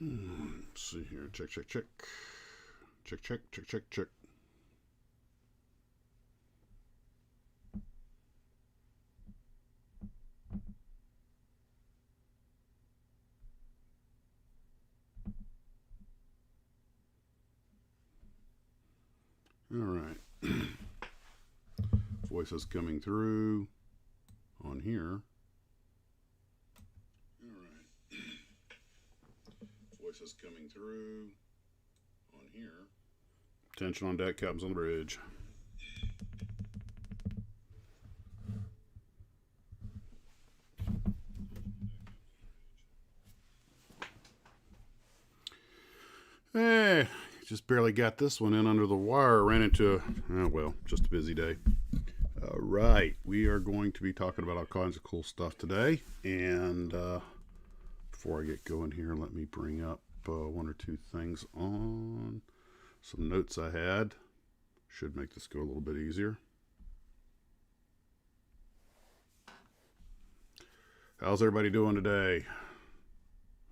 Let's see here. Check, check, check. Check, check, check, check, check. All right. Voices coming through on here. All right. Voices coming through on here. Attention on deck, captains on the bridge. Hey, just barely got this one in under the wire. Ran into, just a busy day. All right, we are going to be talking about all kinds of cool stuff today. And before I get going here, let me bring up one or two things on some notes I had. Should make this go a little bit easier. How's everybody doing today?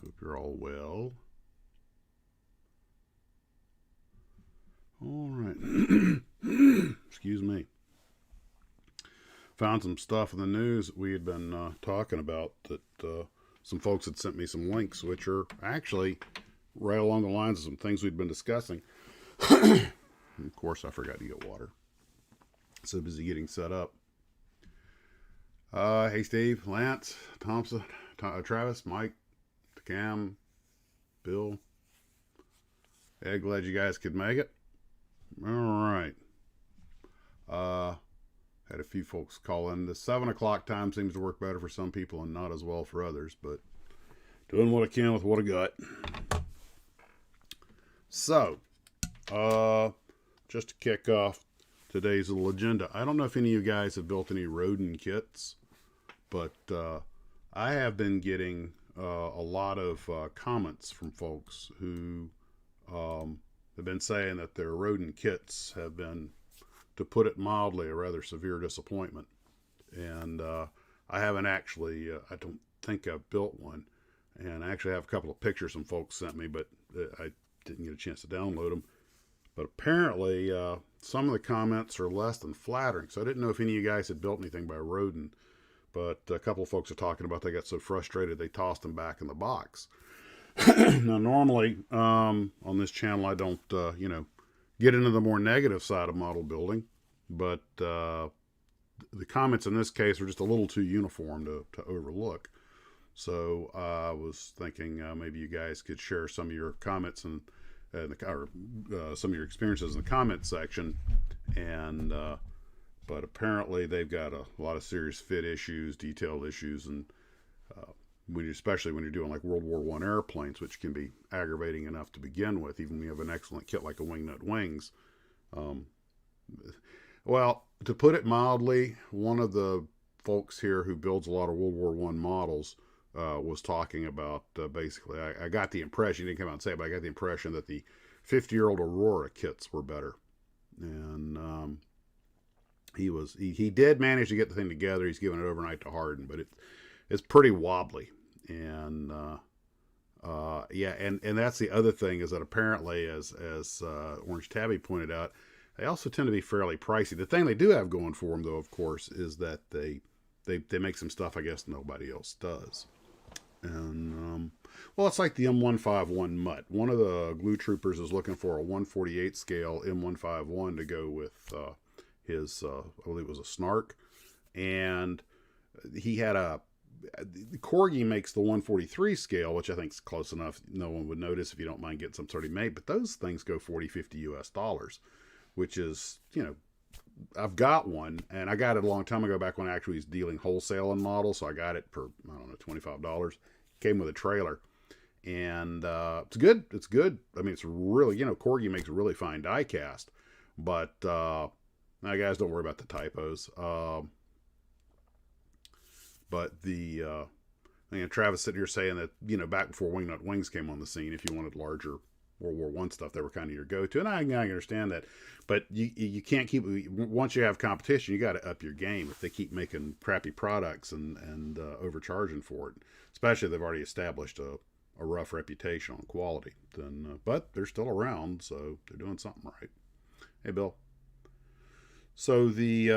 Hope you're all well. All right. Excuse me. Found some stuff in the news that we had been talking about that some folks had sent me some links, which are actually right along the lines of some things we'd been discussing. Of course, I forgot to get water. So busy getting set up. Hey, Steve, Lance, Thompson, Travis, Mike, Cam, Bill. Yeah, glad you guys could make it. All right. Had a few folks call in. The 7 o'clock time seems to work better for some people and not as well for others, but doing what I can with what I got. So, just to kick off today's little agenda, I don't know if any of you guys have built any rodent kits, but I have been getting a lot of comments from folks who have been saying that their rodent kits have been, to put it mildly, a rather severe disappointment. And I haven't actually, I don't think I've built one. And I actually have a couple of pictures some folks sent me, but I didn't get a chance to download them. But apparently, some of the comments are less than flattering. So I didn't know if any of you guys had built anything by rodent. But a couple of folks are talking about they got so frustrated they tossed them back in the box. Now, normally on this channel, I don't, get into the more negative side of model building, but the comments in this case are just a little too uniform to overlook. So I was thinking maybe you guys could share some of your comments and some of your experiences in the comment section. And but apparently they've got a lot of serious fit issues, detailed issues, and especially when you're doing like World War I airplanes, which can be aggravating enough to begin with, even when you have an excellent kit like a Wingnut Wings. Well, to put it mildly, one of the folks here who builds a lot of World War I models was talking about basically, I got the impression, he didn't come out and say it, but I got the impression that the 50-year-old Aurora kits were better. And he did manage to get the thing together. He's given it overnight to harden, but it's pretty wobbly. And and that's the other thing, is that apparently, as Orange Tabby pointed out, they also tend to be fairly pricey. The thing they do have going for them, though, of course, is that they make some stuff I guess nobody else does. And well, it's like the M151 Mutt. One of the glue troopers is looking for a 148 scale M151 to go with his I believe it was a Snark, and he had the Corgi makes the 143 scale, which I think is close enough. No one would notice if you don't mind getting some sort of made, but those things go $40-50 US, which is, I've got one, and I got it a long time ago, back when I actually was dealing wholesale in models. So I got it for, I don't know, $25. Came with a trailer, and it's good. It's good. I mean, it's really, Corgi makes a really fine die cast, but now, guys, don't worry about the typos. But Travis sitting here saying that, back before Wingnut Wings came on the scene, if you wanted larger World War I stuff, they were kind of your go-to. And I understand that. But you can't keep, once you have competition, you got to up your game if they keep making crappy products and overcharging for it. Especially if they've already established a a rough reputation on quality. Then, but they're still around, so they're doing something right. Hey, Bill. So we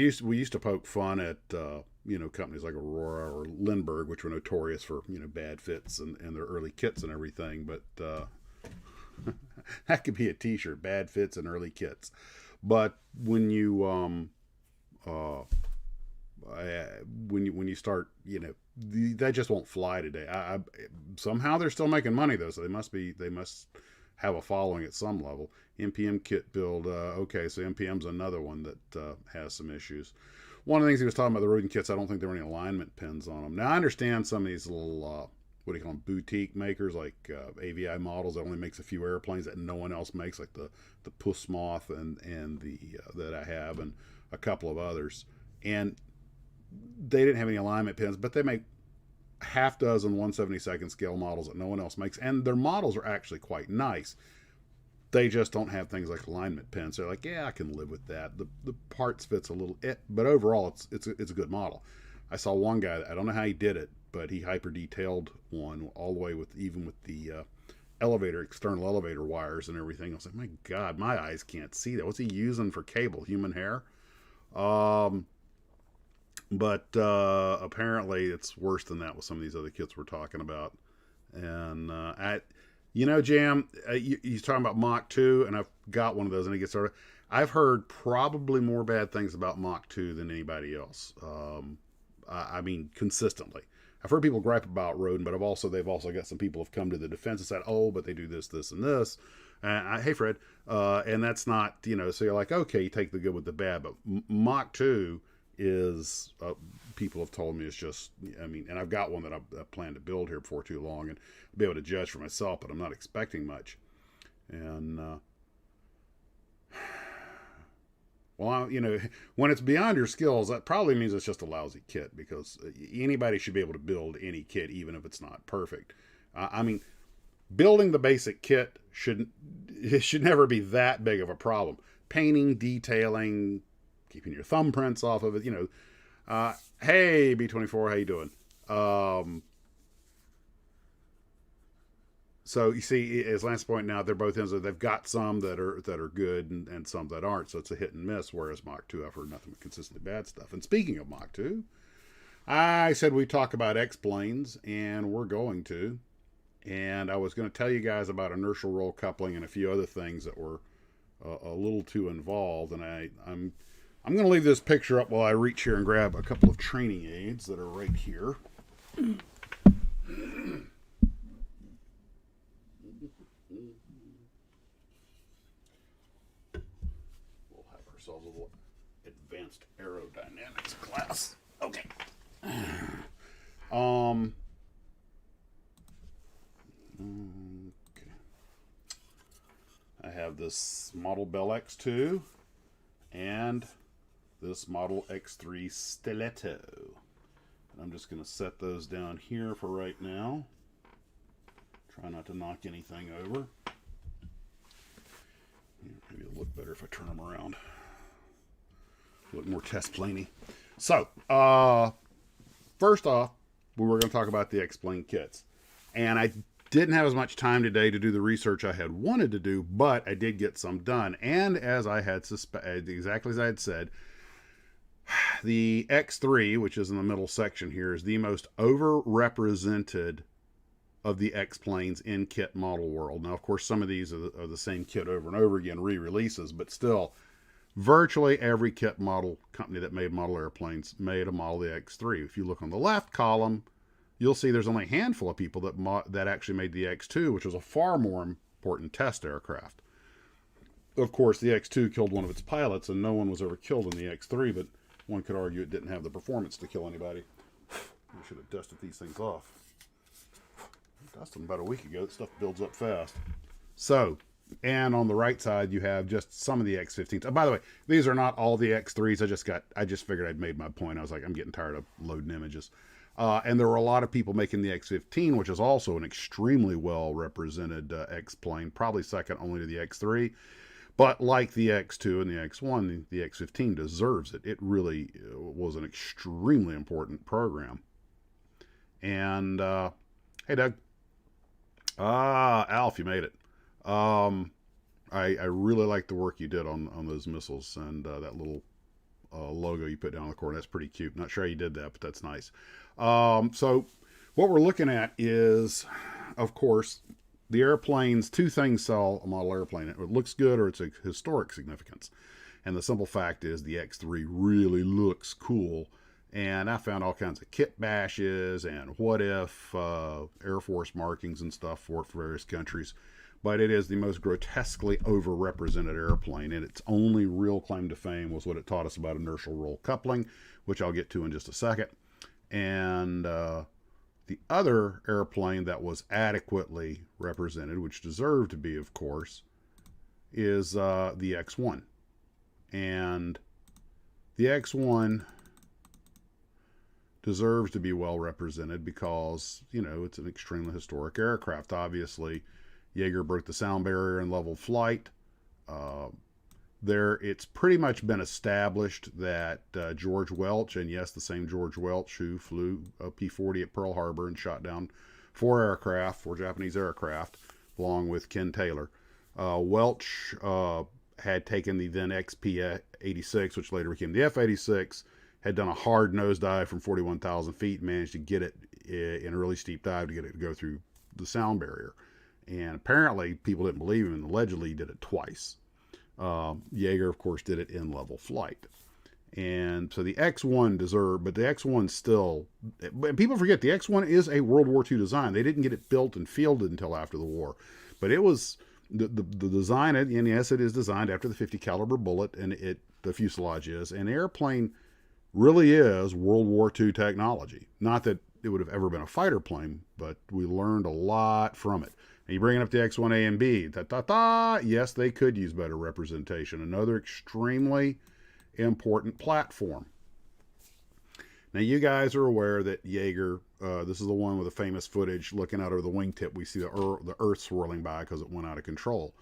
used to poke fun at companies like Aurora or Lindbergh, which were notorious for bad fits and their early kits and everything. But that could be a T-shirt: bad fits and early kits. But when you when you start, that just won't fly today. Somehow they're still making money though, so they must have a following at some level. NPM kit build, okay, so NPM's another one that has some issues. One of the things he was talking about the rodent kits, I don't think there were any alignment pins on them. Now I understand some of these little what do you call them, boutique makers like AVI models that only makes a few airplanes that no one else makes, like the Puss Moth and the that I have, and a couple of others. And they didn't have any alignment pins, but they make half dozen 1/72 scale models that no one else makes, and their models are actually quite nice. They just don't have things like alignment pins. They're like, yeah, I can live with that. The parts fits a little, but overall, it's a good model. I saw one guy, I don't know how he did it, but he hyper detailed one all the way with the external elevator wires and everything. I was like, my God, my eyes can't see that. What's he using for cable? Human hair? But apparently it's worse than that with some of these other kits we're talking about. And Jam, you're talking about Mach 2, and I've got one of those, and it gets started. I've heard probably more bad things about Mach 2 than anybody else. I mean, consistently. I've heard people gripe about Rodin, but they've also got some people have come to the defense and said, oh, but they do this, this, and this. Hey, Fred. And that's not, so you're like, okay, you take the good with the bad, but Mach 2 is, people have told me it's just, and I've got one that I plan to build here before too long and be able to judge for myself, but I'm not expecting much. And, when it's beyond your skills, that probably means it's just a lousy kit, because anybody should be able to build any kit, even if it's not perfect. Building the basic kit should never be that big of a problem. Painting, detailing, keeping your thumbprints off of it, hey, B24, how you doing? So you see, as Lance pointed out, they're both ends. They've got some that are good and some that aren't. So it's a hit and miss. Whereas Mach 2, I've heard nothing but consistently bad stuff. And speaking of Mach 2, I said we talk about X-planes, and we're going to. And I was going to tell you guys about inertial roll coupling and a few other things that were a little too involved. And I'm going to leave this picture up while I reach here and grab a couple of training aids that are right here. We'll have ourselves a little advanced aerodynamics class. Okay. Okay. I have this model Bell X2 and this model X3 Stiletto. And I'm just going to set those down here for right now. Try not to knock anything over. Maybe it'll look better if I turn them around. Look more test planey. So, first off, we were going to talk about the X-Plane kits. And I didn't have as much time today to do the research I had wanted to do, but I did get some done. And as I had exactly as I had said, the X3, which is in the middle section here, is the most overrepresented of the X-Planes in kit model world. Now, of course, some of these are the same kit over and over again, re-releases, but still, virtually every kit model company that made model airplanes made a model of the X3. If you look on the left column, you'll see there's only a handful of people that actually made the X2, which was a far more important test aircraft. Of course, the X2 killed one of its pilots, and no one was ever killed in the X3, but one could argue it didn't have the performance to kill anybody. I should have dusted these things off. I dusted them about a week ago. That stuff builds up fast. So, and on the right side, you have just some of the X15s. Oh, by the way, these are not all the X3s. I just figured I'd made my point. I was like, I'm getting tired of loading images. And there were a lot of people making the X15, which is also an extremely well represented X-plane, probably second only to the X3. But like the X2 and the X1, the X15 deserves it. It really was an extremely important program. And Hey, Doug. Ah, Alf, you made it. I really like the work you did on those missiles and that little logo you put down in the corner. That's pretty cute. Not sure how you did that, but that's nice. So what we're looking at is, of course, the airplanes. Two things sell a model airplane. It looks good or it's a historic significance. And the simple fact is the X3 really looks cool. And I found all kinds of kit bashes and what if Air Force markings and stuff for it for various countries. But it is the most grotesquely overrepresented airplane, and its only real claim to fame was what it taught us about inertial roll coupling, which I'll get to in just a second. And the other airplane that was adequately represented, which deserved to be, of course, is the X1. And the X1 deserves to be well represented because, you know, it's an extremely historic aircraft. Obviously, Yeager broke the sound barrier in level flight. It's pretty much been established that George Welch, and yes, the same George Welch who flew a P-40 at Pearl Harbor and shot down four Japanese aircraft, along with Ken Taylor. Welch had taken the then XP-86, which later became the F-86, had done a hard nosedive from 41,000 feet, managed to get it in a really steep dive to get it to go through the sound barrier. And apparently people didn't believe him, and allegedly he did it twice. Yeager, of course, did it in level flight. And so the X1 deserved, but the X1 still, and people forget the X1 is a World War II design. They didn't get it built and fielded until after the war. But it was, the design, and yes, it is designed after the 50 caliber bullet, and the fuselage is. And the airplane really is World War II technology. Not that it would have ever been a fighter plane, but we learned a lot from it. And you bring up the X1A and B, yes, they could use better representation. Another extremely important platform. Now, you guys are aware that Yeager, this is the one with the famous footage looking out over the wingtip. We see the Earth swirling by because it went out of control.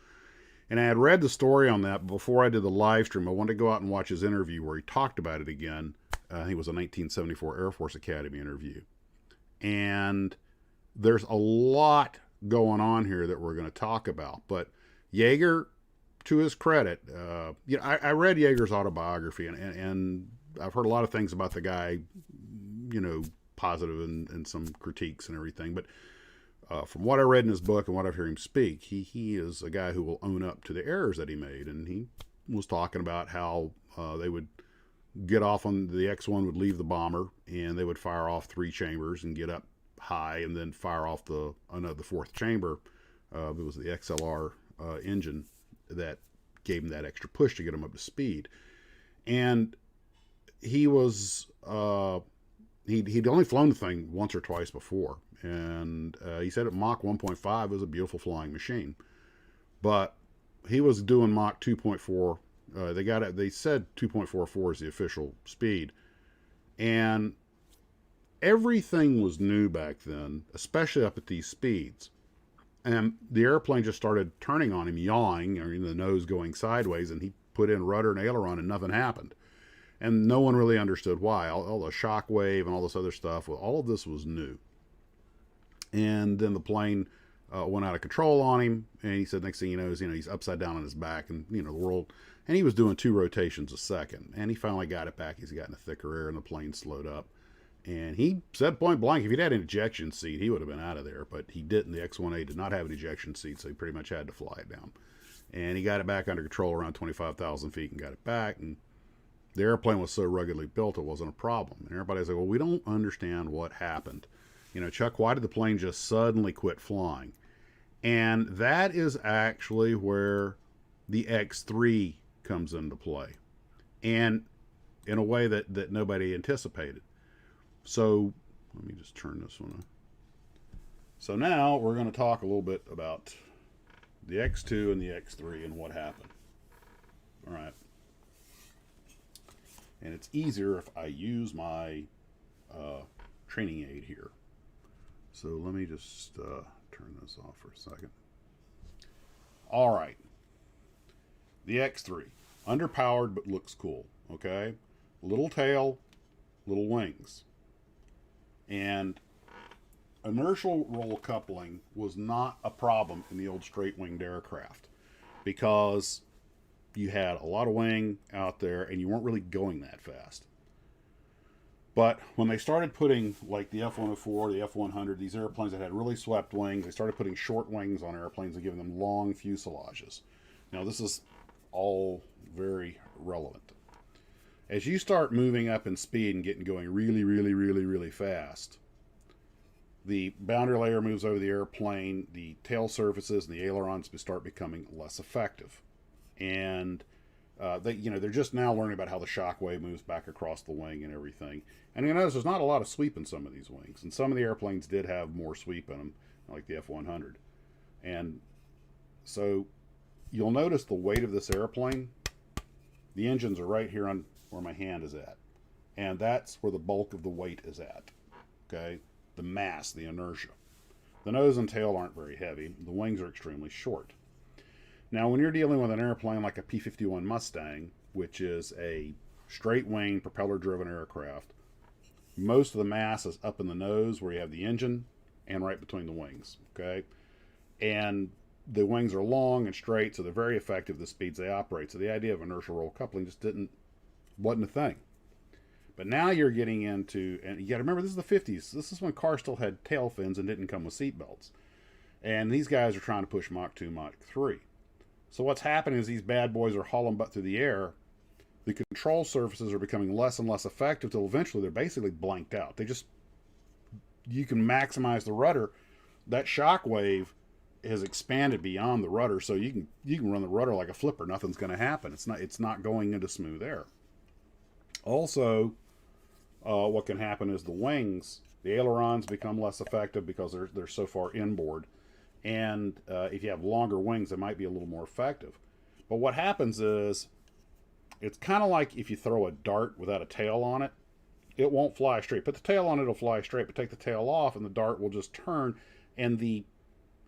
And I had read the story on that before I did the live stream. I wanted to go out and watch his interview where he talked about it again. I think it was a 1974 Air Force Academy interview. And there's a lot going on here that we're going to talk about. But Yeager, to his credit, I read Yeager's autobiography, and I've heard a lot of things about the guy, positive and some critiques and everything. But from what I read in his book and what I've heard him speak, he is a guy who will own up to the errors that he made. And he was talking about how they would get off on the X1 would leave the bomber, and they would fire off 3 chambers and get up high and then fire off the fourth chamber. It was the XLR engine that gave him that extra push to get him up to speed. And he was he'd only flown the thing once or twice before, and he said at Mach 1.5 it was a beautiful flying machine, but he was doing Mach 2.4. They said 2.44 is the official speed, and everything was new back then, especially up at these speeds. And the airplane just started turning on him, yawing, or the nose going sideways, and he put in rudder and aileron and nothing happened. And no one really understood why. All the shock wave and all this other stuff, all of this was new. And then the plane went out of control on him, and he said next thing you know is, he's upside down on his back, and the world, and he was doing 2 rotations a second, and he finally got it back. He's gotten a thicker air, and the plane slowed up. And he said point blank, if he'd had an ejection seat, he would have been out of there. But he didn't. The X1A did not have an ejection seat, so he pretty much had to fly it down. And he got it back under control around 25,000 feet and got it back. And the airplane was so ruggedly built, it wasn't a problem. And everybody's like, well, we don't understand what happened. Chuck, why did the plane just suddenly quit flying? And that is actually where the X3 comes into play. And in a way that nobody anticipated. So let me just turn this one on. So now we're going to talk a little bit about the X2 and the X3 and what happened. All right. And it's easier if I use my training aid here. So let me just turn this off for a second. All right. The X3. Underpowered but looks cool. Okay. Little tail, little wings. And inertial roll coupling was not a problem in the old straight-winged aircraft because you had a lot of wing out there and you weren't really going that fast. But when they started putting, like the F-104, the F-100, these airplanes that had really swept wings, they started putting short wings on airplanes and giving them long fuselages. Now, this is all very relevant. As you start moving up in speed and getting going really, really, really, really fast, the boundary layer moves over the airplane, the tail surfaces and the ailerons start becoming less effective. And they're just now learning about how the shock wave moves back across the wing and everything. And you notice there's not a lot of sweep in some of these wings. And some of the airplanes did have more sweep in them, like the F-100. And so you'll notice the weight of this airplane. The engines are right here on where my hand is at. And that's where the bulk of the weight is at. Okay? The mass, the inertia. The nose and tail aren't very heavy. The wings are extremely short. Now, when you're dealing with an airplane like a P-51 Mustang, which is a straight-wing, propeller-driven aircraft, most of the mass is up in the nose where you have the engine and right between the wings, okay? And the wings are long and straight, so they're very effective at the speeds they operate. So the idea of inertial roll coupling just wasn't a thing. But now you're getting into, and you got to remember, this is the 50s. This is when cars still had tail fins and didn't come with seat belts. And these guys are trying to push Mach 2, Mach 3. So what's happening is these bad boys are hauling butt through the air. The control surfaces are becoming less and less effective till eventually they're basically blanked out. You can maximize the rudder. That shock wave has expanded beyond the rudder, so you can run the rudder like a flipper. Nothing's going to happen. It's not going into smooth air. Also, what can happen is the wings, the ailerons become less effective because they're so far inboard. And if you have longer wings, they might be a little more effective. But what happens is, it's kind of like if you throw a dart without a tail on it, it won't fly straight. Put the tail on it, it'll fly straight, but take the tail off and the dart will just turn, and the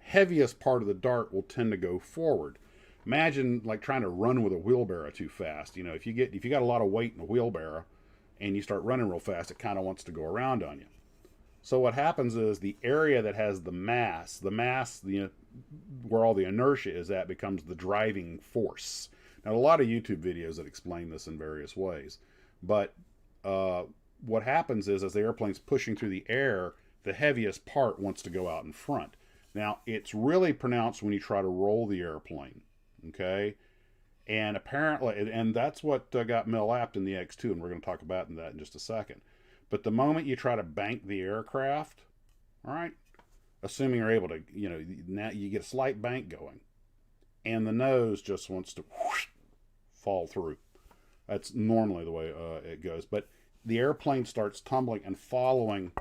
heaviest part of the dart will tend to go forward. Imagine like trying to run with a wheelbarrow too fast. You know, if you got a lot of weight in a wheelbarrow and you start running real fast, it kind of wants to go around on you. So what happens is the area that has the mass, where all the inertia is at, becomes the driving force. Now, a lot of YouTube videos that explain this in various ways. But what happens is, as the airplane's pushing through the air, the heaviest part wants to go out in front. Now, it's really pronounced when you try to roll the airplane, okay? And apparently, and that's what got malapped in the X2, and we're going to talk about that in just a second. But the moment you try to bank the aircraft, all right, assuming you're able to, now you get a slight bank going, and the nose just wants to whoosh, fall through. That's normally the way it goes. But the airplane starts tumbling and following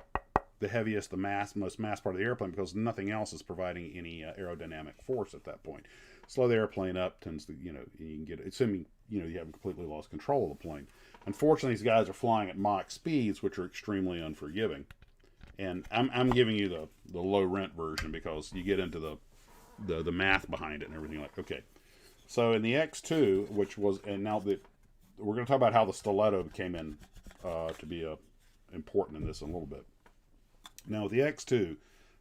the heaviest, most mass part of the airplane, because nothing else is providing any aerodynamic force at that point. Slow the airplane up tends to, you can get, assuming, you haven't completely lost control of the plane. Unfortunately, these guys are flying at Mach speeds, which are extremely unforgiving. And I'm giving you the low rent version because you get into the math behind it and everything like. Okay, so in the X2, which was, and now we're going to talk about how the stiletto came in to be important in this in a little bit. Now with the X2,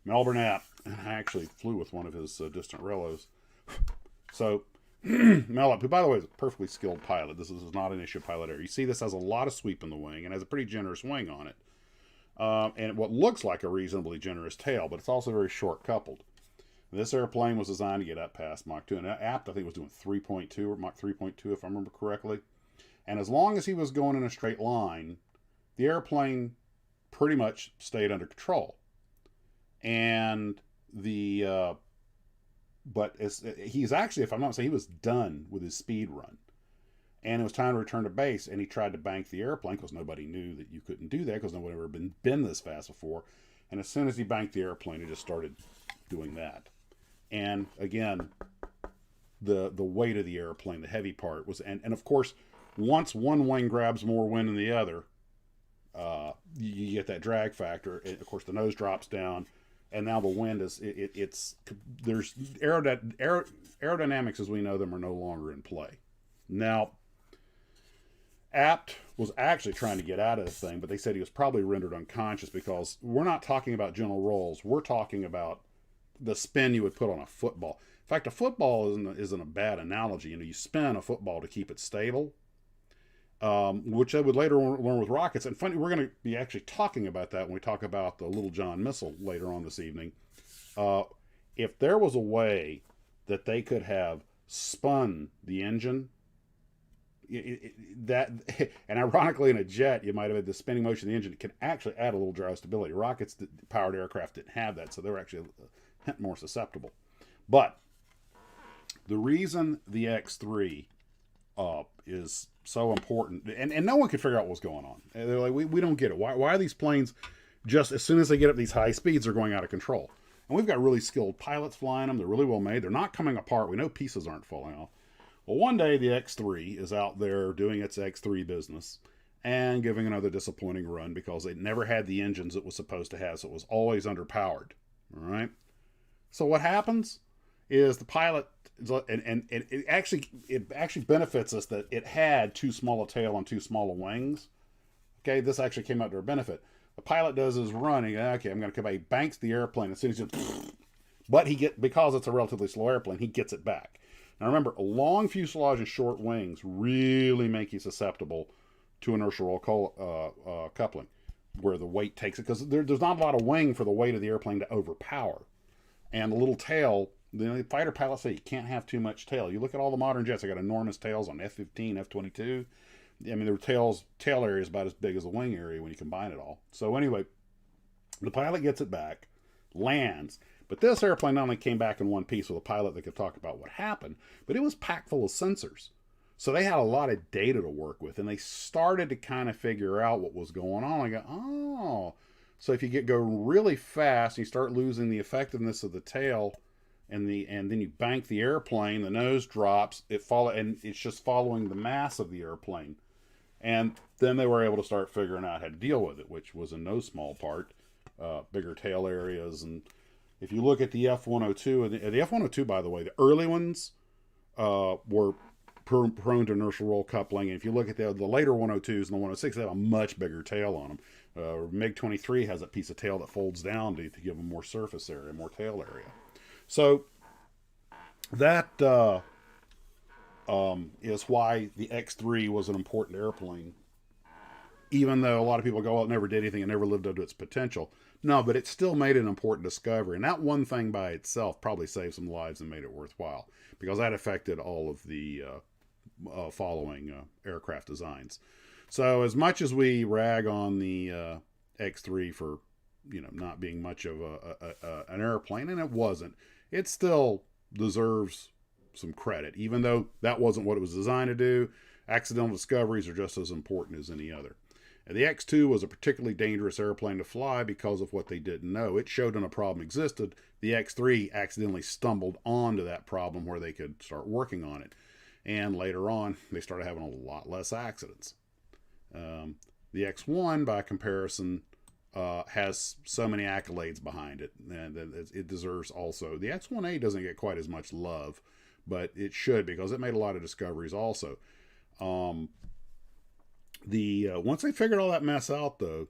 Mel Burnett, I actually flew with one of his distant relos. So Mel, who by the way is a perfectly skilled pilot, this is not an issue of pilot error. You see this has a lot of sweep in the wing and has a pretty generous wing on it. And what looks like a reasonably generous tail, but it's also very short coupled. This airplane was designed to get up past Mach 2, and apt I think was doing 3.2 or Mach 3.2 if I remember correctly. And as long as he was going in a straight line, the airplane pretty much stayed under control. And but he's actually, if I'm not mistaken, he was done with his speed run. And it was time to return to base, and he tried to bank the airplane because nobody knew that you couldn't do that because nobody had ever been this fast before. And as soon as he banked the airplane, it just started doing that. And again, the weight of the airplane, the heavy part was, and of course, once one wing grabs more wind than the other, you get that drag factor. Of course, the nose drops down, and now the wind is, there's aerodynamics as we know them are no longer in play. Now, Apt was actually trying to get out of the thing, but they said he was probably rendered unconscious because we're not talking about gentle rolls. We're talking about the spin you would put on a football. In fact, a football isn't a bad analogy. You spin a football to keep it stable, which I would later learn with rockets. And funny, we're going to be actually talking about that when we talk about the Little John missile later on this evening. If there was a way that they could have spun the engine, and ironically in a jet you might have had the spinning motion of the engine, it can actually add a little gyro stability. Rockets powered aircraft didn't have that, so they were actually a hint more susceptible. But the reason the X3 is so important, and no one could figure out what's going on. They're like, we don't get it. Why are these planes, just as soon as they get up these high speeds, they're going out of control? And we've got really skilled pilots flying them. They're really well made. They're not coming apart. We know pieces aren't falling off. Well, one day the X3 is out there doing its X3 business and giving another disappointing run because it never had the engines it was supposed to have, so it was always underpowered. All right. So what happens is the pilot, and it actually benefits us that it had too small a tail and too small a wings. Okay, this actually came out to our benefit. The pilot does his running. Okay, I'm going to come back. He banks the airplane as soon as because it's a relatively slow airplane, he gets it back. Now remember, a long fuselage and short wings really make you susceptible to inertial roll coupling, where the weight takes it, because there's not a lot of wing for the weight of the airplane to overpower. And the little tail, the fighter pilots say you can't have too much tail. You look at all the modern jets, they got enormous tails on F-15, F-22. I mean, their tail area is about as big as the wing area when you combine it all. So anyway, the pilot gets it back, lands. But this airplane not only came back in one piece with a pilot that could talk about what happened, but it was packed full of sensors. So they had a lot of data to work with, and they started to kind of figure out what was going on. I go, oh, so if you go really fast, and you start losing the effectiveness of the tail, and then you bank the airplane, the nose drops, and it's just following the mass of the airplane. And then they were able to start figuring out how to deal with it, which was in no small part bigger tail areas. And if you look at the F-102, and the F-102, by the way, the early ones were prone to inertial roll coupling. And if you look at the later 102s and the 106, they have a much bigger tail on them. MiG-23 has a piece of tail that folds down to give them more surface area, more tail area. So that is why the X3 was an important airplane, even though a lot of people go, well, it never did anything, it never lived up to its potential. No, but it still made an important discovery. And that one thing by itself probably saved some lives and made it worthwhile, because that affected all of the following aircraft designs. So as much as we rag on the X3 for not being much of an airplane, and it wasn't, it still deserves some credit, even though that wasn't what it was designed to do. Accidental discoveries are just as important as any other. And the X2 was a particularly dangerous airplane to fly because of what they didn't know. It showed them a problem existed. The X3 accidentally stumbled onto that problem where they could start working on it. And later on, they started having a lot less accidents. The X1, by comparison, has so many accolades behind it, and it deserves also. The X1A doesn't get quite as much love, but it should, because it made a lot of discoveries also. Once they figured all that mess out, though,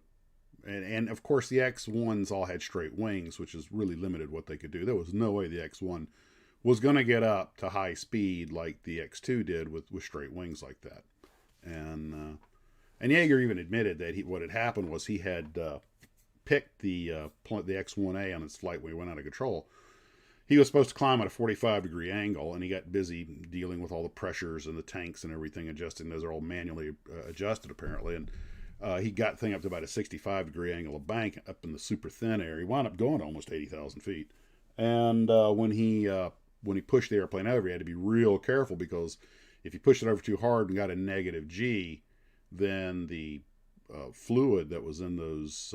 and of course the X1s all had straight wings, which is really limited what they could do. There was no way the X1 was going to get up to high speed like the X2 did with straight wings like that. And Yeager even admitted that what had happened was he had picked the X1A on its flight when he went out of control. He was supposed to climb at a 45-degree angle, and he got busy dealing with all the pressures and the tanks and everything, adjusting. Those are all manually adjusted, apparently. And he got the thing up to about a 65-degree angle of bank up in the super thin area. He wound up going almost 80,000 feet. And when he pushed the airplane over, he had to be real careful, because if you pushed it over too hard and got a negative G, then the fluid that was in those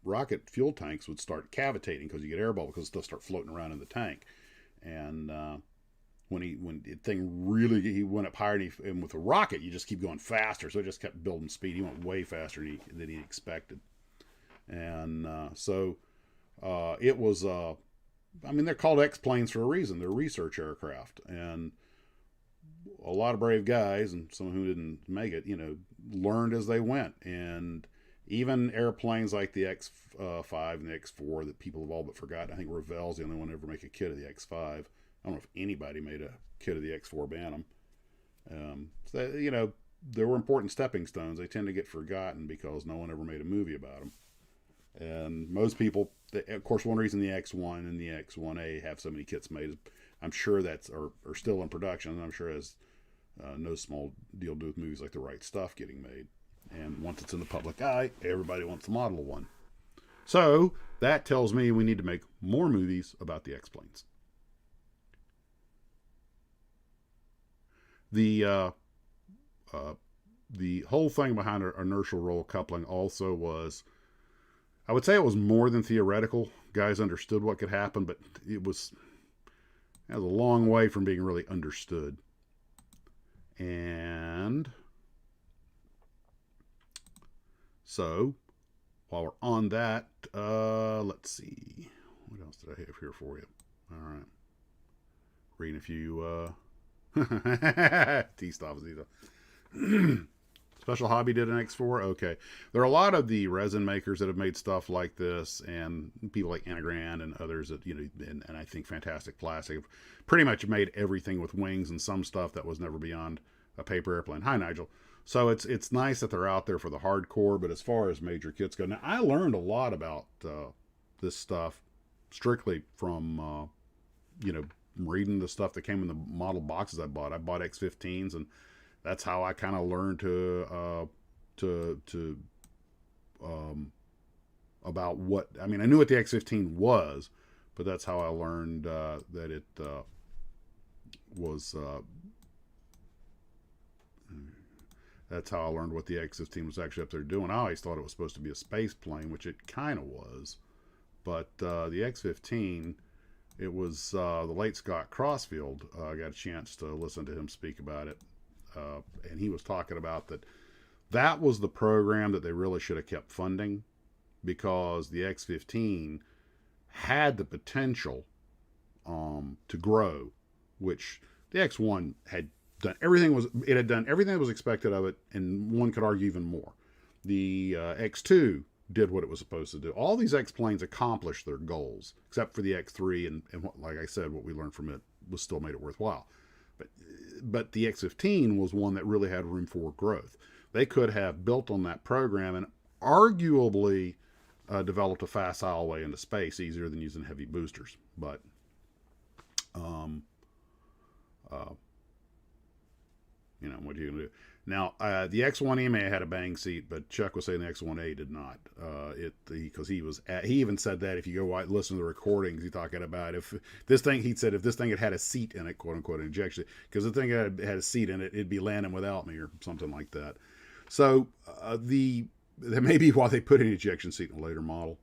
rocket fuel tanks would start cavitating, because you get air bubble, because stuff start floating around in the tank. And when the thing really, he went up higher, and with a rocket you just keep going faster, so it just kept building speed. He went way faster than he expected. And so it was they're called X-planes for a reason. They're research aircraft, and a lot of brave guys, and some who didn't make it, learned as they went. And even airplanes like the X5 and the X4 that people have all but forgotten. I think Revell's the only one to ever make a kit of the X5. I don't know if anybody made a kit of the X4 Bantam. There were important stepping stones. They tend to get forgotten because no one ever made a movie about them. And most people, of course, one reason the X1 and the X1A have so many kits made is I'm sure that's are still in production. And I'm sure it has no small deal to do with movies like The Right Stuff getting made. And once it's in the public eye, everybody wants a model of one. So that tells me we need to make more movies about the X-planes. The whole thing behind inertial roll coupling also was, I would say it was more than theoretical. Guys understood what could happen, but it was a long way from being really understood. And so, while we're on that, let's see. What else did I have here for you? All right. Reading a few T-stops. Special Hobby did an X4. Okay. There are a lot of the resin makers that have made stuff like this, and people like Anagrand and others that, and I think Fantastic Plastic have pretty much made everything with wings and some stuff that was never beyond a paper airplane. Hi, Nigel. So it's nice that they're out there for the hardcore, but as far as major kits go, now I learned a lot about this stuff strictly from, reading the stuff that came in the model boxes I bought. I bought X15s, and that's how I kind of learned about what, I mean, I knew what the X15 was, but that's how I learned that it was, that's how I learned what the X15 was actually up there doing. I always thought it was supposed to be a space plane, which it kind of was. But the X15, it was the late Scott Crossfield. I got a chance to listen to him speak about it. And he was talking about that was the program that they really should have kept funding, because the X15 had the potential to grow, which the X1 had done everything that was expected of it, and one could argue even more. The X2 did what it was supposed to do. All these X-planes accomplished their goals, except for the X3, and what, like I said, what we learned from it was still made it worthwhile. But the X-15 was one that really had room for growth. They could have built on that program and arguably developed a facile way into space easier than using heavy boosters. But what are you going to do? Now, the X1E had a bang seat, but Chuck was saying the X1A did not. Because he even said that if you go listen to the recordings, he's talking about if this thing had a seat in it, quote unquote, injection, because the thing had a seat in it, it'd be landing without me or something like that. So that may be why they put an ejection seat in a later model.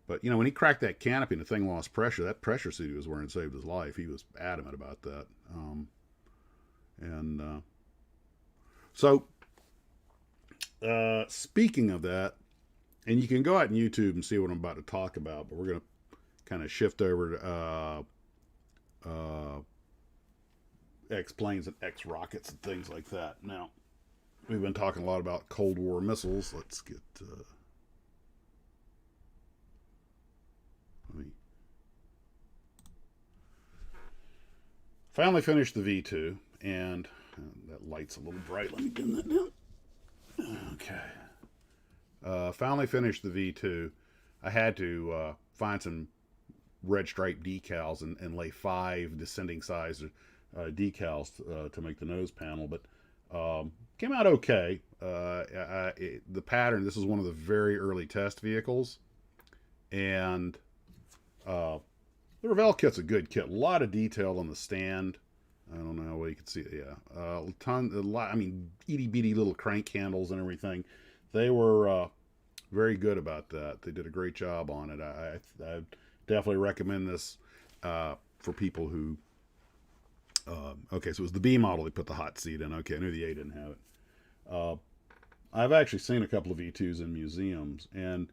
But when he cracked that canopy and the thing lost pressure, that pressure suit he was wearing saved his life. He was adamant about that. So, speaking of that, and you can go out on YouTube and see what I'm about to talk about, but we're going to kind of shift over to X-planes and X-rockets and things like that. Now, we've been talking a lot about Cold War missiles. Let's get... finally finished the V2, and... that light's a little bright. Let me dim that down. Okay. Finally finished the V2. I had to find some red stripe decals and lay 5 descending size decals to make the nose panel, but came out okay. The pattern, this is one of the very early test vehicles, and the Revell kit's a good kit. A lot of detail on the stand. I don't know how well you can see it. Yeah, I mean, itty bitty little crank handles and everything. They were very good about that. They did a great job on it. I definitely recommend this for people who. Okay, so it was the B model they put the hot seat in. Okay, I knew the A didn't have it. I've actually seen a couple of V2s in museums, and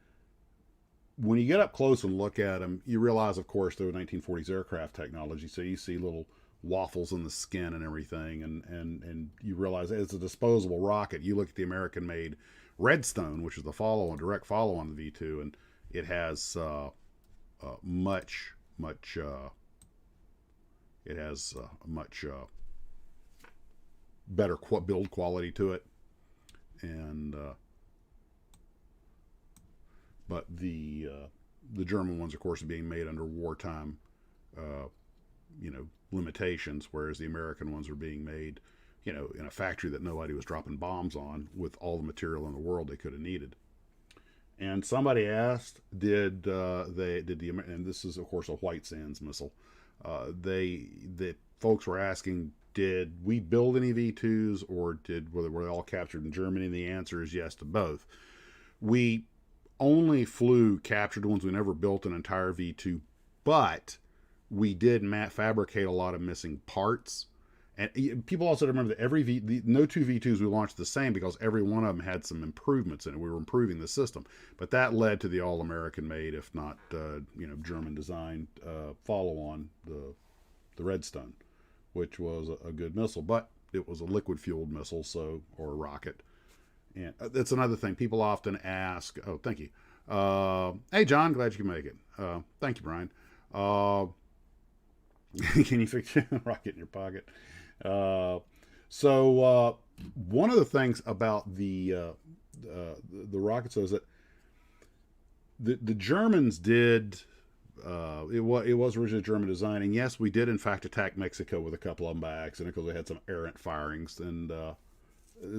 when you get up close and look at them, you realize, of course, they're 1940s aircraft technology. So you see little waffles in the skin and everything, and you realize it's a disposable rocket. You look at the American-made Redstone, which is the direct follow-on to the V2, and it has much better build quality to it, and but the German ones, of course, are being made under wartime, limitations, whereas the American ones are being made, in a factory that nobody was dropping bombs on, with all the material in the world they could have needed. And somebody asked, and this is of course a White Sands missile. The folks were asking, did we build any V2s, or were they all captured in Germany? And the answer is yes to both. We only flew captured ones. We never built an entire V2, but we did fabricate a lot of missing parts. And people also remember that no two V2s we launched the same, because every one of them had some improvements in it. We were improving the system, but that led to the all-American made, if not German designed follow-on, the Redstone, which was a good missile, but it was a liquid fueled missile, or a rocket. And that's another thing people often ask. Oh, thank you. Hey, John, glad you can make it. Thank you, Brian. Can you fix a rocket in your pocket? One of the things about the rockets is that the Germans did. It was originally German design, and yes, we did in fact attack Mexico with a couple of them by accident, because they had some errant firings, and I've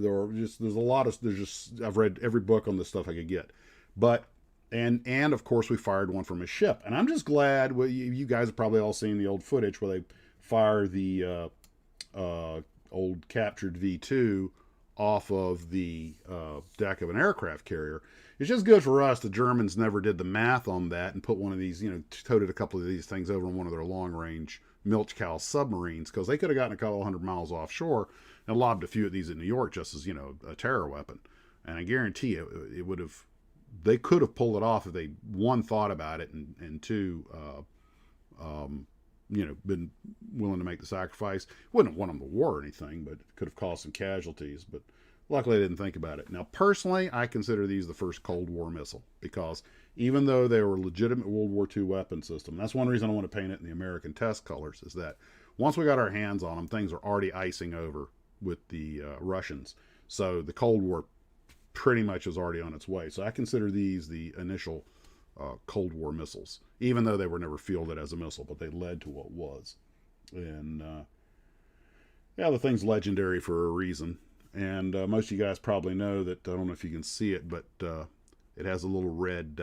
read every book on this stuff I could get, but and of course we fired one from a ship, and I'm just glad. Well, you guys have probably all seen the old footage where they fire the old captured V2 off of the deck of an aircraft carrier. It's just good for us. The Germans never did the math on that and put one of these, toted a couple of these things over in one of their long-range milch cow submarines, because they could have gotten a couple hundred miles offshore and lobbed a few of these in New York just as, a terror weapon. And I guarantee you, they could have pulled it off if they, one, thought about it, and two, been willing to make the sacrifice. Wouldn't have won them the war or anything, but it could have caused some casualties. But luckily, I didn't think about it. Now, personally, I consider these the first Cold War missile, because even though they were a legitimate World War II weapon system, that's one reason I want to paint it in the American test colors, is that once we got our hands on them, things were already icing over with the Russians. So the Cold War pretty much is already on its way. So I consider these the initial Cold War missiles, even though they were never fielded as a missile, but they led to what was. And the thing's legendary for a reason. And most of you guys probably know that, I don't know if you can see it, but it has a little red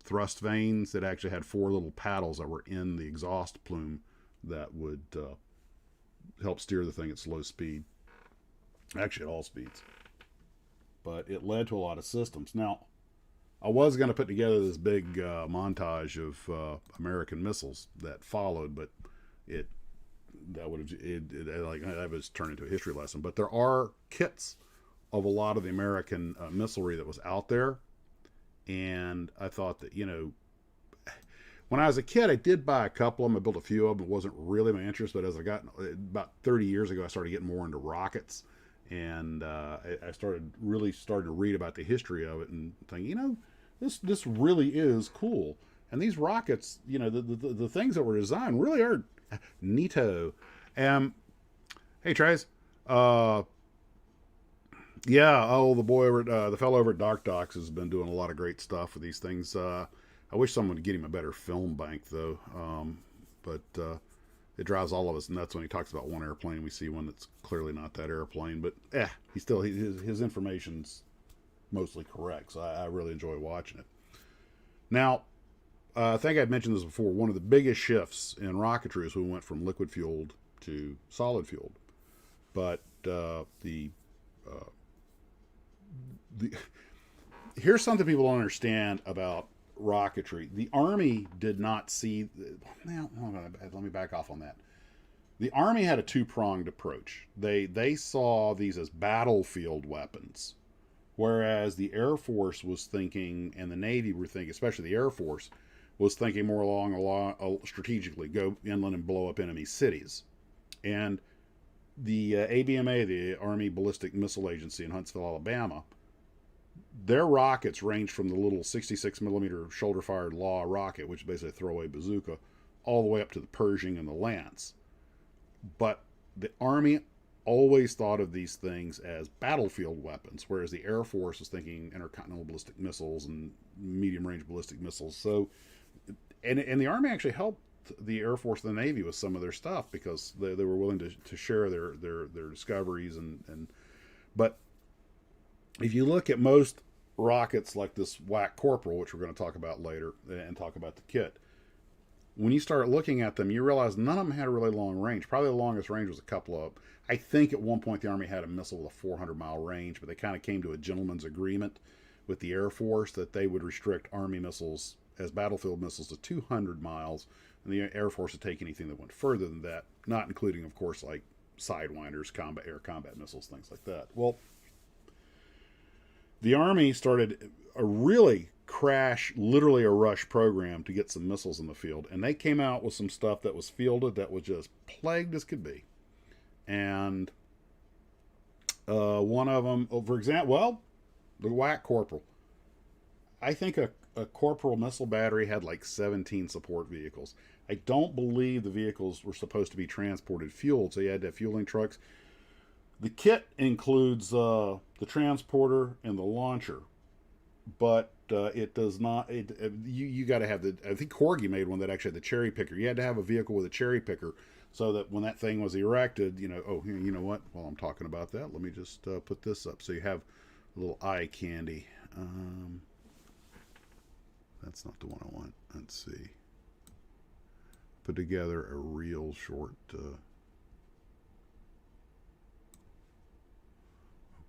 thrust vanes that actually had 4 little paddles that were in the exhaust plume that would help steer the thing at slow speed. Actually, at all speeds. But it led to a lot of systems. Now, I was going to put together this big montage of American missiles that followed, but that was turned into a history lesson. But there are kits of a lot of the American missilery that was out there, and I thought that, when I was a kid, I did buy a couple of them. I built a few of them. It wasn't really my interest, but as I got about 30 years ago, I started getting more into rockets, and I started to read about the history of it and thinking, this really is cool. And these rockets, the things that were designed really are neato. Hey, Trace. The fellow over at Dark Docs has been doing a lot of great stuff with these things. I wish someone would get him a better film bank, though. But it drives all of us nuts when he talks about one airplane. We see one that's clearly not that airplane, but his information's mostly correct, so I really enjoy watching it. Now, I think I'd mentioned this before. One of the biggest shifts in rocketry is we went from liquid fueled to solid fueled. But here's something people don't understand about rocketry. The Army did not see. Let me back off on that. The Army had a two-pronged approach. They saw these as battlefield weapons, whereas the Air Force was thinking, and the Navy were thinking, especially the Air Force, was thinking more along strategically, go inland and blow up enemy cities. And the ABMA, the Army Ballistic Missile Agency in Huntsville, Alabama, their rockets range from the little 66 millimeter shoulder fired Law rocket, which is basically a throwaway bazooka, all the way up to the Pershing and the Lance. But the Army always thought of these things as battlefield weapons, whereas the Air Force was thinking intercontinental ballistic missiles and medium range ballistic missiles. So, and the Army actually helped the Air Force and the Navy with some of their stuff because they were willing to share their discoveries but if you look at most rockets like this Whack Corporal, which we're going to talk about later and talk about the kit, when you start looking at them, you realize none of them had a really long range. Probably the longest range was a couple of, I think at one point the Army had a missile with a 400-mile range, but they kind of came to a gentleman's agreement with the Air Force that they would restrict Army missiles as battlefield missiles to 200 miles, and the Air Force would take anything that went further than that, not including, of course, like Sidewinders, air combat missiles, things like that. Well, the Army started a really literally a rush program to get some missiles in the field. And they came out with some stuff that was fielded that was just plagued as could be. And one of them, for example, the Whack Corporal. I think a Corporal missile battery had like 17 support vehicles. I don't believe the vehicles were supposed to be transported fueled, so you had to have fueling trucks. The kit includes the transporter and the launcher, but it does not. You got to have the. I think Corgi made one that actually had the cherry picker. You had to have a vehicle with a cherry picker so that when that thing was erected, you know. Oh, you know what? While I'm talking about that, let me just put this up so you have a little eye candy. That's not the one I want. Let's see. Put together a real short.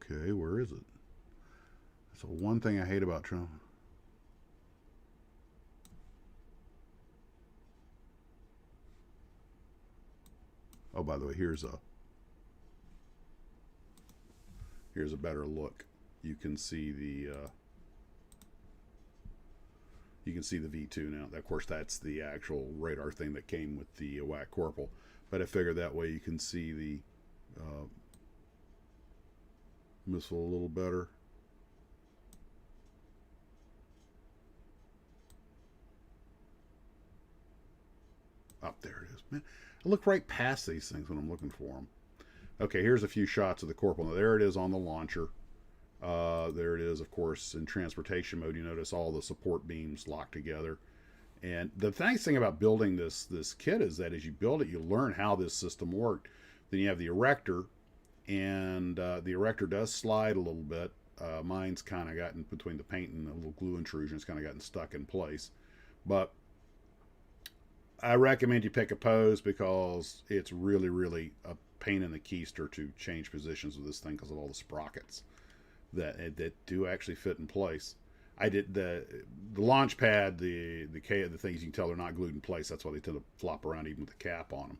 Okay, where is it? So one thing I hate about Trump. Oh, by the way, here's a better look. You can see the V2 now. Of course, that's the actual radar thing that came with the Whack Corporal. But I figured that way you can see the missile a little better. Up there it is. Man, I look right past these things when I'm looking for them. Okay, here's a few shots of the Corporal. Now, there it is on the launcher. There it is, of course, in transportation mode. You notice all the support beams locked together. And the nice thing about building this kit is that as you build it, you learn how this system worked. Then you have the erector, and the erector does slide a little bit. Mine's kind of gotten between the paint and a little glue intrusion. It's kind of gotten stuck in place. But I recommend you pick a pose because it's really, really a pain in the keister to change positions with this thing because of all the sprockets that do actually fit in place. I did the launch pad, the things you can tell they're not glued in place. That's why they tend to flop around even with the cap on them.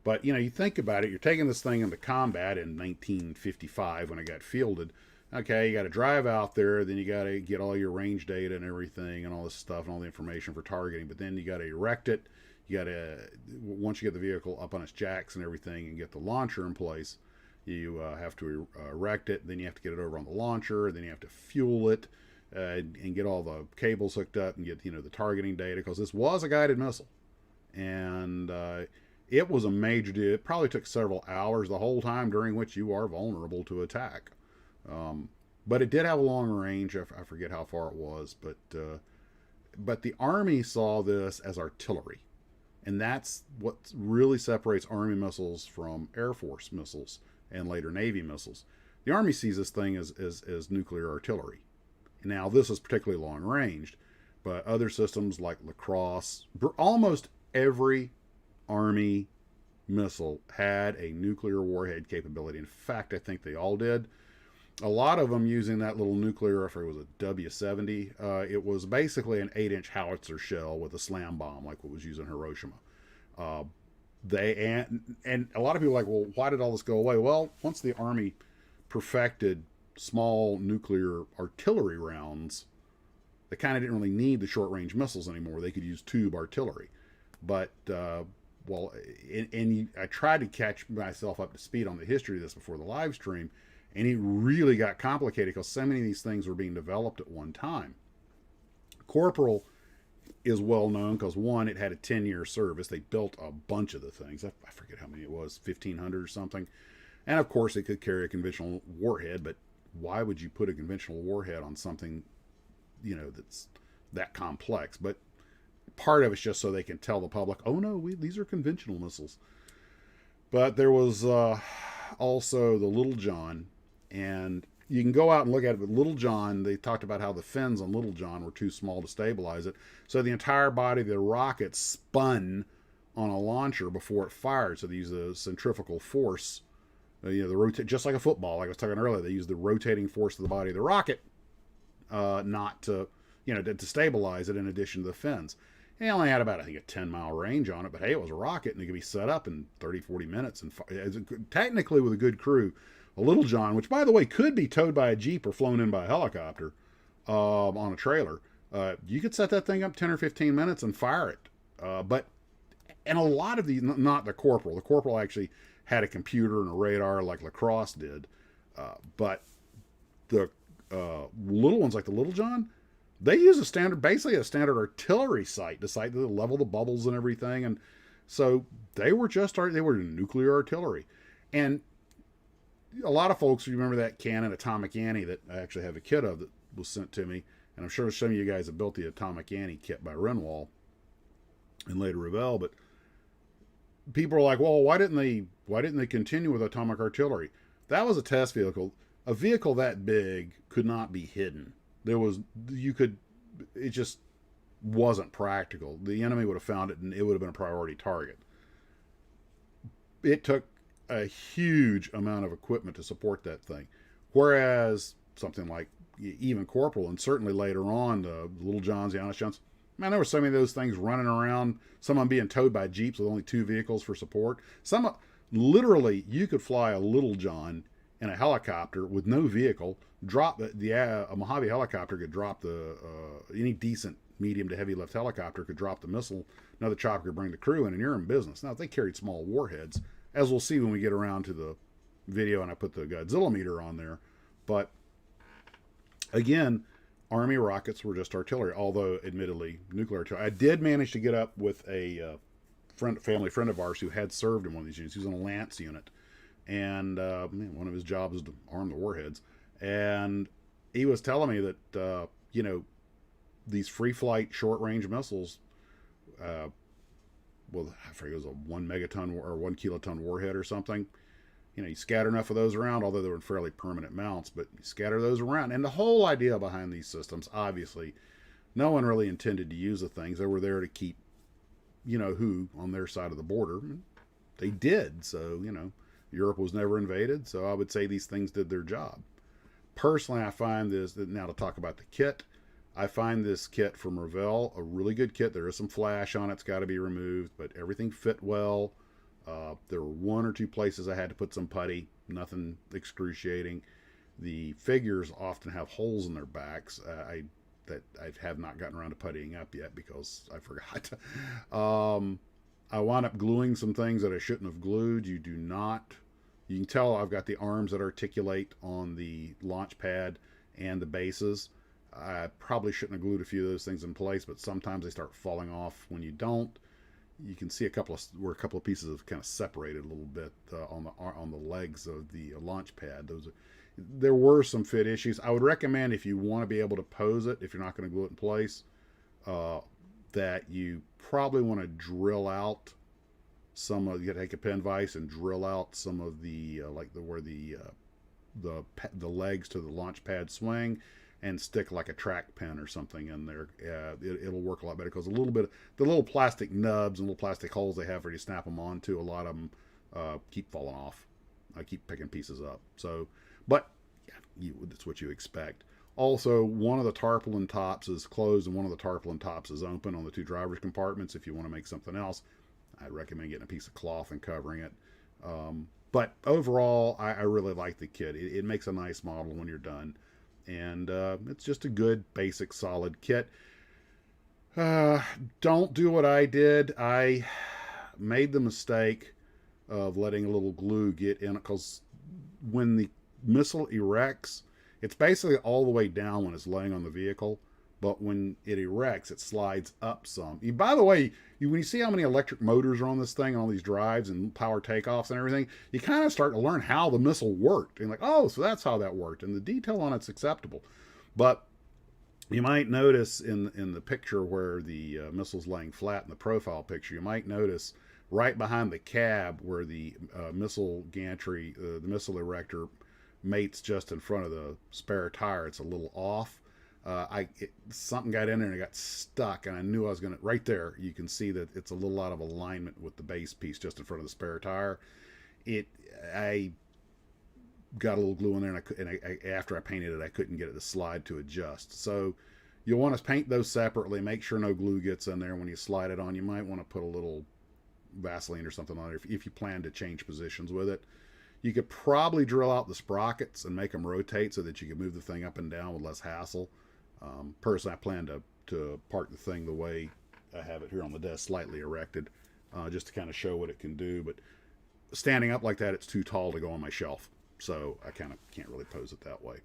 But you know, you think about it. You're taking this thing into combat in 1955 when it got fielded. Okay, you got to drive out there, then you got to get all your range data and everything and all this stuff and all the information for targeting. But then you got to erect it. You got to, once you get the vehicle up on its jacks and everything and get the launcher in place, you have to erect it. Then you have to get it over on the launcher. Then you have to fuel it and get all the cables hooked up and get, you know, the targeting data, because this was a guided missile. And it was a major deal. It probably took several hours the whole time, during which you are vulnerable to attack. But it did have a long range. I forget how far it was, but the Army saw this as artillery. And that's what really separates Army missiles from Air Force missiles and later Navy missiles. The Army sees this thing as nuclear artillery. Now, this is particularly long ranged, but other systems like Lacrosse, almost every Army missile had a nuclear warhead capability. In fact, I think they all did. A lot of them using that little nuclear, I forget it was a W-70. It was basically an 8-inch howitzer shell with a slam bomb, like what was used in Hiroshima. And a lot of people are like, well, why did all this go away? Well, once the Army perfected small nuclear artillery rounds, they kind of didn't really need the short-range missiles anymore. They could use tube artillery. But well, I tried to catch myself up to speed on the history of this before the live stream, and it really got complicated because so many of these things were being developed at one time. Corporal is well known because, one, it had a 10-year service. They built a bunch of the things. I forget how many it was, 1,500 or something. And of course, it could carry a conventional warhead, but why would you put a conventional warhead on something, that's that complex? But part of it's just so they can tell the public, oh no, these are conventional missiles. But there was also the Little John, and you can go out and look at it with Little John. They talked about how the fins on Little John were too small to stabilize it, so the entire body of the rocket spun on a launcher before it fired. So they use a centrifugal force, just like a football, like I was talking earlier. They use the rotating force of the body of the rocket, not to stabilize it. In addition to the fins, it only had about, I think, a 10-mile range on it, but hey, it was a rocket and it could be set up in 30-40 minutes, and technically with a good crew. A Little John, which by the way could be towed by a Jeep or flown in by a helicopter on a trailer, you could set that thing up 10 or 15 minutes and fire it. And a lot of these, not the Corporal. The Corporal actually had a computer and a radar like Lacrosse did. But the little ones like the Little John, they use basically a standard artillery sight to level the bubbles and everything. And so they were nuclear artillery. And a lot of folks remember that cannon, Atomic Annie, that I actually have a kit of that was sent to me. And I'm sure some of you guys have built the Atomic Annie kit by Renwall and later Revell. But people are like, well, why didn't they continue with atomic artillery? That was a test vehicle. A vehicle that big could not be hidden. It just wasn't practical. The enemy would have found it and it would have been a priority target. It took a huge amount of equipment to support that thing. Whereas something like even Corporal, and certainly later on, the Little Johns, the Honest Johns, man, there were so many of those things running around, some of them being towed by Jeeps with only 2 vehicles for support. Literally, you could fly a Little John in a helicopter with no vehicle, a Mojave helicopter could drop any decent medium to heavy lift helicopter could drop the missile, another chopper could bring the crew in, and you're in business. Now, they carried small warheads, as we'll see when we get around to the video and I put the Godzilla meter on there. But again, Army rockets were just artillery, although admittedly nuclear artillery. I did manage to get up with a family friend of ours who had served in one of these units. He was in a Lance unit, and one of his jobs was to arm the warheads. And he was telling me that these free flight short range missiles, I forget, it was a 1 megaton or 1 kiloton warhead or something. You scatter enough of those around, although they were fairly permanent mounts, but you scatter those around. And the whole idea behind these systems, obviously, no one really intended to use the things. They were there to keep, who on their side of the border. They did. So, Europe was never invaded. So I would say these things did their job. Personally, I find this, now to talk about the kit, I find this kit from Revell a really good kit. There is some flash on it. It's got to be removed, but everything fit well. There were 1 or 2 places I had to put some putty, nothing excruciating. The figures often have holes in their backs. I have not gotten around to puttying up yet because I forgot. I wound up gluing some things that I shouldn't have glued. You can tell I've got the arms that articulate on the launch pad and the bases. I probably shouldn't have glued a few of those things in place, but sometimes they start falling off when you don't. You can see a couple of pieces have kind of separated a little bit on the legs of the launch pad. There were some fit issues. I would recommend, if you want to be able to pose it, if you're not going to glue it in place, that you probably want to drill out you take a pen vise and drill out some of the where the legs to the launch pad swing, and stick like a track pin or something in there. It'll work a lot better, because the little plastic nubs and little plastic holes they have where you snap them onto, a lot of them keep falling off. I keep picking pieces up. So, but yeah, that's what you expect. Also, one of the tarpaulin tops is closed and one of the tarpaulin tops is open on the 2 driver's compartments. If you want to make something else, I'd recommend getting a piece of cloth and covering it. But overall, I really like the kit. It makes a nice model when you're done. And it's just a good, basic, solid kit. Don't do what I did. made the mistake of letting a little glue get in it, because when the missile erects, it's basically all the way down when it's laying on the vehicle, but when it erects, it slides up some. By the way, when you see how many electric motors are on this thing, on these drives and power takeoffs and everything, you kind of start to learn how the missile worked. And like, oh, so that's how that worked. And the detail on it's acceptable. But you might notice in the picture where the missile's laying flat in the profile picture, you might notice right behind the cab where the missile gantry, the missile erector mates just in front of the spare tire, it's a little off. Something got in there and it got stuck, and I knew I was going to, right there, you can see that it's a little out of alignment with the base piece just in front of the spare tire. I got a little glue in there, and after I painted it, I couldn't get it to slide to adjust. So you'll want to paint those separately, make sure no glue gets in there. When you slide it on, you might want to put a little Vaseline or something on it if you plan to change positions with it. You could probably drill out the sprockets and make them rotate so that you can move the thing up and down with less hassle. Personally, I plan to park the thing the way I have it here on the desk, slightly erected, just to kind of show what it can do. But standing up like that, it's too tall to go on my shelf, so I kind of can't really pose it that way.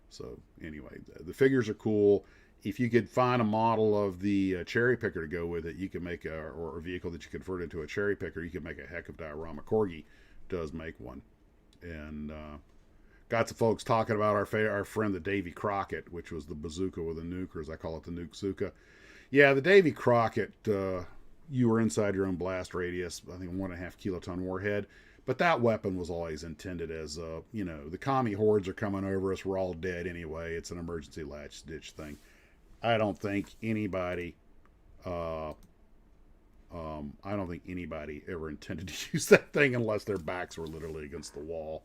So anyway, the figures are cool. If you could find a model of the cherry picker to go with it, you can make or a vehicle that you convert into a cherry picker, you can make a heck of diorama. Corgi does make one. And got some folks talking about our friend the Davy Crockett, which was the bazooka with a nuke, or as I call it, the nuke-zuka. Yeah, the Davy Crockett, you were inside your own blast radius, I think 1.5 kiloton warhead, but that weapon was always intended as, the commie hordes are coming over us, we're all dead anyway, it's an emergency latch ditch thing. I don't think anybody ever intended to use that thing unless their backs were literally against the wall.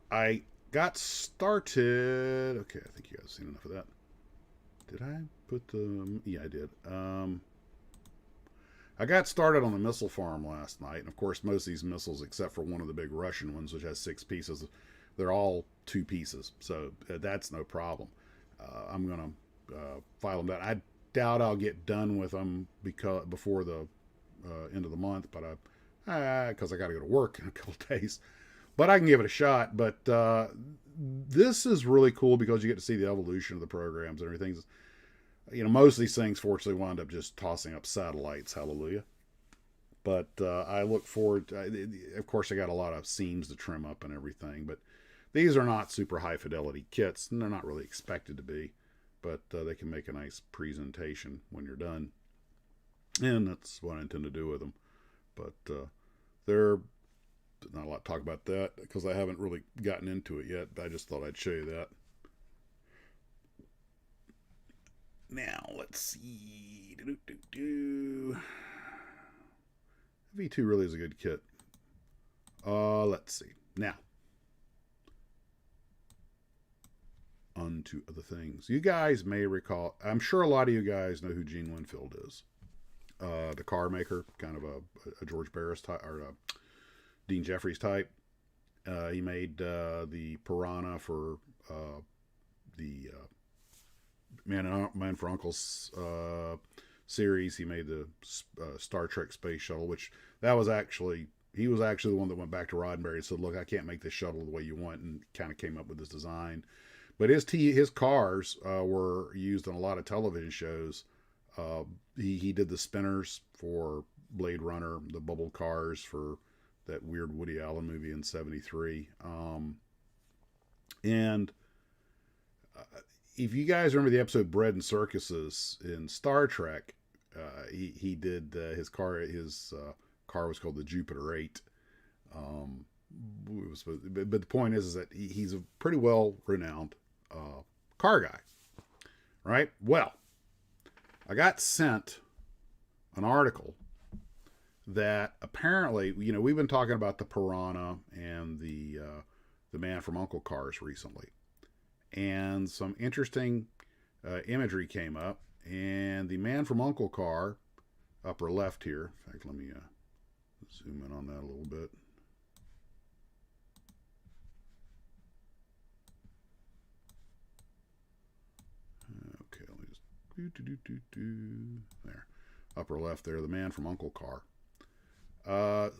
I got started. Okay, I think you guys have seen enough of that. Did I put the? Yeah, I did. I got started on the missile farm last night, and of course, most of these missiles, except for one of the big Russian ones, which has 6 pieces, they're all 2 pieces, so that's no problem. I'm gonna file them down. I doubt I'll get done with them before the end of the month, but because I got to go to work in a couple days. But I can give it a shot. But this is really cool because you get to see the evolution of the programs and everything. Most of these things fortunately wound up just tossing up satellites. Hallelujah. But I look forward to, of course, I got a lot of seams to trim up and everything, but these are not super high fidelity kits, and they're not really expected to be, but they can make a nice presentation when you're done. And that's what I intend to do with them. But they're not a lot to talk about that because I haven't really gotten into it yet, but I just thought I'd show you that. Now, let's see. V2 really is a good kit. Let's see. Now, on to other things. You guys may recall, I'm sure a lot of you guys know who Gene Winfield is. The car maker, kind of a George Barris type, or a Dean Jeffries type. He made the Piranha for the Man for Uncle's series. He made the Star Trek Space Shuttle, which he was actually the one that went back to Roddenberry and said, look, I can't make this shuttle the way you want, and kind of came up with this design. But his cars were used on a lot of television shows. He did the spinners for Blade Runner, the bubble cars for that weird Woody Allen movie in '73. If you guys remember the episode Bread and Circuses in Star Trek, he did his car. His car was called the Jupiter 8. But the point is that he's a pretty well-renowned car guy, right? Well, I got sent an article that apparently, we've been talking about the Piranha and the Man from U.N.C.L.E. cars recently, and some interesting imagery came up, and the Man from U.N.C.L.E. car, upper left here. In fact, let me zoom in on that a little bit. Okay, let me There, upper left there, the Man from Uncle car. I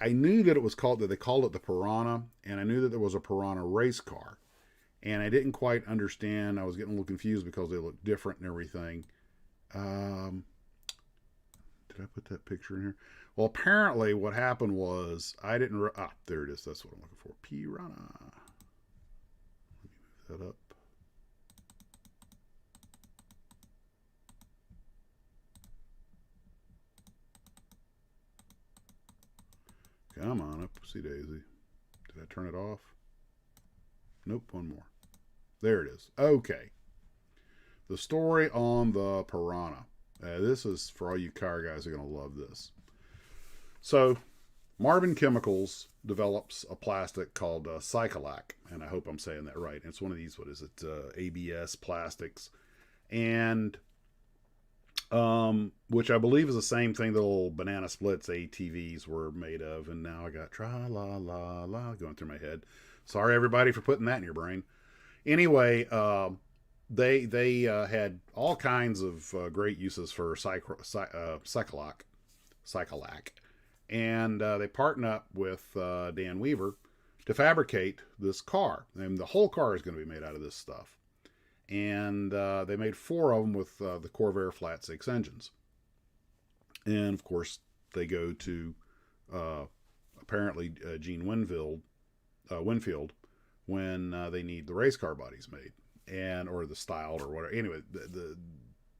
knew that it was called, that they called it the Piranha, and I knew that there was a Piranha race car, and I didn't quite understand. I was getting a little confused because they looked different and everything. Did I put that picture in here? Well, apparently what happened was I didn't. There it is. That's what I'm looking for. Piranha. Let me move that up. Come on up, see Daisy. Did I turn it off? Nope, one more. There it is. Okay. The story on the Piranha. This is for all you car guys who are going to love this. So, Marvin Chemicals develops a plastic called Cycolac, and I hope I'm saying that right. It's one of these, what is it, ABS plastics, and which I believe is the same thing the little banana splits ATVs were made of. And now I got tra-la-la-la going through my head. Sorry, everybody, for putting that in your brain. Anyway, they had all kinds of great uses for Cycolac. And they partnered up with Dan Weaver to fabricate this car. And the whole car is going to be made out of this stuff. And they made 4 of them with the Corvair flat 6 engines. And of course, they go to apparently Gene Winfield when they need the race car bodies made, and or the styled or whatever. Anyway,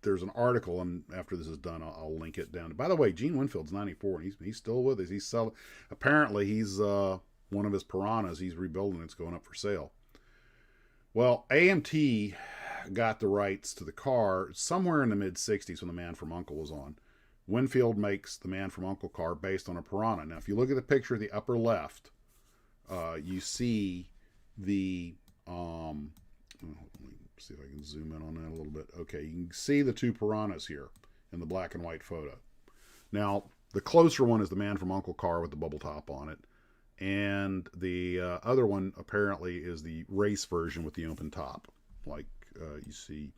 there's an article, and after this is done, I'll link it down. By the way, Gene Winfield's 94, and he's still with us. He's selling. Apparently, he's one of his Piranhas. He's rebuilding. It's going up for sale. Well, AMT got the rights to the car somewhere in the mid-'60s when the Man from Uncle was on. Winfield makes the Man from Uncle car based on a Piranha. Now, if you look at the picture at the upper left, you see the... let me see if I can zoom in on that a little bit. Okay, you can see the 2 Piranhas here in the black and white photo. Now, the closer one is the Man from Uncle car with the bubble top on it. And the other one apparently is the race version with the open top, like you see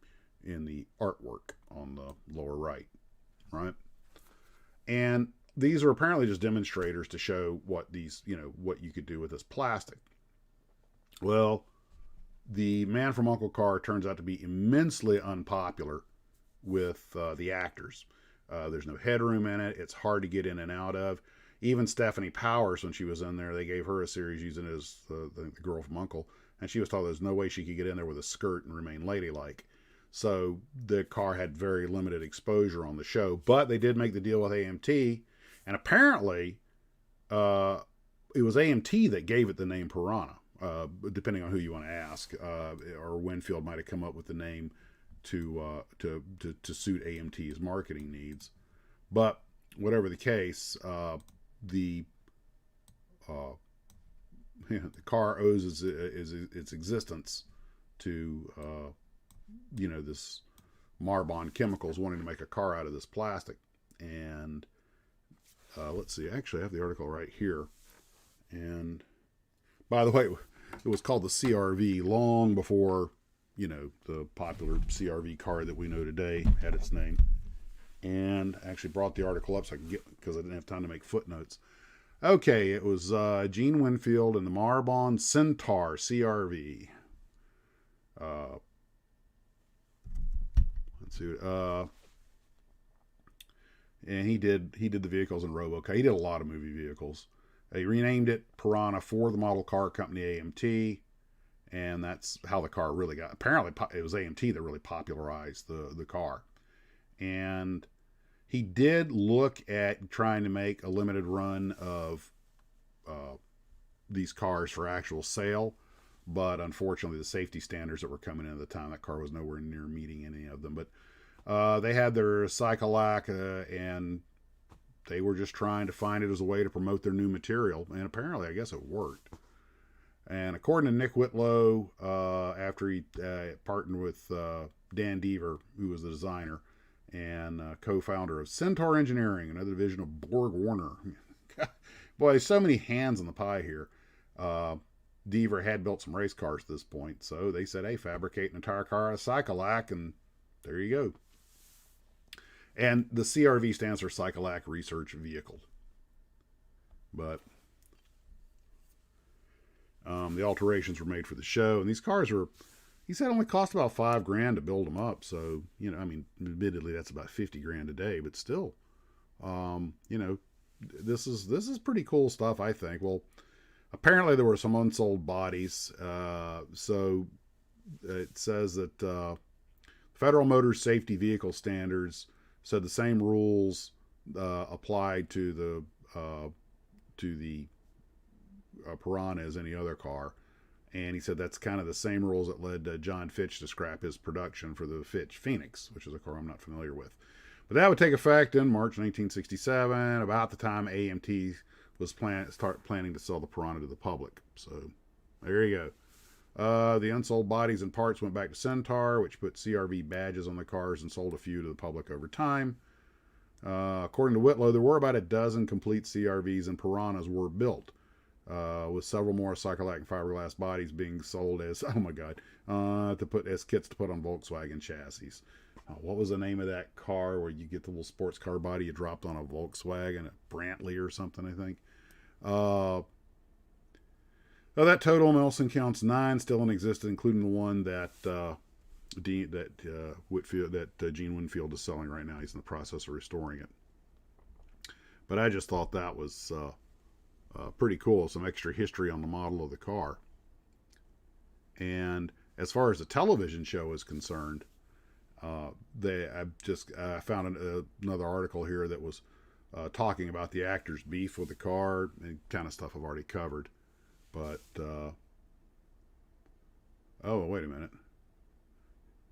in the artwork on the lower right, right? And these are apparently just demonstrators to show what these, what you could do with this plastic. Well, the Man from Uncle car turns out to be immensely unpopular with the actors. There's no headroom in it. It's hard to get in and out of. Even Stephanie Powers, when she was in there, they gave her a series using it as the girl from Uncle, and she was told there's no way she could get in there with a skirt and remain ladylike. So the car had very limited exposure on the show, but they did make the deal with AMT, and apparently it was AMT that gave it the name Piranha, depending on who you want to ask, or Winfield might have come up with the name to suit AMT's marketing needs. But whatever the case, the car owes its existence to this Marbon Chemicals wanting to make a car out of this plastic. And let's see, actually I have the article right here. And by the way, it was called the CRV long before the popular CRV car that we know today had its name. And I actually brought the article up so I could get, because I didn't have time to make footnotes. Okay, it was Gene Winfield and the Marbon Centaur CRV. Let's see. And he did the vehicles in RoboCop. He did a lot of movie vehicles. They renamed it Piranha for the model car company AMT, and that's how the car really got. Apparently, it was AMT that really popularized the car. And he did look at trying to make a limited run of these cars for actual sale, but unfortunately the safety standards that were coming in at the time, that car was nowhere near meeting any of them. But they had their Cycolac, and they were just trying to find it as a way to promote their new material, and apparently I guess it worked. And according to Nick Whitlow, after he partnered with Dan Deaver, who was the designer and co-founder of Centaur Engineering, another division of Borg Warner. Boy, there's so many hands in the pie here. Deaver had built some race cars at this point, so they said, hey, fabricate an entire car out of Cycolac, and there you go. And the CRV stands for Cyclac Research Vehicle. But the alterations were made for the show, and these cars were, he said, only cost about $5,000 to build them up. So, you know, I mean, admittedly, that's about $50,000 a day, but still, you know, this is pretty cool stuff, I think. Well, apparently there were some unsold bodies. So it says that Federal Motor Safety Vehicle Standards said the same rules applied to the Piranha as any other car. And he said that's kind of the same rules that led John Fitch to scrap his production for the Fitch Phoenix, which is a car I'm not familiar with. But that would take effect in March 1967, about the time AMT was planning to sell the Piranha to the public. So there you go. The unsold bodies and parts went back to Centaur, which put CRV badges on the cars and sold a few to the public over time. According to Whitlow, there were about a dozen complete CRVs and Piranhas were built, with several more Cyclac and fiberglass bodies being sold as, oh my God, as kits to put on Volkswagen chassis. What was the name of that car where you get the little sports car body you dropped on a Volkswagen, a Brantley or something, I think? That total, Nelson counts 9 still in existence, including the one that Gene Winfield is selling right now. He's in the process of restoring it. But I just thought that was pretty cool. Some extra history on the model of the car. And as far as the television show is concerned, I found another article here that was talking about the actor's beef with the car and kind of stuff I've already covered. But oh, wait a minute.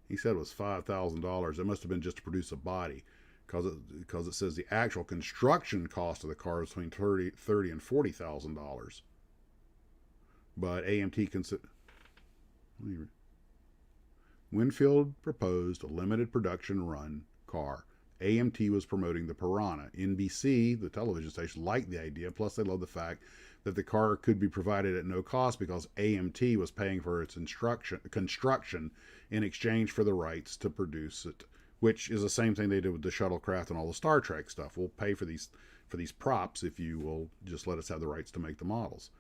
He said it was $5,000. It must have been just to produce a body, because it says the actual construction cost of the car is between $30,000 and $40,000. But AMT Winfield proposed a limited production run car. AMT was promoting the Piranha. NBC, the television station, liked the idea. Plus, they loved the fact that the car could be provided at no cost because AMT was paying for its construction in exchange for the rights to produce it, which is the same thing they did with the shuttlecraft and all the Star Trek stuff. We'll pay for these props if you will just let us have the rights to make the models.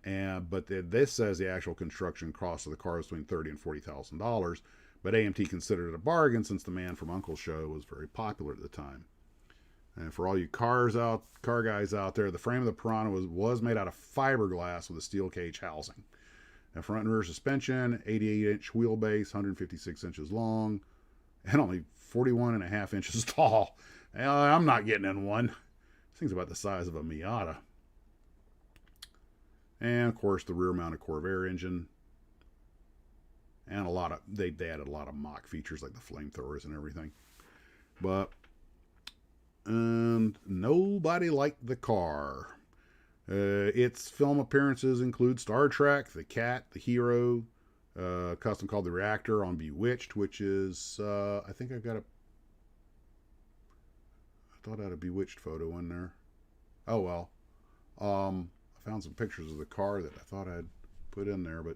But this says the actual construction cost of the car is between $30,000 and $40,000. But AMT considered it a bargain since the Man from U.N.C.L.'s show was very popular at the time. And for all you car guys out there, the frame of the Piranha was made out of fiberglass with a steel cage housing. And front and rear suspension, 88-inch wheelbase, 156 inches long, and only 41.5 inches tall. I'm not getting in one. This thing's about the size of a Miata. And of course, the rear-mounted Corvair engine. And they added a lot of mock features like the flamethrowers and everything. But nobody liked the car. Its film appearances include Star Trek, The Cat, The Hero, custom called The Reactor on Bewitched, which is, I think I thought I had a Bewitched photo in there. Oh well. I found some pictures of the car that I thought I'd put in there, but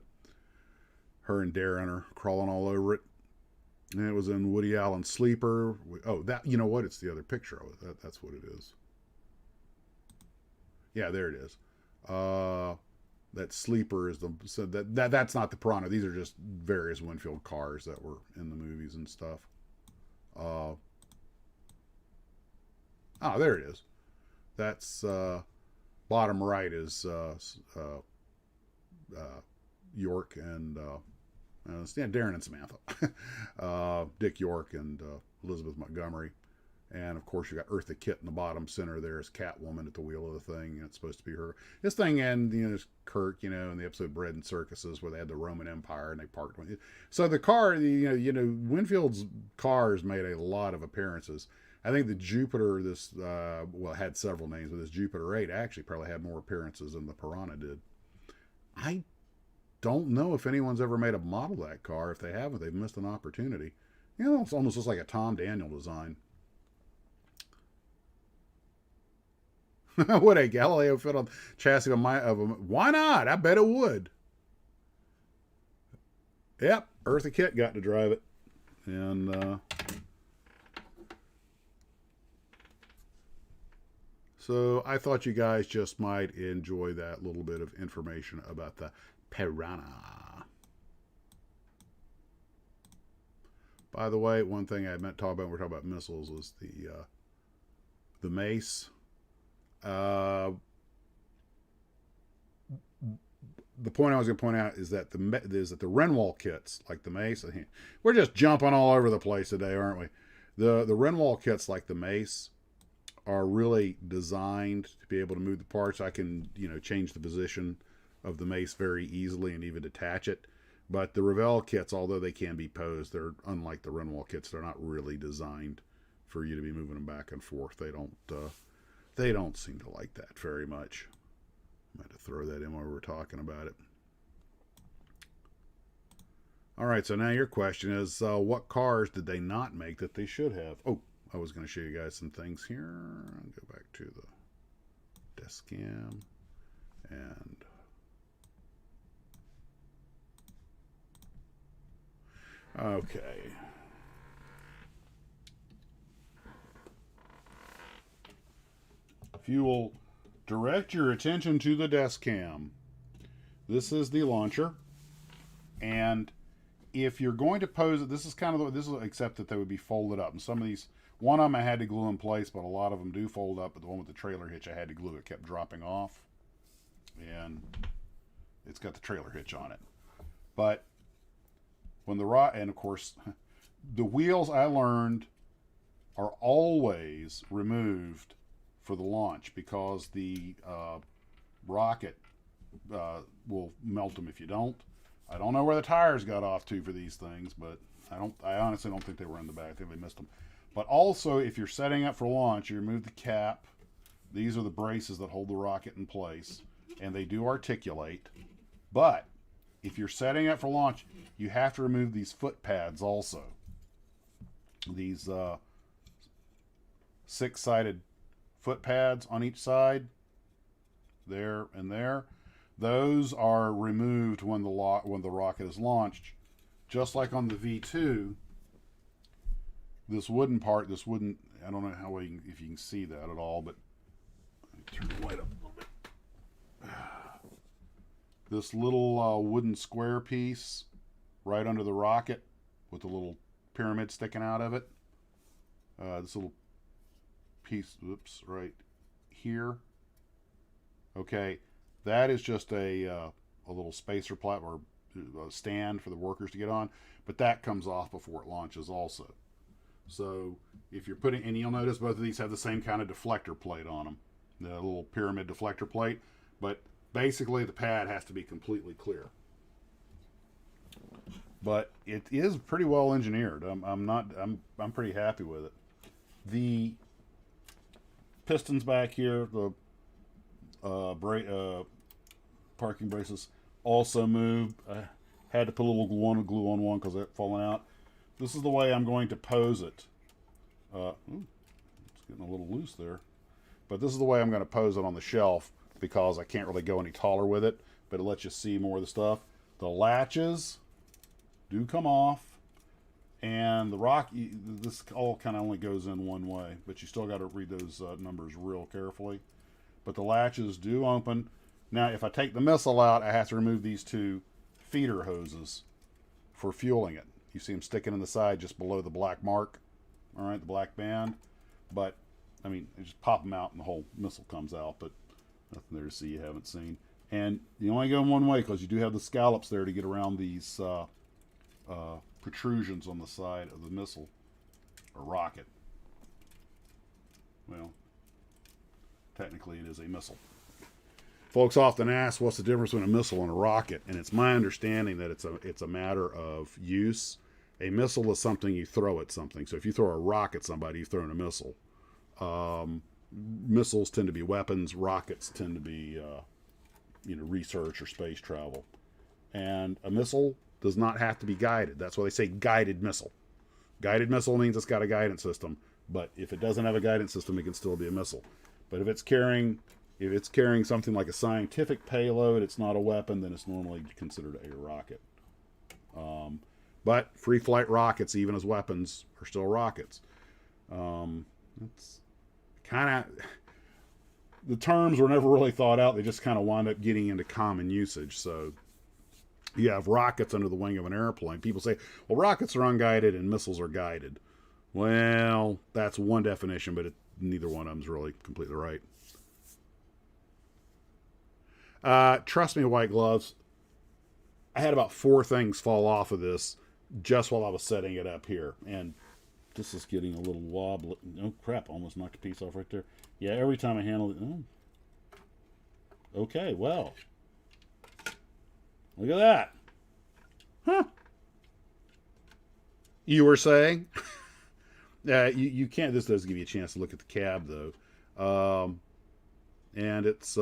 her and Darren are crawling all over it. And it was in Woody Allen's Sleeper. Oh, that, you know what? It's the other picture. That's what it is. Yeah, there it is. That Sleeper is that's not the Piranha. These are just various Winfield cars that were in the movies and stuff. Oh, there it is. That's bottom right is York and Darren and Samantha. Dick York and Elizabeth Montgomery. And of course, you got Eartha Kitt in the bottom center there as Catwoman at the wheel of the thing. And it's supposed to be her. This thing, and there's Kirk, in the episode Bread and Circuses where they had the Roman Empire and they parked. So the car, Winfield's cars made a lot of appearances. I think the Jupiter, had several names, but this Jupiter 8 actually probably had more appearances than the Piranha did. I don't know if anyone's ever made a model of that car. If they haven't, they've missed an opportunity. It's almost just like a Tom Daniel design. Would a Galileo fit on chassis of a... Why not? I bet it would. Yep, Eartha Kitt got to drive it. And So I thought you guys just might enjoy that little bit of information about the Piranha. By the way, one thing I meant to talk about when we're talking about missiles is the mace. The point I was going to point out is that the Renwall kits, like the mace, we're just jumping all over the place today, aren't we? The Renwall kits, like the mace, are really designed to be able to move the parts. I can, change the position of the mace very easily and even detach it. But the Revell kits, although they can be posed, they're unlike the Renwall kits. They're not really designed for you to be moving them back and forth. They don't seem to like that very much. I might have to throw that in while we're talking about it. All right, so now your question is, what cars did they not make that they should have? Oh, I was going to show you guys some things here. I'll go back to the desk cam and okay. If you will direct your attention to the desk cam, this is the launcher, and if you're going to pose it, this is except that they would be folded up. And some of these, one of them I had to glue in place, but a lot of them do fold up. But the one with the trailer hitch, I had to glue. It kept dropping off, and it's got the trailer hitch on it. But when and of course, the wheels, I learned, are always removed for the launch, because the rocket will melt them if you don't. I don't know where the tires got off to for these things, but I honestly don't think they were in the back. I think they missed them. But also, if you're setting up for launch, you remove the cap. These are the braces that hold the rocket in place, and they do articulate. But if you're setting up for launch, you have to remove these foot pads also. These 6-sided foot pads on each side, there and there. Those are removed when the rocket is launched. Just like on the V2, this wooden part, I don't know if you can see that at all, but let me turn the light up a little bit. This little wooden square piece right under the rocket with the little pyramid sticking out of it. This little piece, right here. Okay, that is just a little spacer platform or a stand for the workers to get on, but that comes off before it launches also. So if you're putting, and you'll notice both of these have the same kind of deflector plate on them, the little pyramid deflector plate, but basically the pad has to be completely clear. But it is pretty well engineered. I'm pretty happy with it. The pistons back here, the parking braces also moved. I had to put a little glue on one because they're falling out. This is the way I'm going to pose it. It's getting a little loose there. But this is the way I'm going to pose it on the shelf, because I can't really go any taller with it, but it lets you see more of the stuff. The latches do come off, and this all kind of only goes in one way, but you still got to read those numbers real carefully. But the latches do open. Now, if I take the missile out, I have to remove these two feeder hoses for fueling it. You see them sticking in the side just below the black mark, all right, the black band. But, I mean, you just pop them out and the whole missile comes out, but nothing there to see you haven't seen. And you only go in one way, because you do have the scallops there to get around these protrusions on the side of the missile or rocket. Well, technically it is a missile. Folks often ask, what's the difference between a missile and a rocket? And it's my understanding that it's a matter of use. A missile is something you throw at something. So if you throw a rock at somebody, you've thrown a missile. Missiles tend to be weapons. Rockets tend to be research or space travel. And a missile does not have to be guided. That's why they say guided missile. Guided missile means it's got a guidance system. But if it doesn't have a guidance system, it can still be a missile. But if it's carrying something like a scientific payload, it's not a weapon, then it's normally considered a rocket. But free flight rockets, even as weapons, are still rockets. It's kind of, the terms were never really thought out. They just kind of wound up getting into common usage. So you have rockets under the wing of an airplane. People say, well, rockets are unguided and missiles are guided. Well, that's one definition, but neither one of them is really completely right. Trust me, white gloves. I had about 4 things fall off of this just while I was setting it up here. And this is getting a little wobbly. Oh, crap. Almost knocked a piece off right there. Yeah, every time I handle it. Oh. Okay, well. Look at that. Huh. You were saying? You can't. This does give you a chance to look at the cab, though. And it's...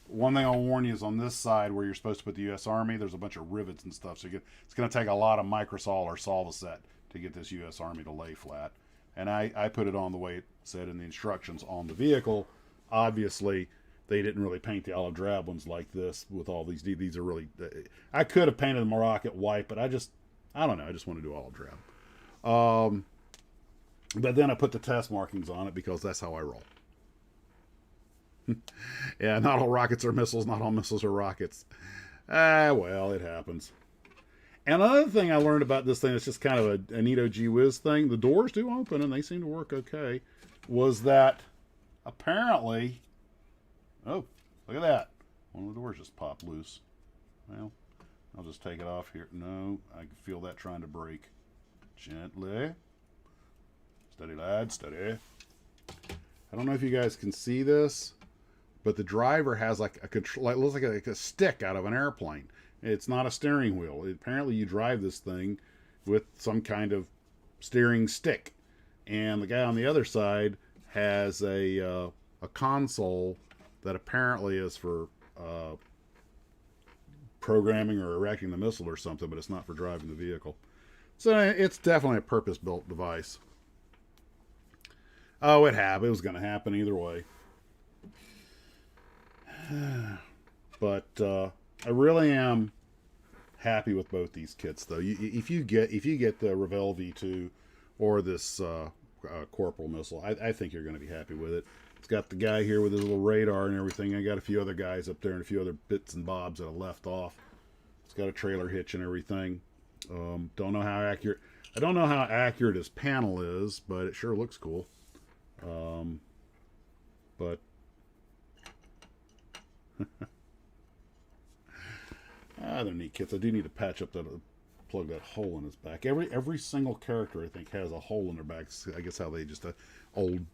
one thing I'll warn you is on this side where you're supposed to put the U.S. Army, there's a bunch of rivets and stuff. So it's going to take a lot of microsol or solvaset to get this U.S. Army to lay flat. And I put it on the way it said in the instructions on the vehicle. Obviously, they didn't really paint the olive drab ones like this with all these. These are really... I could have painted them rocket white, but I don't know. I just want to do olive drab. But then I put the test markings on it because that's how I roll. Yeah, not all rockets are missiles, not all missiles are rockets. Well, it happens. And another thing I learned about this thing, it's just kind of a neato gee whiz thing. The doors do open and they seem to work okay. Was that apparently... Oh, look at that. One of the doors just popped loose. Well, I'll just take it off here. No, I can feel that trying to break. Gently. Steady, lad, steady. I don't know if you guys can see this, but the driver has like a control, like, looks like a stick out of an airplane. It's not a steering wheel. Apparently you drive this thing with some kind of steering stick. And the guy on the other side has a console that apparently is for programming or erecting the missile or something, but it's not for driving the vehicle. So it's definitely a purpose-built device. Oh, it was going to happen either way. But I really am happy with both these kits, though. If you get the Revell V2 or this Corporal missile, I think you're going to be happy with it. It's got the guy here with his little radar and everything. I got a few other guys up there and a few other bits and bobs that I left off. It's got a trailer hitch and everything. Don't know how accurate. I don't know how accurate his panel is, but it sure looks cool. But they're neat kits. I do need to patch up that, plug that hole in his back. Every single character I think has a hole in their back. I guess how they just old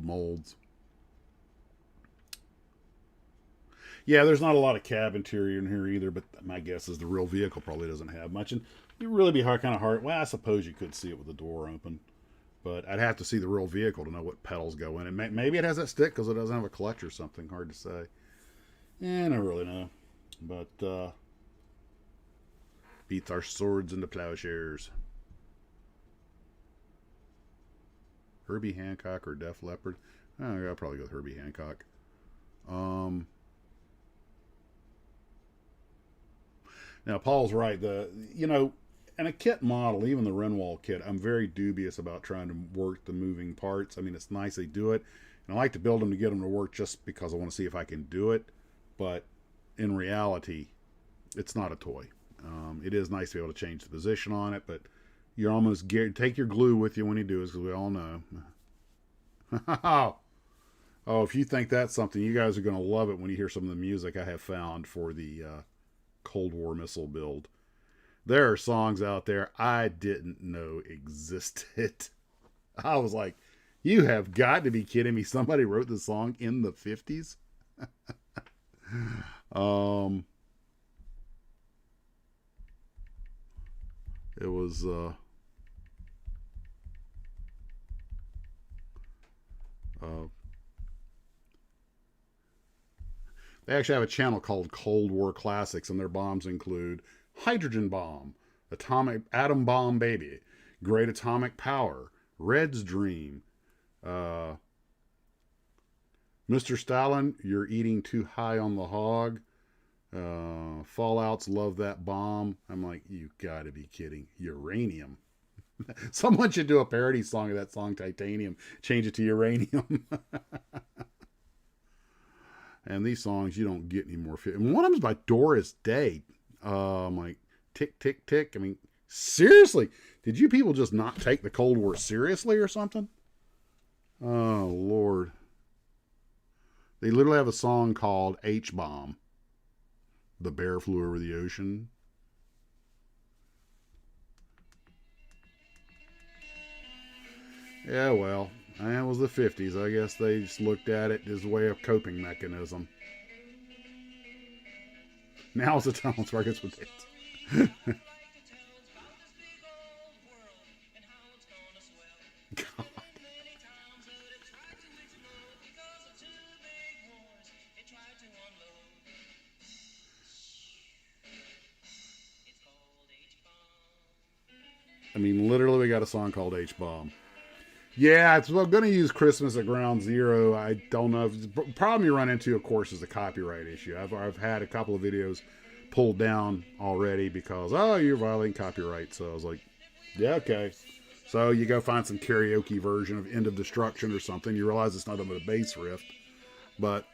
molds. Yeah, there's not a lot of cab interior in here either, but my guess is the real vehicle probably doesn't have much. And it'd really be kind of hard. Well, I suppose you could see it with the door open. But I'd have to see the real vehicle to know what pedals go in. And maybe it has that stick because it doesn't have a clutch or something. Hard to say. I don't really know. But beats our swords into plowshares. Herbie Hancock or Def Leppard? I'll probably go with Herbie Hancock. Now, Paul's right. And a kit model, even the Renwall kit, I'm very dubious about trying to work the moving parts. I mean, it's nice they do it. And I like to build them to get them to work just because I want to see if I can do it. But in reality, it's not a toy. It is nice to be able to change the position on it, but you're almost geared. Take your glue with you when you do it, because we all know. Oh, if you think that's something, you guys are going to love it when you hear some of the music I have found for the Cold War missile build. There are songs out there I didn't know existed. I was like, you have got to be kidding me. Somebody wrote this song in the 50s? It was they actually have a channel called Cold War Classics, and their bombs include Hydrogen Bomb, Atom Bomb Baby, Great Atomic Power, Red's Dream, Mr. Stalin, You're Eating Too High on the Hog, Fallout's Love That Bomb. I'm like, you gotta be kidding. Uranium. Someone should do a parody song of that song, Titanium. Change it to Uranium. And these songs, you don't get any more fit. And one of them's by Doris Day. I'm like, tick, tick, tick. I mean, seriously, did you people just not take the Cold War seriously or something? Oh, Lord. They literally have a song called H-Bomb. The Bear Flew Over the Ocean. Yeah, well, that was the 50s. I guess they just looked at it as a way of coping mechanism. Now's the time. Let's records with it. God. I mean, literally, we got a song called H-Bomb. Yeah, I'm going to use Christmas at Ground Zero. I don't know. The problem you run into, of course, is the copyright issue. I've had a couple of videos pulled down already because, oh, you're violating copyright. So I was like, yeah, okay. So you go find some karaoke version of End of Destruction or something. You realize it's nothing but a bass riff. But,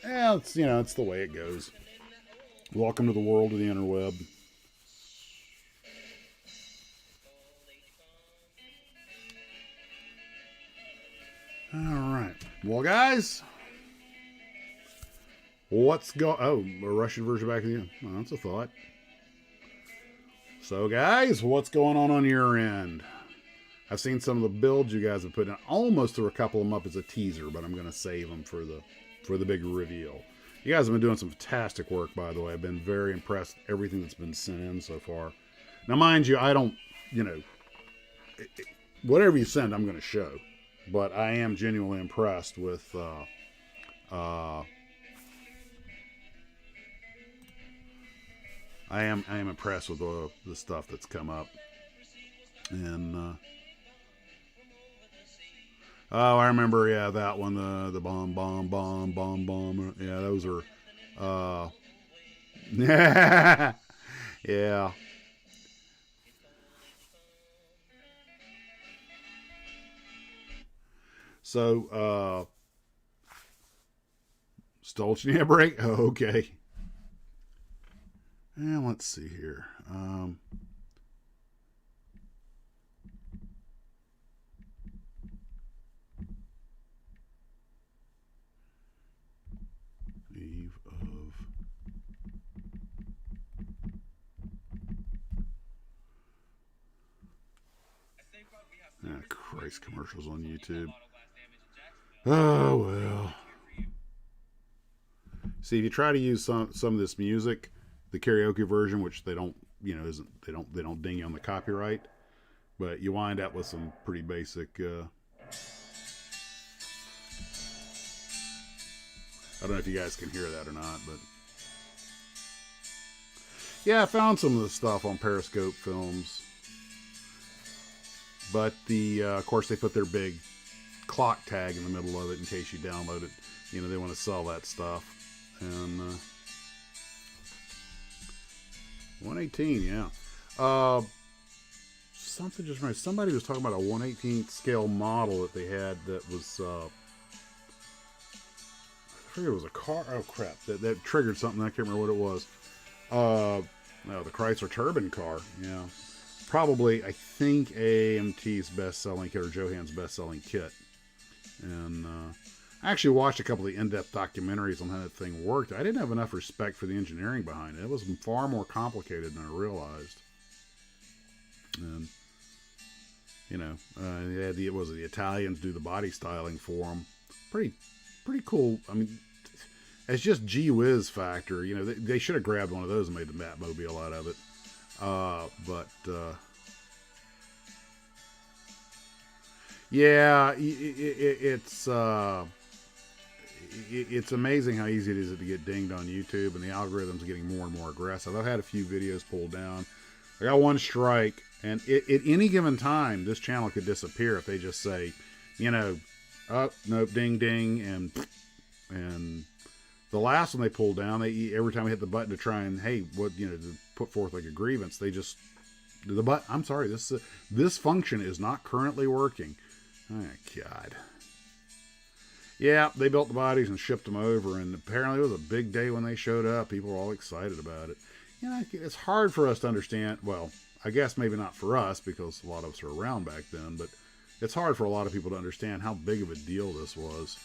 yeah, it's, you know, it's the way it goes. Welcome to the world of the interweb. All right. Well, guys, what's going... Oh, a Russian version back again. Oh, that's a thought. So, guys, what's going on your end? I've seen some of the builds you guys have put in. Almost threw a couple of them up as a teaser, but I'm going to save them for the big reveal. You guys have been doing some fantastic work, by the way. I've been very impressed with everything that's been sent in so far. Now, mind you, I don't, you know, whatever you send, I'm going to show. But I am genuinely impressed with I am impressed with the stuff that's come up. And oh, I remember, yeah, that one, the bomb. Yeah, those are yeah. So, Stolchnia break? Oh, okay. And let's see here. Eve of... Ah, Christ, commercials on YouTube. Oh, well. See, if you try to use some of this music, the karaoke version, which they don't, you know, they don't ding you on the copyright, but you wind up with some pretty basic. I don't know if you guys can hear that or not, but yeah, I found some of the stuff on Periscope Films, but of course they put their big clock tag in the middle of it in case you download it. You know, they want to sell that stuff. And 118, yeah. Something just right. Somebody was talking about a 1/18 scale model that they had that was I forget it was a car. Oh crap! That triggered something. I can't remember what it was. No, the Chrysler Turbine car. Yeah, probably. I think AMT's best-selling kit or Johan's best-selling kit. And I actually watched a couple of the in-depth documentaries on how that thing worked. I didn't have enough respect for the engineering behind it. It was far more complicated than I realized. And you know, they had the Italians do the body styling for them. Pretty cool. I mean, it's just gee whiz factor. You know, they should have grabbed one of those and made the Batmobile out of it. Yeah, it's amazing how easy it is to get dinged on YouTube, and the algorithm's getting more and more aggressive. I've had a few videos pulled down. I got one strike, and at any given time, this channel could disappear if they just say, you know, oh, nope, ding, ding, and the last one they pulled down, every time I hit the button to try and, hey, what, you know, to put forth like a grievance, they just, I'm sorry, this function is not currently working. Oh, God. Yeah, they built the bodies and shipped them over, and apparently it was a big day when they showed up. People were all excited about it. You know, it's hard for us to understand. Well, I guess maybe not for us because a lot of us were around back then, but it's hard for a lot of people to understand how big of a deal this was.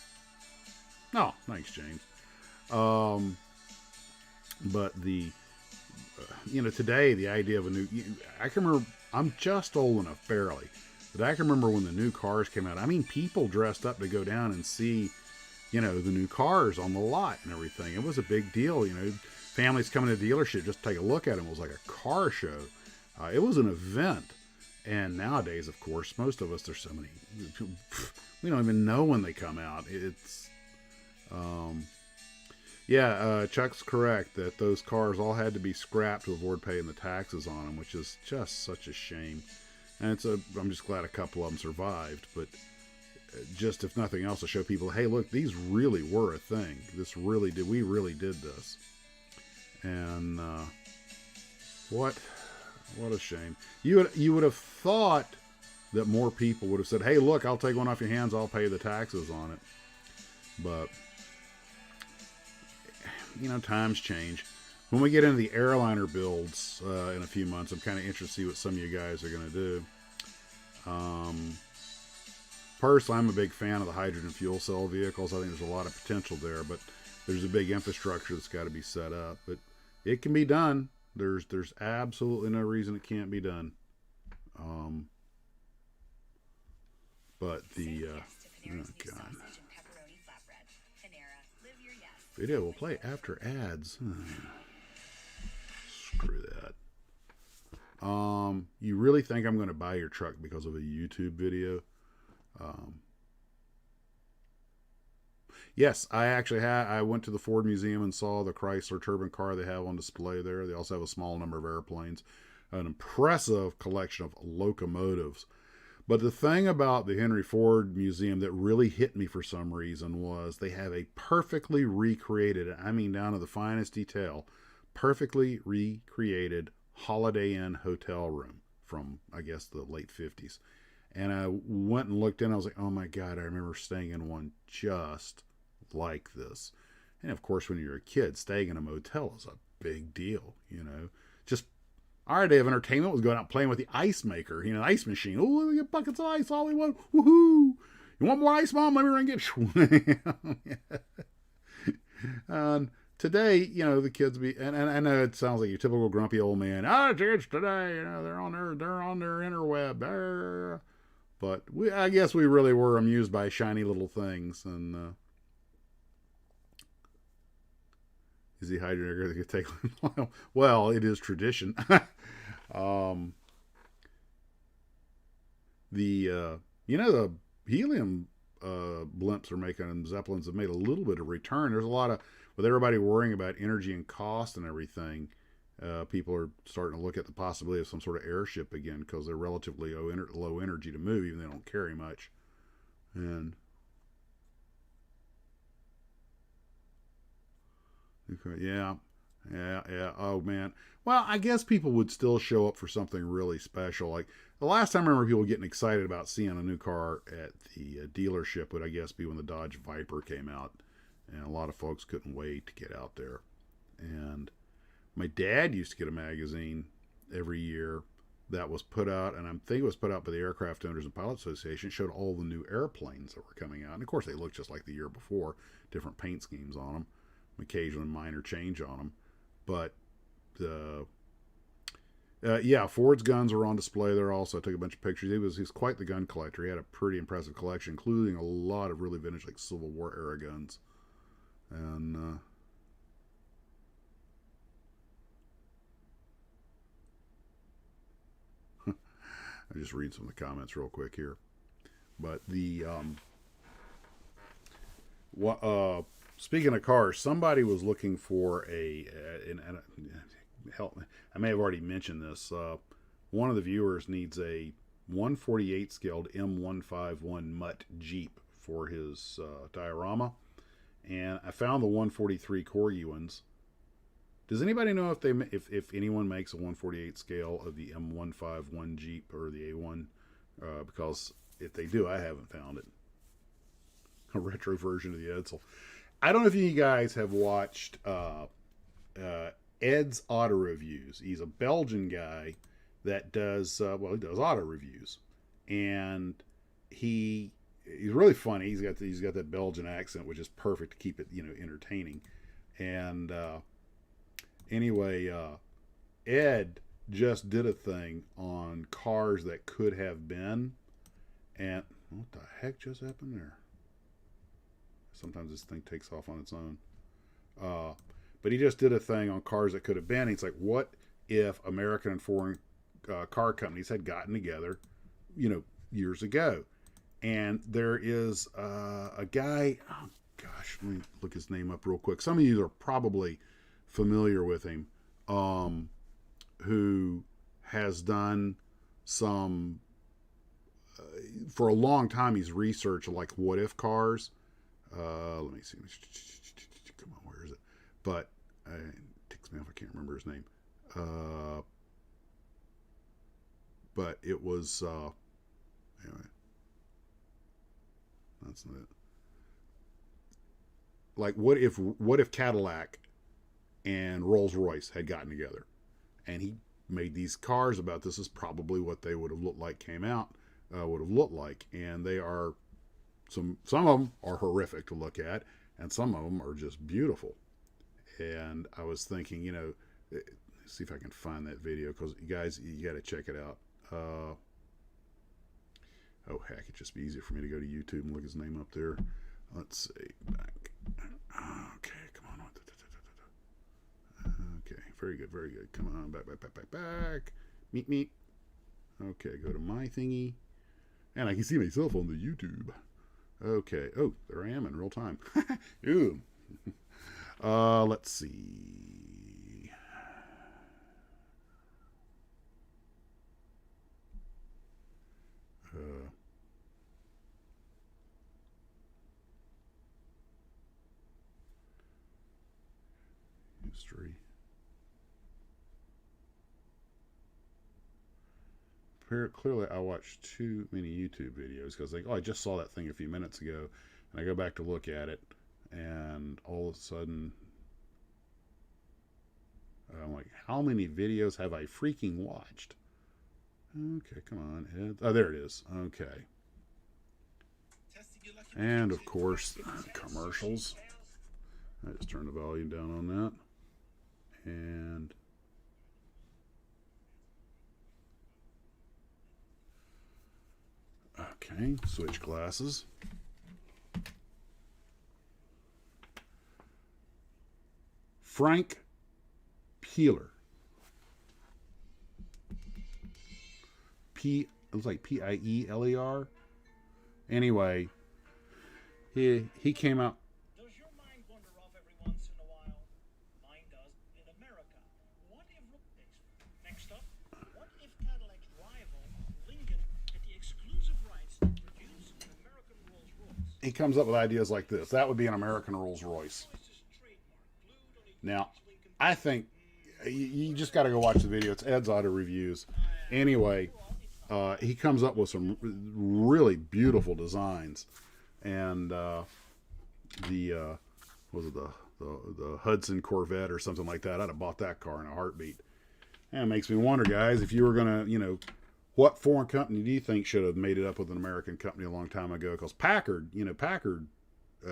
Oh, thanks, James. But the, today the idea of a new, I can remember, I'm just old enough, barely, but I can remember when the new cars came out. I mean, people dressed up to go down and see, the new cars on the lot and everything. It was a big deal, families coming to the dealership just to take a look at them. It was like a car show. It was an event. And nowadays, of course, most of us, there's so many, we don't even know when they come out. It's, Chuck's correct that those cars all had to be scrapped to avoid paying the taxes on them, which is just such a shame. And I'm just glad a couple of them survived, but just if nothing else to show people, hey, look, these really were a thing. We really did this. And, what a shame. You would have thought that more people would have said, hey, look, I'll take one off your hands. I'll pay the taxes on it. But, times change. When we get into the airliner builds in a few months, I'm kind of interested to see what some of you guys are going to do. Personally, I'm a big fan of the hydrogen fuel cell vehicles. I think there's a lot of potential there, but there's a big infrastructure that's got to be set up. But it can be done. There's absolutely no reason it can't be done. But the oh God. Video will play after ads. Screw that. You really think I'm going to buy your truck because of a YouTube video? Yes, I went to the Ford Museum and saw the Chrysler turbine car they have on display there. They also have a small number of airplanes, an impressive collection of locomotives. But the thing about the Henry Ford Museum that really hit me for some reason was they have a perfectly recreated, I mean down to the finest detail, perfectly recreated Holiday Inn hotel room from, I guess, the late 50s. And I went and looked in. I was like, oh my God, I remember staying in one just like this. And of course, when you're a kid, staying in a motel is a big deal, Just our day of entertainment was going out playing with the ice maker, the ice machine. Oh, let me get buckets of ice, all we want. Woohoo! You want more ice, Mom? Let me run and get. And today, the kids and I know it sounds like your typical grumpy old man. Kids today, they're on their interweb. But I guess we really were amused by shiny little things. And is the hydrogen going to take a while? Well, it is tradition. The helium blimps are making, and Zeppelins have made a little bit of return. There's a lot of, with everybody worrying about energy and cost and everything, people are starting to look at the possibility of some sort of airship again because they're relatively low energy to move, even though they don't carry much. And yeah. Oh man. Well, I guess people would still show up for something really special. Like the last time I remember people getting excited about seeing a new car at the dealership would, I guess, be when the Dodge Viper came out, and a lot of folks couldn't wait to get out there. And my dad used to get a magazine every year that was put out, and I think it was put out by the Aircraft Owners and Pilots Association. It showed all the new airplanes that were coming out. And of course, they looked just like the year before, different paint schemes on them, occasionally minor change on them. But Ford's guns were on display there also. I took a bunch of pictures. He's quite the gun collector. He had a pretty impressive collection, including a lot of really vintage, like Civil War era guns. And I'll just read some of the comments real quick here. But speaking of cars, somebody was looking for help me. I may have already mentioned this. One of the viewers needs a 148 scaled M151 Mutt Jeep for his diorama, and I found the 143 Corgi ones. Does anybody know if anyone makes a 148 scale of the M151 Jeep or the A1? Because if they do, I haven't found it. a retro version of the Edsel. I don't know if you guys have watched Ed's Auto Reviews. He's a Belgian guy that does he does auto reviews, and he's really funny. He's got that Belgian accent, which is perfect to keep it entertaining. And anyway, Ed just did a thing on cars that could have been, and what the heck just happened there? Sometimes this thing takes off on its own. But he just did a thing on cars that could have been. He's like, what if American and foreign car companies had gotten together, years ago? And there is a guy, oh gosh, let me look his name up real quick. Some of you are probably familiar with him, who has done some, for a long time, he's researched like what if cars. Let me see. Come on, where is it? But it ticks me off. I can't remember his name. But it was anyway. That's not it. Like what if Cadillac and Rolls-Royce had gotten together, and he made these cars about this is probably what they would have looked like and they are. Some of them are horrific to look at, and some of them are just beautiful. And I was thinking, see if I can find that video, because you guys, you got to check it out. Oh heck, it'd just be easier for me to go to YouTube and look his name up there. Let's see. Back. Okay, come on. Okay, very good. Come on, back. Meet. Okay, go to my thingy, and I can see myself on the YouTube. Okay. Oh, there I am in real time. Ooh. Let's see. History. Clearly, I watched too many YouTube videos, because I just saw that thing a few minutes ago, and I go back to look at it, and all of a sudden, I'm like, how many videos have I freaking watched? Okay, come on, Ed. Oh, there it is. Okay. And of course, commercials. I just turned the volume down on that. And okay, switch glasses. Frank Peeler. It looks like Pieler. Anyway, he came out. Does your mind wander off every once in a while? Mine does. In America, what if next up? What if Cadillac's rival Lincoln had the exclusive rights to produce an American Rolls-Royce? He comes up with ideas like this. That would be an American Rolls-Royce. Now, I think you just got to go watch the video. It's Ed's Auto Reviews. Anyway, he comes up with some really beautiful designs, and the Hudson Corvette or something like that. I'd have bought that car in a heartbeat. And it makes me wonder, guys, if you were gonna, what foreign company do you think should have made it up with an American company a long time ago? Because Packard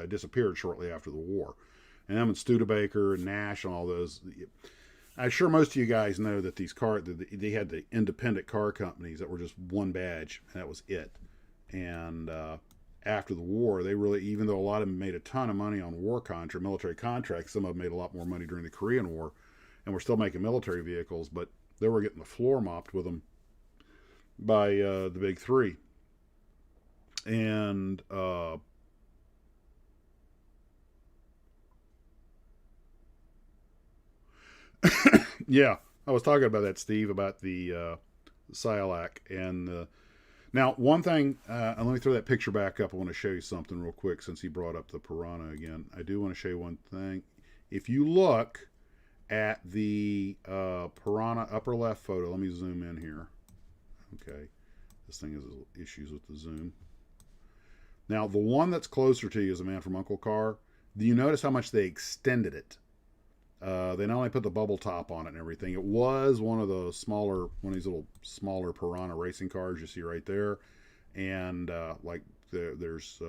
disappeared shortly after the war, and them and Studebaker and Nash and all those. I'm sure most of you guys know that these they had the independent car companies that were just one badge, and that was it. And after the war, they really, even though a lot of them made a ton of money on military contracts, some of them made a lot more money during the Korean War, and were still making military vehicles, but they were getting the floor mopped with them by the big three. And yeah, I was talking about that, Steve, about the Silac. And now, one thing, and let me throw that picture back up. I want to show you something real quick, since he brought up the Piranha again. I do want to show you one thing. If you look at the Piranha upper left photo, let me zoom in here. Okay, this thing has issues with the zoom. Now, the one that's closer to you is a Man from Uncle car. Do you notice how much they extended it? They not only put the bubble top on it and everything. It was one of the smaller, one of these little smaller Piranha racing cars you see right there, and there's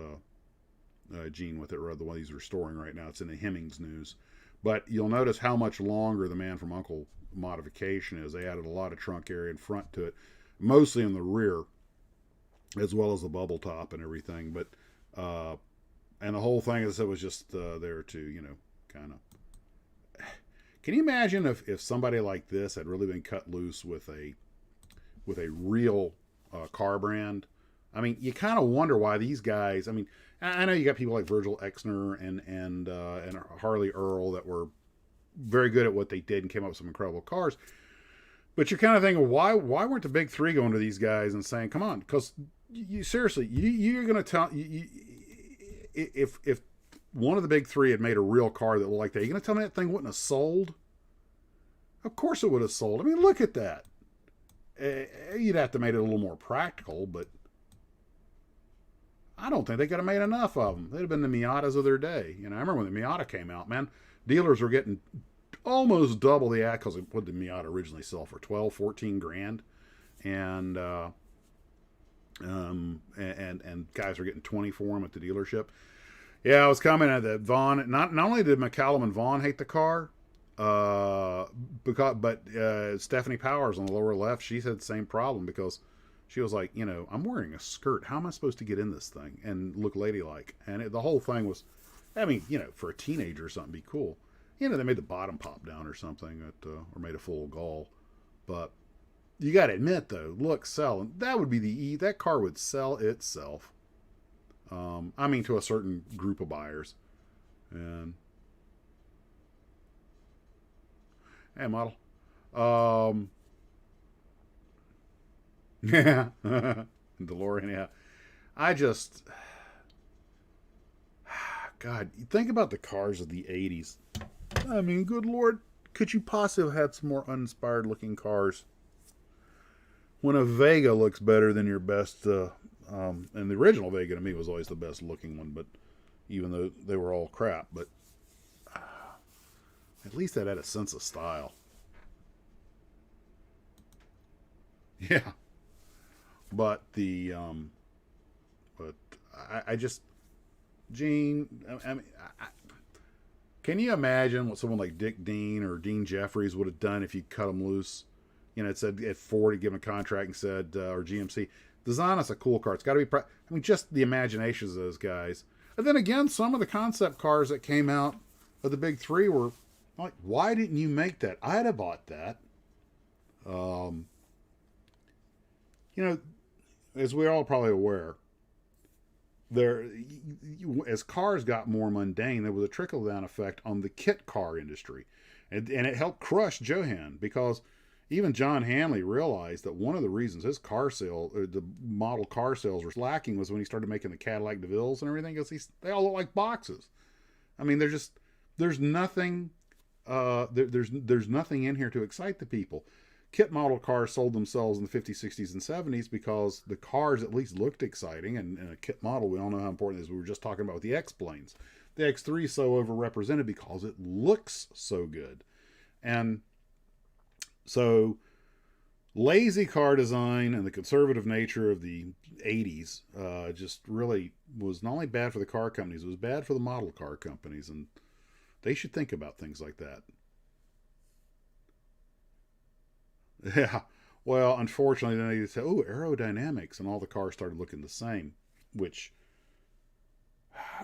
Gene with it, or the one he's restoring right now. It's in the Hemmings news, but you'll notice how much longer the Man from Uncle modification is. They added a lot of trunk area in front to it, mostly in the rear, as well as the bubble top and everything. But and the whole thing, as I said, was just there to kind of. Can you imagine if somebody like this had really been cut loose with a real car brand? I mean, you kind of wonder why these guys. I mean, I know you got people like Virgil Exner and Harley Earl that were very good at what they did and came up with some incredible cars. But you're kind of thinking, why weren't the big three going to these guys and saying, "Come on," because seriously, you're going to tell if one of the big three had made a real car that looked like that, you're going to tell me that thing wouldn't have sold? Of course it would have sold. I mean, look at that. You'd have to make it a little more practical, but I don't think they could have made enough of them. They'd have been the Miatas of their day. I remember when the Miata came out, man, dealers were getting almost double the act, because what did the Miata originally sell for? 12, 14 grand. And guys were getting 20 for them at the dealership. Yeah, I was commenting that Vaughn, not only did McCallum and Vaughn hate the car, but Stephanie Powers on the lower left, she had the same problem, because she was like, I'm wearing a skirt. How am I supposed to get in this thing and look ladylike? And the whole thing was, I mean, for a teenager or something, be cool. They made the bottom pop down or something, or made a full gall. But you got to admit, though, look, sell, and that would be that car would sell itself. I mean, to a certain group of buyers. And hey, model. Yeah, DeLorean. Yeah, God, you think about the cars of the '80s. I mean, good Lord, could you possibly have had some more uninspired looking cars? When a Vega looks better than your best, and the original Vega to me was always the best looking one, but even though they were all crap, but at least that had a sense of style. Yeah. But I just, Gene, I mean, can you imagine what someone like Dick Dean or Dean Jeffries would have done if you cut them loose? It said at Ford, he'd give him a contract and said, or GMC, design us a cool car. It's got to be, I mean, just the imaginations of those guys. And then again, some of the concept cars that came out of the big three were like, why didn't you make that? I'd have bought that. As we're all probably aware, as cars got more mundane, there was a trickle-down effect on the kit car industry. And it helped crush Johan, because even John Hanley realized that one of the reasons his car sale, the model car sales were lacking, was when he started making the Cadillac DeVilles and everything, because they all look like boxes. I mean, there's nothing in here to excite the people. Kit model cars sold themselves in the 50s, 60s, and 70s because the cars at least looked exciting, and a kit model, we all know how important it is. We were just talking about with the X-Planes. The X3 is so overrepresented because it looks so good. And so lazy car design and the conservative nature of the 80s just really was not only bad for the car companies, it was bad for the model car companies, and they should think about things like that. Yeah, well, unfortunately, then they said, "Oh, aerodynamics," and all the cars started looking the same. Which,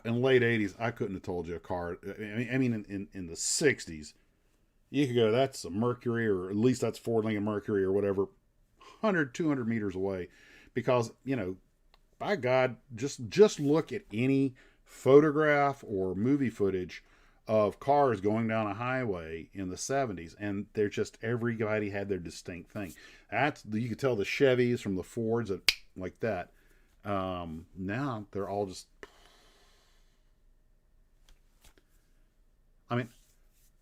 in the late '80s, I couldn't have told you a car. I mean, in the '60s, you could go, "That's a Mercury," or at least that's Ford Lincoln Mercury, or whatever, 100, 200 meters away, because by God, just look at any photograph or movie footage of cars going down a highway in the 70s, and they're just, everybody had their distinct thing. You could tell the Chevys from the Fords like that. Now they're all just, I mean,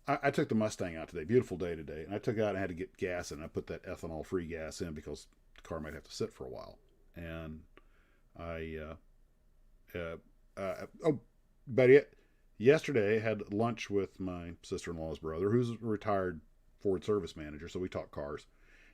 I took the Mustang out today, beautiful day today, and I took it out and had to get gas in. I put that ethanol free gas in because the car might have to sit for a while, and Oh, but yesterday I had lunch with my sister-in-law's brother, who's a retired Ford service manager. So we talk cars,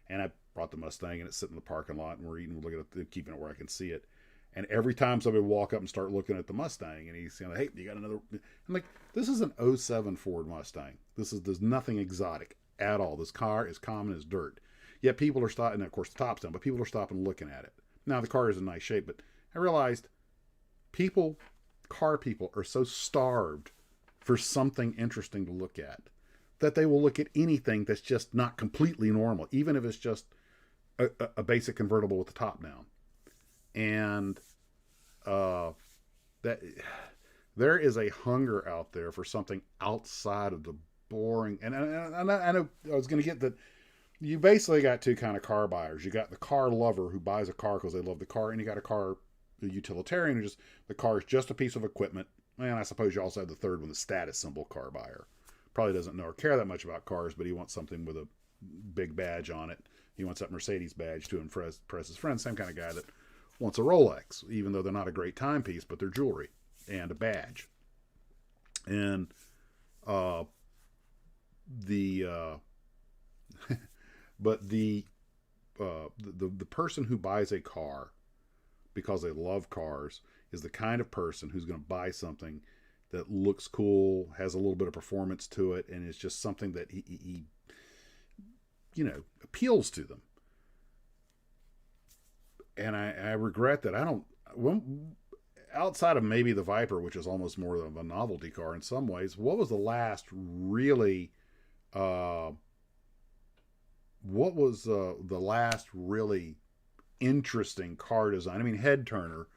and I brought the Mustang, and it's sitting in the parking lot, and we're eating, we're looking at it, keeping it where I can see it. And every time somebody would walk up and start looking at the Mustang, and he's like, "Hey, you got another?" I'm like, "This is an '07 Ford Mustang. There's nothing exotic at all. This car is common as dirt." Yet people are stopping, and of course the top's down, but people are stopping and looking at it. Now the car is in nice shape, but I realized people, car people, are so starved for something interesting to look at that they will look at anything that's just not completely normal, even if it's just a basic convertible with the top down. And that there is a hunger out there for something outside of the boring. And I know I was going to get that. You basically got two kind of car buyers. You got the car lover who buys a car because they love the car, and you got a utilitarian who just, the car is just a piece of equipment. And I suppose you also have the third one, the status symbol car buyer. Probably doesn't know or care that much about cars, but he wants something with a big badge on it. He wants that Mercedes badge to impress his friends. Same kind of guy that wants a Rolex, even though they're not a great timepiece, but they're jewelry and a badge. And but the person who buys a car because they love cars is the kind of person who's going to buy something that looks cool, has a little bit of performance to it, and is just something that he appeals to them. And I regret that I don't. Outside of maybe the Viper, which is almost more of a novelty car in some ways, what was the last really? What was the last really interesting car design? I mean, head turner.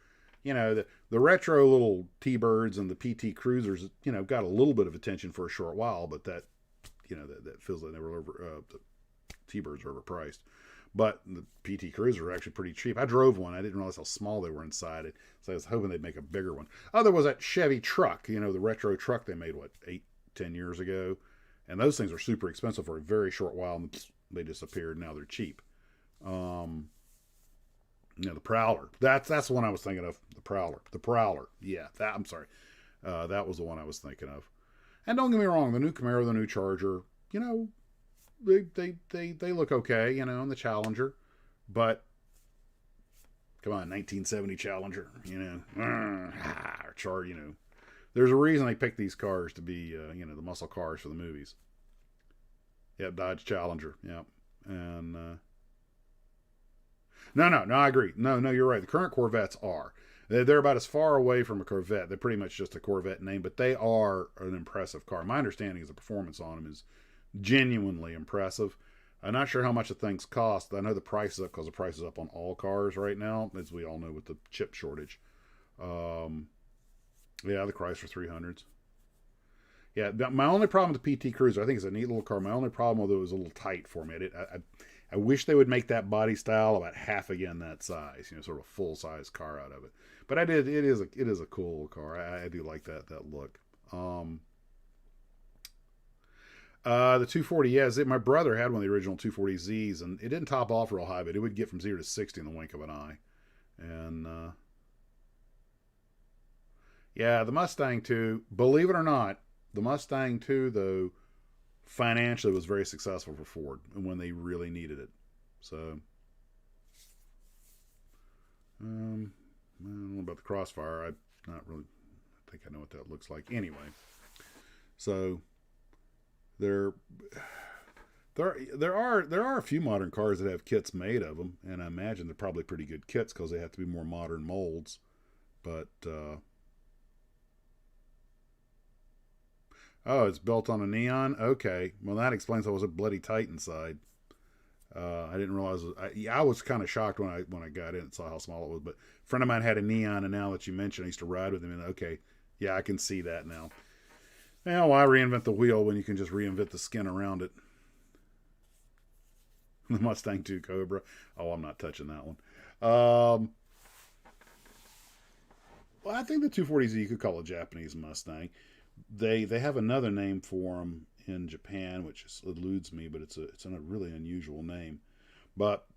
The retro little T-Birds and the PT Cruisers, got a little bit of attention for a short while, but that feels like they were the T-Birds are overpriced. But the PT Cruisers are actually pretty cheap. I drove one. I didn't realize how small they were inside it, so I was hoping they'd make a bigger one. Oh, there was that Chevy truck, the retro truck they made, 8-10 years ago? And those things are super expensive for a very short while, and they disappeared. Now they're cheap. The Prowler. That's the one I was thinking of. The Prowler. Yeah, I'm sorry. That was the one I was thinking of. And don't get me wrong, the new Camaro, the new Charger, they look okay, and the Challenger. But come on, 1970 Challenger, Charger, There's a reason they picked these cars to be, the muscle cars for the movies. Yep, Dodge Challenger. Yep, and. No, I agree. No, you're right. The current Corvettes are. They're about as far away from a Corvette. They're pretty much just a Corvette name, but they are an impressive car. My understanding is the performance on them is genuinely impressive. I'm not sure how much the things cost. I know the price is up because the price is up on all cars right now, as we all know with the chip shortage. Yeah, the Chrysler 300s. Yeah, my only problem with the PT Cruiser, I think it's a neat little car. My only problem with it was a little tight for me. I wish they would make that body style about half again that size, sort of a full size car out of it. But I did. It is a cool car. I do like that look. The 240, yes, my brother had one of the original 240Zs, and it didn't top off real high, but it would get from 0 to 60 in the wink of an eye. And yeah, the Mustang 2, believe it or not, the Mustang 2 though, financially was very successful for Ford and when they really needed it. So I don't know about the Crossfire. I think I know what that looks like anyway. So there are a few modern cars that have kits made of them, and I imagine they're probably pretty good kits because they have to be more modern molds. But oh, it's built on a neon? Okay. Well, that explains how it was a bloody tight inside. I didn't realize I was kind of shocked when I got in and saw how small it was. But a friend of mine had a neon, and now that you mention, I used to ride with him. And okay, yeah, I can see that now. Now, why reinvent the wheel when you can just reinvent the skin around it? The Mustang 2 Cobra. Oh, I'm not touching that one. Well, I think the 240Z you could call a Japanese Mustang. They have another name for them in Japan, which eludes me, but it's a really unusual name. But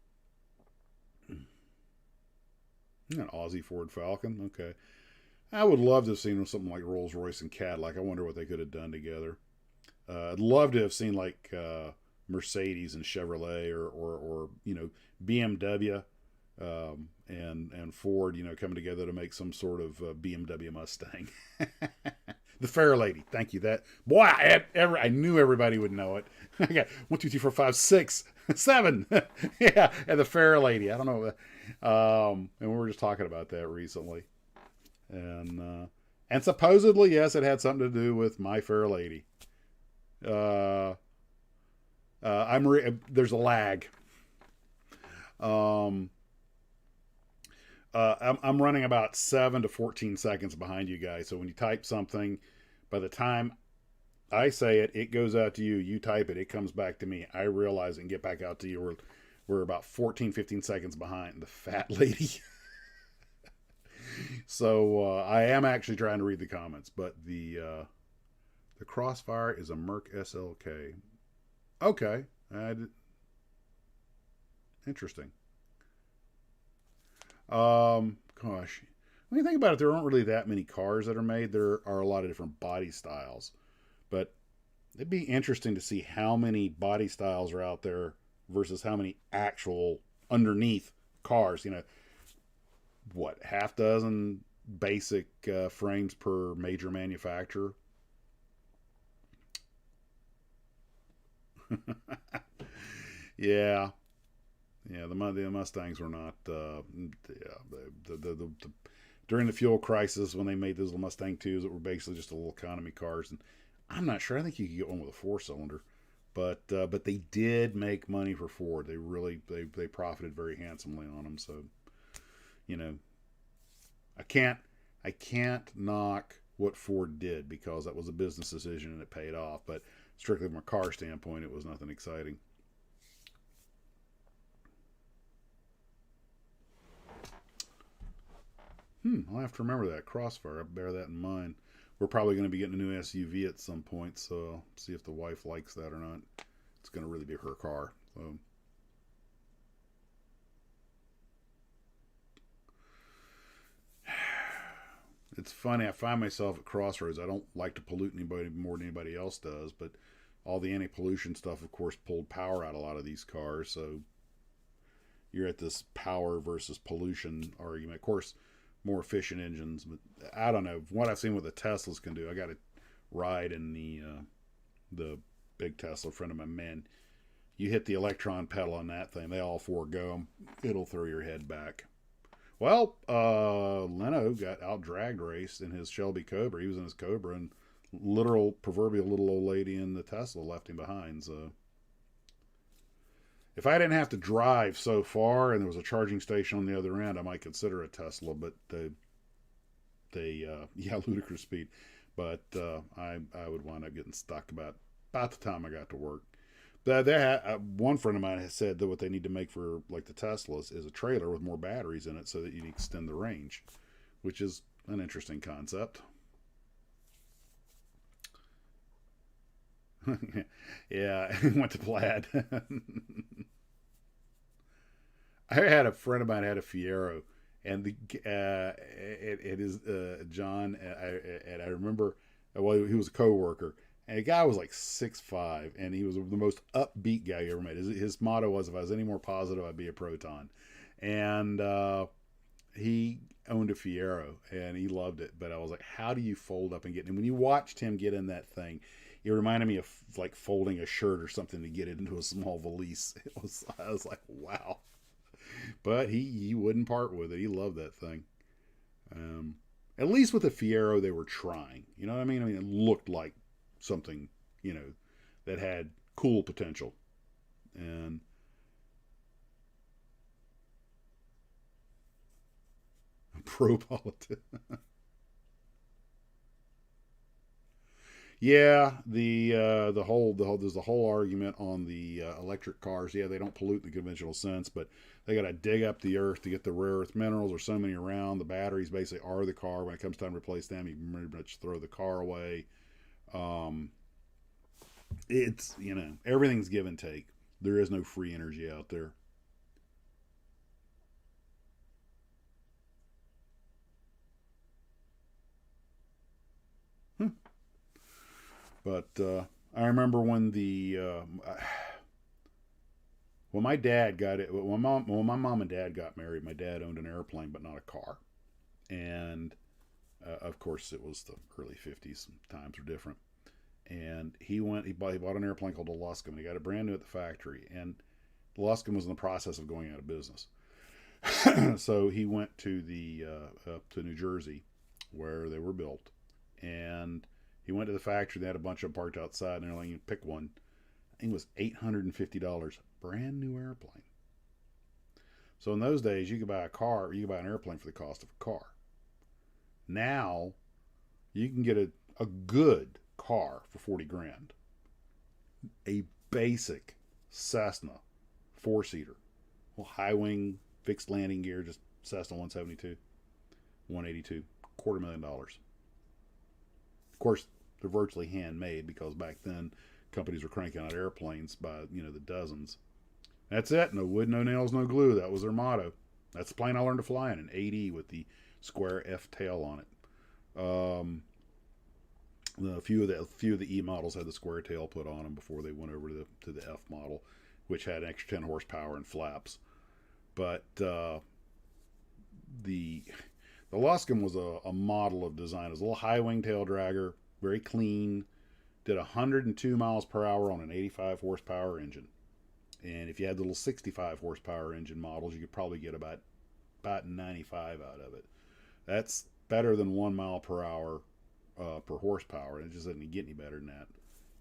an Aussie Ford Falcon, okay. I would love to have seen something like Rolls Royce and Cadillac. I wonder what they could have done together. I'd love to have seen like Mercedes and Chevrolet, or BMW and Ford, coming together to make some sort of BMW Mustang. The Fair Lady. Thank you. That boy, I knew everybody would know it. I got 1, 2, 3, 4, 5, 6, 7. Yeah, and the Fair Lady. I don't know. And we were just talking about that recently, and supposedly, yes, it had something to do with My Fair Lady. There's a lag. I'm running about 7 to 14 seconds behind you guys. So when you type something, by the time I say it, it goes out to you. You type it, it comes back to me. I realize it and get back out to you. We're about 14, 15 seconds behind the fat lady. So I am actually trying to read the comments, but the Crossfire is a Merc SLK. Okay, interesting. Gosh, when you think about it, there aren't really that many cars that are made. There are a lot of different body styles, but it'd be interesting to see how many body styles are out there versus how many actual underneath cars. What, half dozen basic frames per major manufacturer? Yeah. Yeah, the Mustangs were not. During the fuel crisis, when they made those little Mustang 2s that were basically just a little economy cars, and I'm not sure. I think you could get one with a 4-cylinder, but they did make money for Ford. They really they profited very handsomely on them. So, I can't knock what Ford did, because that was a business decision and it paid off. But strictly from a car standpoint, it was nothing exciting. I'll have to remember that. Crossfire. I'll bear that in mind. We're probably going to be getting a new SUV at some point, so I'll see if the wife likes that or not. It's going to really be her car. So. It's funny. I find myself at crossroads. I don't like to pollute anybody more than anybody else does, but all the anti-pollution stuff, of course, pulled power out of a lot of these cars. So you're at this power versus pollution argument. Of course, more efficient engines, but I don't know. What I've seen what the Teslas can do. I got to ride in the big Tesla. Friend of mine, man, you hit the electron pedal on that thing, they all four go. It'll throw your head back. Well, Leno got out drag raced in his Shelby Cobra. He was in his Cobra, and literal proverbial little old lady in the Tesla left him behind. So if I didn't have to drive so far and there was a charging station on the other end, I might consider a Tesla. But yeah, ludicrous speed. But I would wind up getting stuck about the time I got to work. One friend of mine has said that what they need to make for like the Teslas is a trailer with more batteries in it so that you can extend the range, which is an interesting concept. Yeah, went to Plaid. I had a friend of mine had a Fiero, and it is John, and I remember, well, he was a coworker. And the guy was like 6'5", and he was the most upbeat guy you ever met. His motto was, if I was any more positive, I'd be a proton. And he owned a Fiero, and he loved it. But I was like, how do you fold up and get in? And when you watched him get in that thing, it reminded me of like folding a shirt or something to get it into a small valise. I was like, wow. But he wouldn't part with it. He loved that thing. At least with the Fiero, they were trying. You know what I mean? I mean, it looked like something, that had cool potential. And pro politics. Yeah, there's the whole argument on the electric cars. Yeah, they don't pollute in the conventional sense, but they got to dig up the earth to get the rare earth minerals. There's so many around. The batteries basically are the car. When it comes time to replace them, you pretty much throw the car away. It's, everything's give and take. There is no free energy out there. But I remember when when my dad got it, when my mom and dad got married, my dad owned an airplane but not a car, and of course it was the early '50s. Times were different, and he bought an airplane called a Luscombe, and he got it brand new at the factory, and the Luscombe was in the process of going out of business. So he went to the up to New Jersey, where they were built, and he went to the factory. They had a bunch of them parked outside, and they're like, "You pick one." I think it was $850, brand new airplane. So in those days, you could buy a car, or you could buy an airplane for the cost of a car. Now, you can get a good car for 40 grand. A basic Cessna 4-seater, well, high wing, fixed landing gear, just Cessna 172, 182, $250,000. Of course, they're virtually handmade because back then companies were cranking out airplanes by the dozens. That's it. No wood, no nails, no glue. That was their motto. That's the plane I learned to fly in, an 8E with the square F tail on it. A few of the E models had the square tail put on them before they went over to the F model, which had an extra 10 horsepower and flaps. But the Luscombe was a model of design. It was a little high wing tail dragger, very clean. Did 102 miles per hour on an 85 horsepower engine. And if you had the little 65 horsepower engine models, you could probably get about 95 out of it. That's better than 1 mile per hour per horsepower. It just doesn't get any better than that.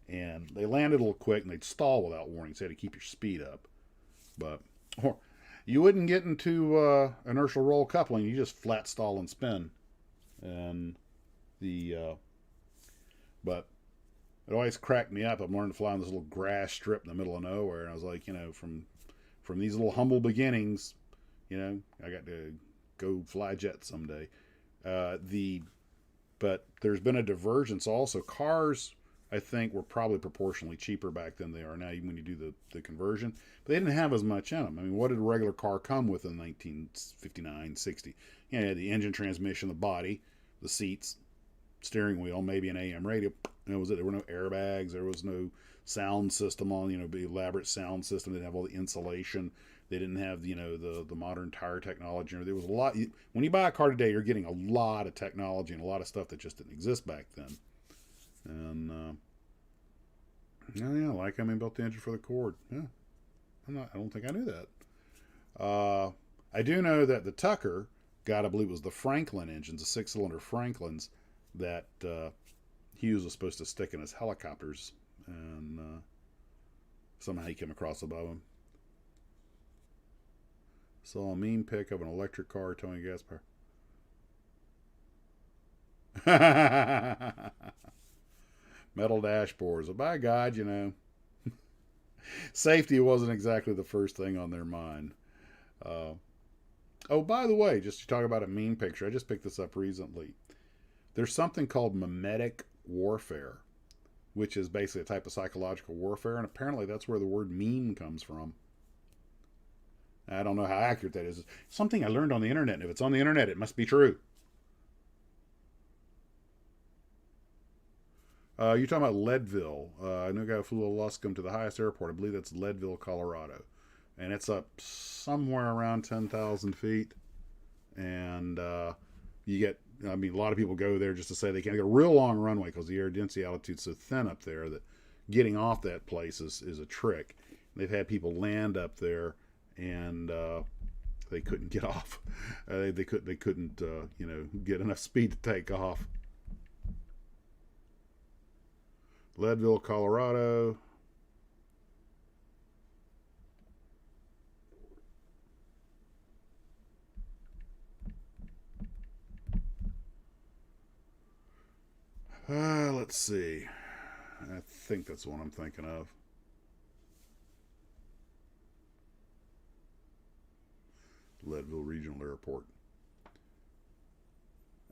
And they landed a little quick, and they'd stall without warning, so you had to keep your speed up. But you wouldn't get into inertial roll coupling. You just flat stall and spin. And but it always cracked me up. I'm learning to fly on this little grass strip in the middle of nowhere, and I was like, from these little humble beginnings, I got to go fly jets someday. But there's been a divergence also. Cars, I think, were probably proportionally cheaper back than they are now, even when you do the conversion. But they didn't have as much in them. I mean, what did a regular car come with in 1959, 60? You had the engine, transmission, the body, the seats, steering wheel, maybe an AM radio. That was it. There were no airbags. There was no sound system on, the elaborate sound system. They didn't have all the insulation. They didn't have, the modern tire technology. There was a lot. When you buy a car today, you're getting a lot of technology and a lot of stuff that just didn't exist back then. And like I built the engine for the Cord. Yeah, I don't think I knew that. I do know that the Tucker, I believe it was the Franklin engines, the 6-cylinder Franklins that Hughes was supposed to stick in his helicopters, and somehow he came across above him. Saw a mean pic of an electric car towing gas power. Metal dashboards. Well, by God, safety wasn't exactly the first thing on their mind. By the way, just to talk about a mean picture, I just picked this up recently. There's something called mimetic warfare, which is basically a type of psychological warfare, and apparently that's where the word meme comes from. I don't know how accurate that is. It's something I learned on the internet, and if it's on the internet, it must be true. You're talking about Leadville. I know a guy who flew a Luscombe to the highest airport. I believe that's Leadville, Colorado. And it's up somewhere around 10,000 feet. And you get, a lot of people go there just to say they can't get a real long runway because the air density altitude's so thin up there that getting off that place is a trick. They've had people land up there, and they couldn't get off. They couldn't get enough speed to take off. Leadville, Colorado. Let's see. I think that's the one I'm thinking of. Leadville Regional Airport.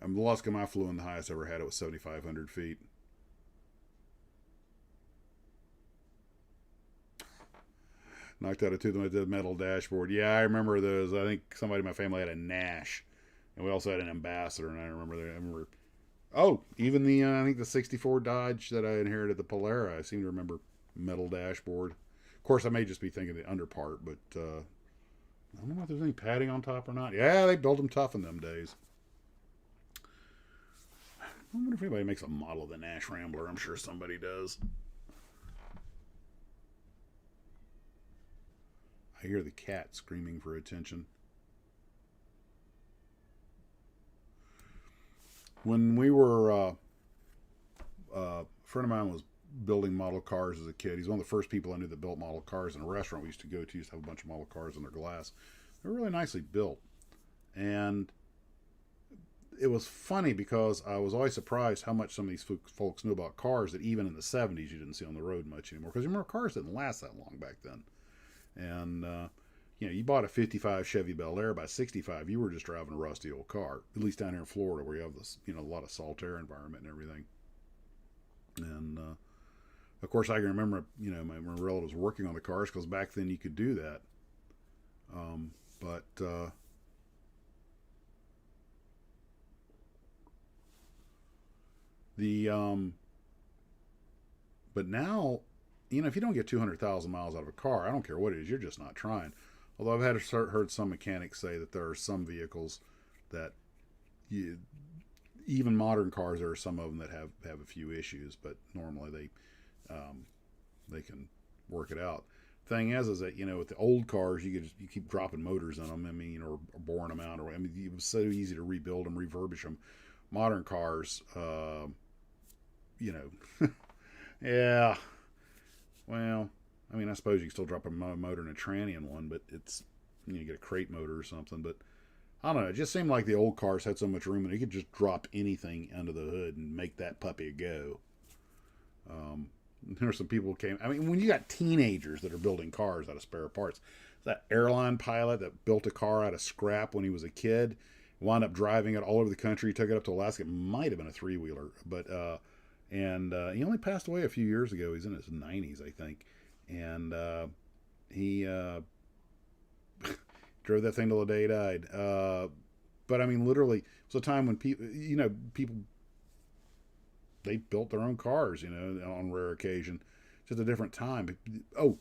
The Luscombe I flew in, the highest I ever had, it was 7,500 feet. Knocked out a tooth when I did metal dashboard. Yeah, I remember those. I think somebody in my family had a Nash, and we also had an Ambassador, and I remember Oh, even the I think the '64 Dodge that I inherited, the Polara. I seem to remember metal dashboard. Of course, I may just be thinking the underpart, but I don't know if there's any padding on top or not. Yeah, they built them tough in them days. I wonder if anybody makes a model of the Nash Rambler. I'm sure somebody does. I hear the cat screaming for attention. When we were, a friend of mine was building model cars as a kid. He's one of the first people I knew that built model cars in a restaurant we used to go to. Used to have a bunch of model cars in their glass. They were really nicely built. And it was funny because I was always surprised how much some of these folks knew about cars that even in the 70s you didn't see on the road much anymore. Because you remember, cars didn't last that long back then. And, you bought a 55 Chevy Bel Air. By 65, you were just driving a rusty old car. At least down here in Florida where you have this, a lot of salt air environment and everything. And, of course, I can remember, my relatives working on the cars because back then you could do that. But the but now, if you don't get 200,000 miles out of a car, I don't care what it is, you're just not trying. Although I've heard some mechanics say that there are some vehicles that even modern cars, there are some of them that have a few issues, but normally they can work it out. Thing is that with the old cars, you keep dropping motors in them. I mean, or boring them out, or it was so easy to rebuild them, refurbish them. Modern cars, yeah. Well, I suppose you can still drop a motor in a tranny in one, but it's you get a crate motor or something. But I don't know. It just seemed like the old cars had so much room, and you could just drop anything under the hood and make that puppy go. There are some people who came. When you got teenagers that are building cars out of spare parts, that airline pilot that built a car out of scrap when he was a kid, wound up driving it all over the country, took it up to Alaska. It might have been a 3-wheeler, but and he only passed away a few years ago. He's in his 90s, I think, and he drove that thing till the day he died. But literally, it was a time when people they built their own cars, on rare occasion. Just a different time. Oh,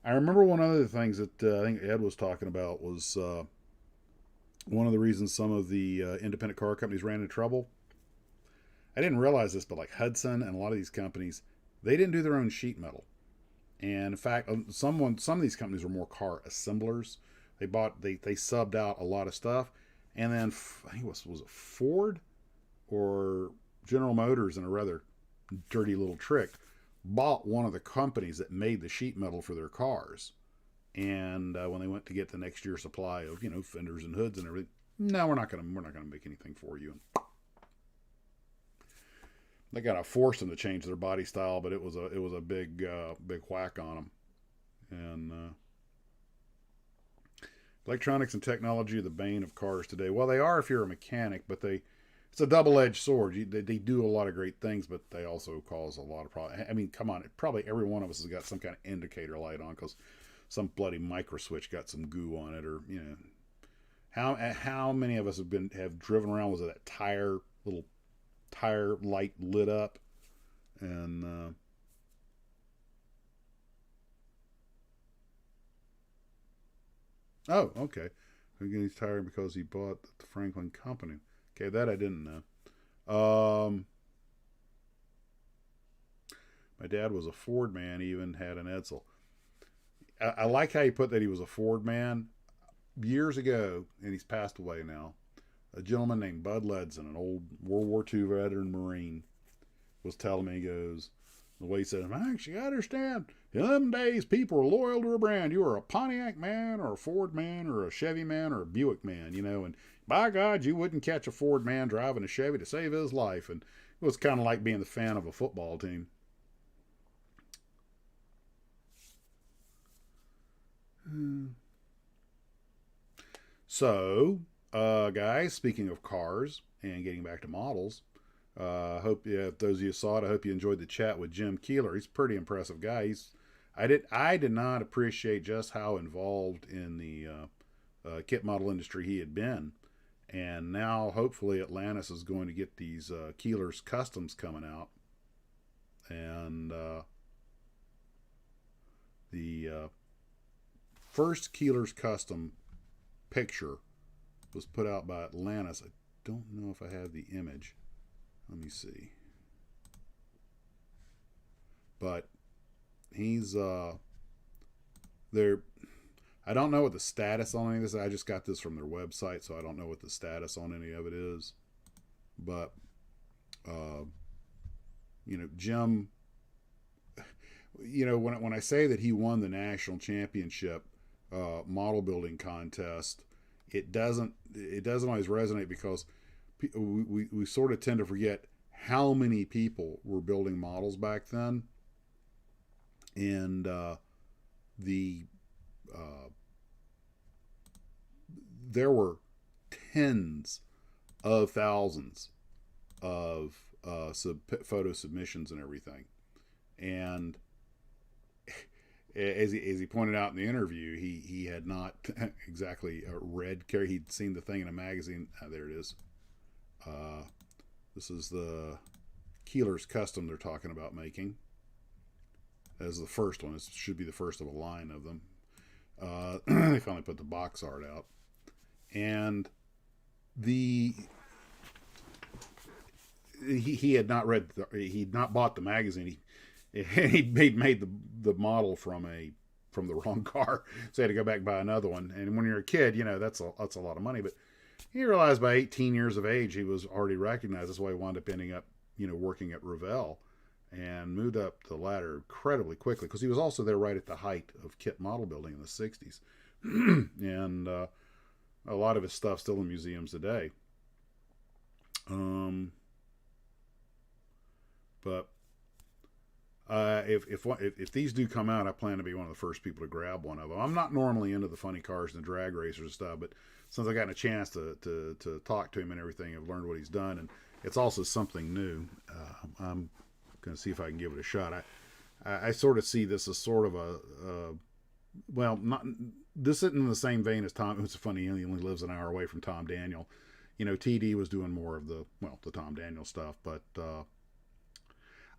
I remember one of the things that I think Ed was talking about was one of the reasons some of the independent car companies ran into trouble. I didn't realize this, but like Hudson and a lot of these companies, they didn't do their own sheet metal. And in fact, some of these companies were more car assemblers. They subbed out a lot of stuff, and then I think was it Ford or General Motors, in a rather dirty little trick, bought one of the companies that made the sheet metal for their cars. And when they went to get the next year's supply of fenders and hoods and everything, no, we're not gonna make anything for you. They kind of forced them to change their body style, but it was a big whack on them. And electronics and technology are the bane of cars today. Well, they are if you're a mechanic, but it's a double-edged sword. They do a lot of great things, but they also cause a lot of problems. Come on, probably every one of us has got some kind of indicator light on because some bloody micro switch got some goo on it, or how many of us have driven around with that little tire light lit up, and oh, okay, I'm getting his tire because he bought the Franklin Company. Okay, that I didn't know. My dad was a Ford man. He even had an Edsel. I like how you put that he was a Ford man. Years ago, and he's passed away now, a gentleman named Bud Ledson, an old World War II veteran Marine, was telling me, he goes, the way he said, Max, you understand, in them days, people were loyal to a brand. You were a Pontiac man, or a Ford man, or a Chevy man, or a Buick man, and by God, you wouldn't catch a Ford man driving a Chevy to save his life. And it was kind of like being the fan of a football team. So, guys, speaking of cars and getting back to models, hope if those of you saw it, I hope you enjoyed the chat with Jim Keeler. He's a pretty impressive guy. I did not appreciate just how involved in the kit model industry he had been, And now, hopefully, Atlantis is going to get these Keeler's Customs coming out. And the first Keeler's Custom picture was put out by Atlantis. I don't know if I have the image. Let me see. But he's there. I don't know what the status on any of this. I just got this from their website, so I don't know what the status on any of it is. But Jim, when I say that he won the national championship model building contest, it doesn't always resonate, because we sort of tend to forget how many people were building models back then, and there were tens of thousands of photo submissions and everything. And as he pointed out in the interview, he had not exactly read. He'd seen the thing in a magazine. There it is. This is the Keeler's Custom they're talking about making. As the first one. This should be the first of a line of them. They finally put the box art out. And he had not read, he'd not bought the magazine. He'd made the model from the wrong car, so he had to go back and buy another one. And when you're a kid, that's a lot of money. But he realized by 18 years of age he was already recognized. That's why he wound up ending up working at Revell, and moved up the ladder incredibly quickly, because he was also there right at the height of kit model building in the 60s. And a lot of his stuff still in museums today. But if these do come out, I plan to be one of the first people to grab one of them. I'm not normally into the funny cars and the drag racers and stuff, but since I got a chance to talk to him and everything, I've learned what he's done, and it's also something new. I'm going to see if I can give it a shot. I sort of see this as sort of not this isn't in the same vein as Tom. It's funny, he only lives an hour away from Tom Daniel. TD was doing more of the Tom Daniel stuff, but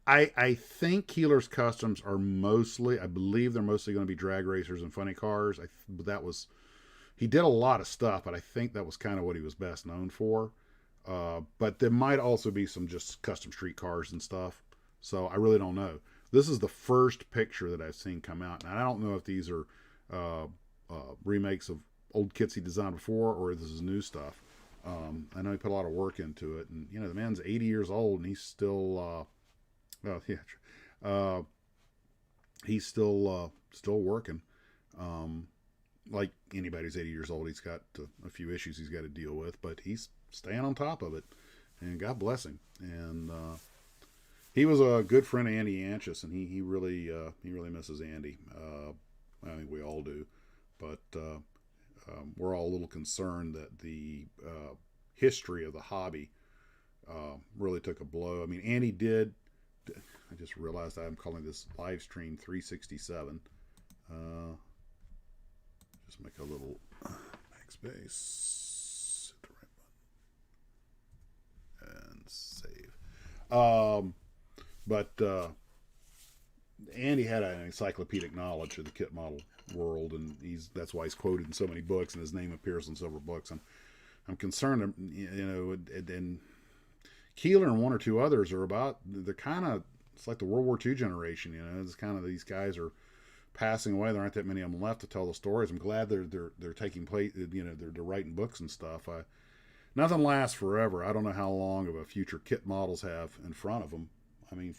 I think Keeler's Customs are I believe they're mostly going to be drag racers and funny cars. He did a lot of stuff, but I think that was kind of what he was best known for. But there might also be some just custom street cars and stuff. So I really don't know. This is the first picture that I've seen come out. And I don't know if these are remakes of old kits he designed before, or this is new stuff. I know he put a lot of work into it. And, the man's 80 years old, and he's still... he's still working. Like anybody who's 80 years old, he's got a few issues he's got to deal with, but he's staying on top of it, and God bless him. And he was a good friend of Andy Anchus, and he really misses Andy. I think we all do, but we're all a little concerned that the history of the hobby really took a blow. I mean, Andy did. I just realized I'm calling this live stream 367. Just make a little backspace, hit the right button, and save. But Andy had an encyclopedic knowledge of the kit model world, and that's why he's quoted in so many books, and his name appears in several books. I'm concerned, and Keeler and one or two others they're kind of, it's like the World War II generation, it's kind of, these guys are passing away. There aren't that many of them left to tell the stories. I'm glad they're taking place, they're writing books and stuff. Nothing lasts forever. I don't know how long of a future kit models have in front of them. I mean,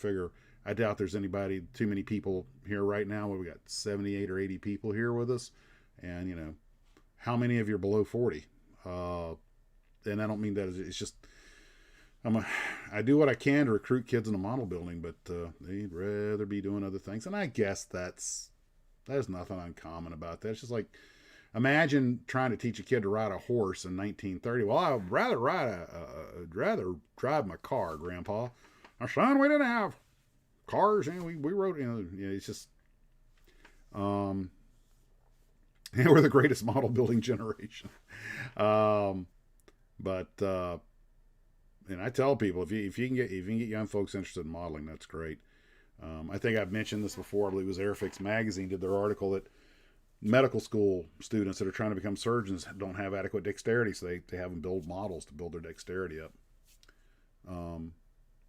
I doubt there's too many people here right now. We got 78 or 80 people here with us, and how many of you are below 40? And I don't mean that it's just, I do what I can to recruit kids into model building, but they'd rather be doing other things. And I guess there's nothing uncommon about that. It's just like, imagine trying to teach a kid to ride a horse in 1930. Well, I'd rather drive my car, Grandpa. Our son, we didn't have cars, and we rode. It's just, and we're the greatest model building generation. But and I tell people if you can get young folks interested in modeling, that's great. I think I've mentioned this before. I believe it was Airfix Magazine did their article that medical school students that are trying to become surgeons don't have adequate dexterity, so they have them build models to build their dexterity up.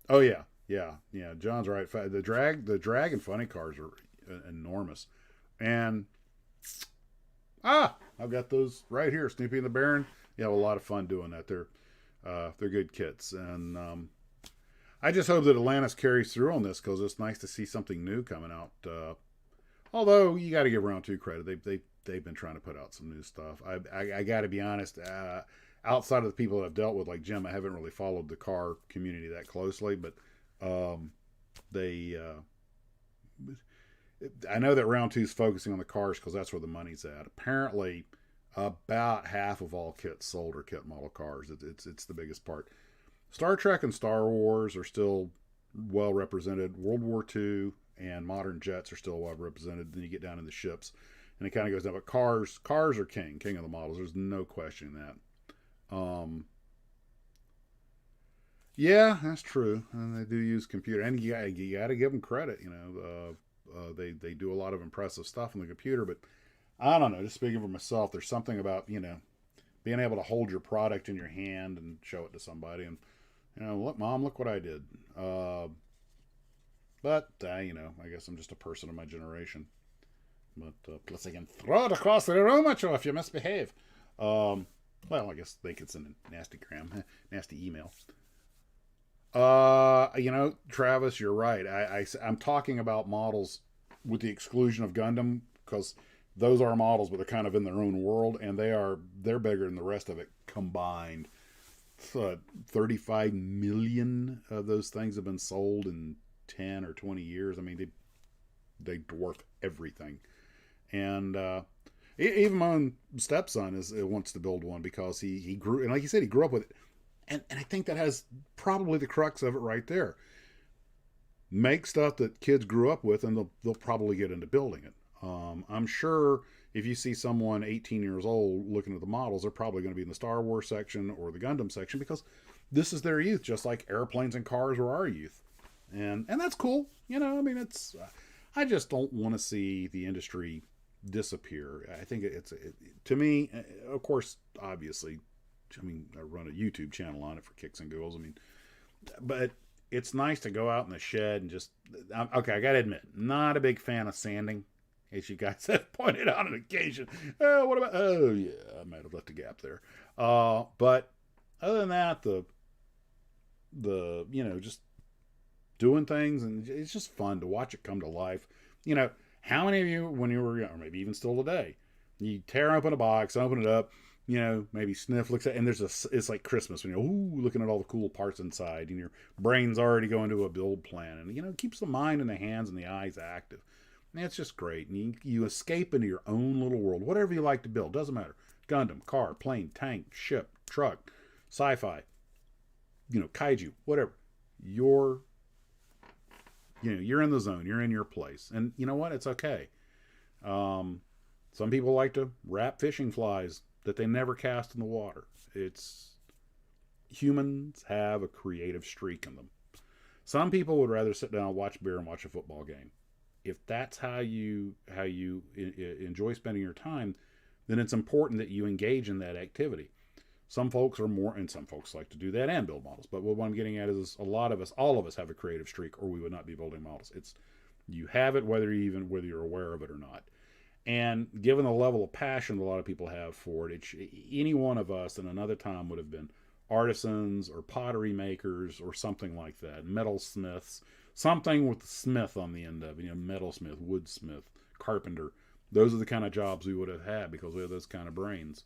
Oh yeah, yeah. John's right. The drag and funny cars are enormous, and I've got those right here. Snoopy and the Baron. You have a lot of fun doing that. They're good kits, and I just hope that Atlantis carries through on this because it's nice to see something new coming out. Although you got to give Round Two credit, they've been trying to put out some new stuff. I got to be honest. Outside of the people that I've dealt with, like Jim, I haven't really followed the car community that closely, but they. I know that Round Two is focusing on the cars because that's where the money's at. Apparently, about half of all kits sold are kit model cars. It's the biggest part. Star Trek and Star Wars are still well represented. World War II and modern jets are still well represented. Then you get down in the ships, and it kind of goes down. But cars are king of the models. There's no questioning that. Yeah, that's true. And they do use computer, and you got to give them credit. They do a lot of impressive stuff on the computer. But I don't know. Just speaking for myself, there's something about being able to hold your product in your hand and show it to somebody, and look, Mom, look what I did. But I guess I'm just a person of my generation. But plus, I can throw it across the room at you if you misbehave. Well, I guess they could send a nasty nasty email. Travis, you're right. I'm talking about models with the exclusion of Gundam because those are models, but they're kind of in their own world, and they're bigger than the rest of it combined. 35 million of those things have been sold in 10 or 20 years. I mean, they dwarf everything. And even my own stepson wants to build one because he grew, and like you said, he grew up with it. And I think that has probably the crux of it right there. Make stuff that kids grew up with, and they'll probably get into building it. I'm sure if you see someone 18 years old looking at the models, they're probably going to be in the Star Wars section or the Gundam section because this is their youth, just like airplanes and cars were our youth. And that's cool. I just don't want to see the industry disappear. I think to me, of course, obviously, I run a YouTube channel on it for kicks and giggles. But it's nice to go out in the shed and just, okay, I got to admit, not a big fan of sanding, as you guys have pointed out on occasion. Oh yeah, I might have left a gap there. But other than that, just doing things, and it's just fun to watch it come to life. How many of you, when you were young, or maybe even still today, you tear open a box, open it up, maybe sniff, looks at, and it's like Christmas when you're looking at all the cool parts inside, and your brain's already going to a build plan, and it keeps the mind and the hands and the eyes active. And it's just great. And you escape into your own little world, whatever you like to build, doesn't matter. Gundam, car, plane, tank, ship, truck, sci-fi, kaiju, whatever. You're in the zone. You're in your place. And you know what? It's okay. Some people like to wrap fishing flies that they never cast in the water. Humans have a creative streak in them. Some people would rather sit down, watch beer, and watch a football game. If that's how you enjoy spending your time, then it's important that you engage in that activity. Some folks are more, and some folks like to do that and build models. But what I'm getting at is all of us have a creative streak, or we would not be building models. You have it whether you're aware of it or not. And given the level of passion a lot of people have for it, any one of us in another time would have been artisans or pottery makers or something like that, metalsmiths, something with the smith on the end of it, metalsmith, woodsmith, carpenter. Those are the kind of jobs we would have had because we have those kind of brains.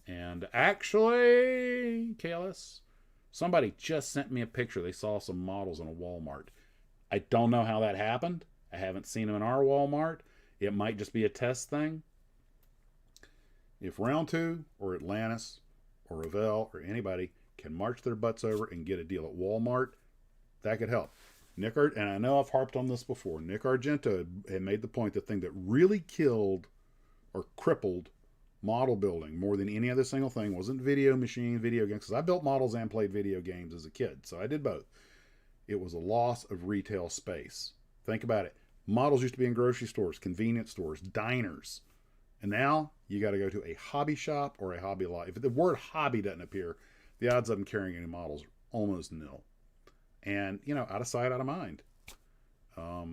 And actually, KLS, somebody just sent me a picture. They saw some models in a Walmart. I don't know how that happened. I haven't seen them in our Walmart. It might just be a test thing. If Round 2 or Atlantis or Revell or anybody can march their butts over and get a deal at Walmart, that could help. And I know I've harped on this before, Nick Argento had made the point, the thing that really killed or crippled model building more than any other single thing wasn't video games, because I built models and played video games as a kid, so I did both. It was a loss of retail space. Think about it. Models used to be in grocery stores, convenience stores, diners. And now you got to go to a hobby shop or a Hobby Lobby. If the word hobby doesn't appear, the odds of them carrying any models are almost nil. And, out of sight, out of mind. I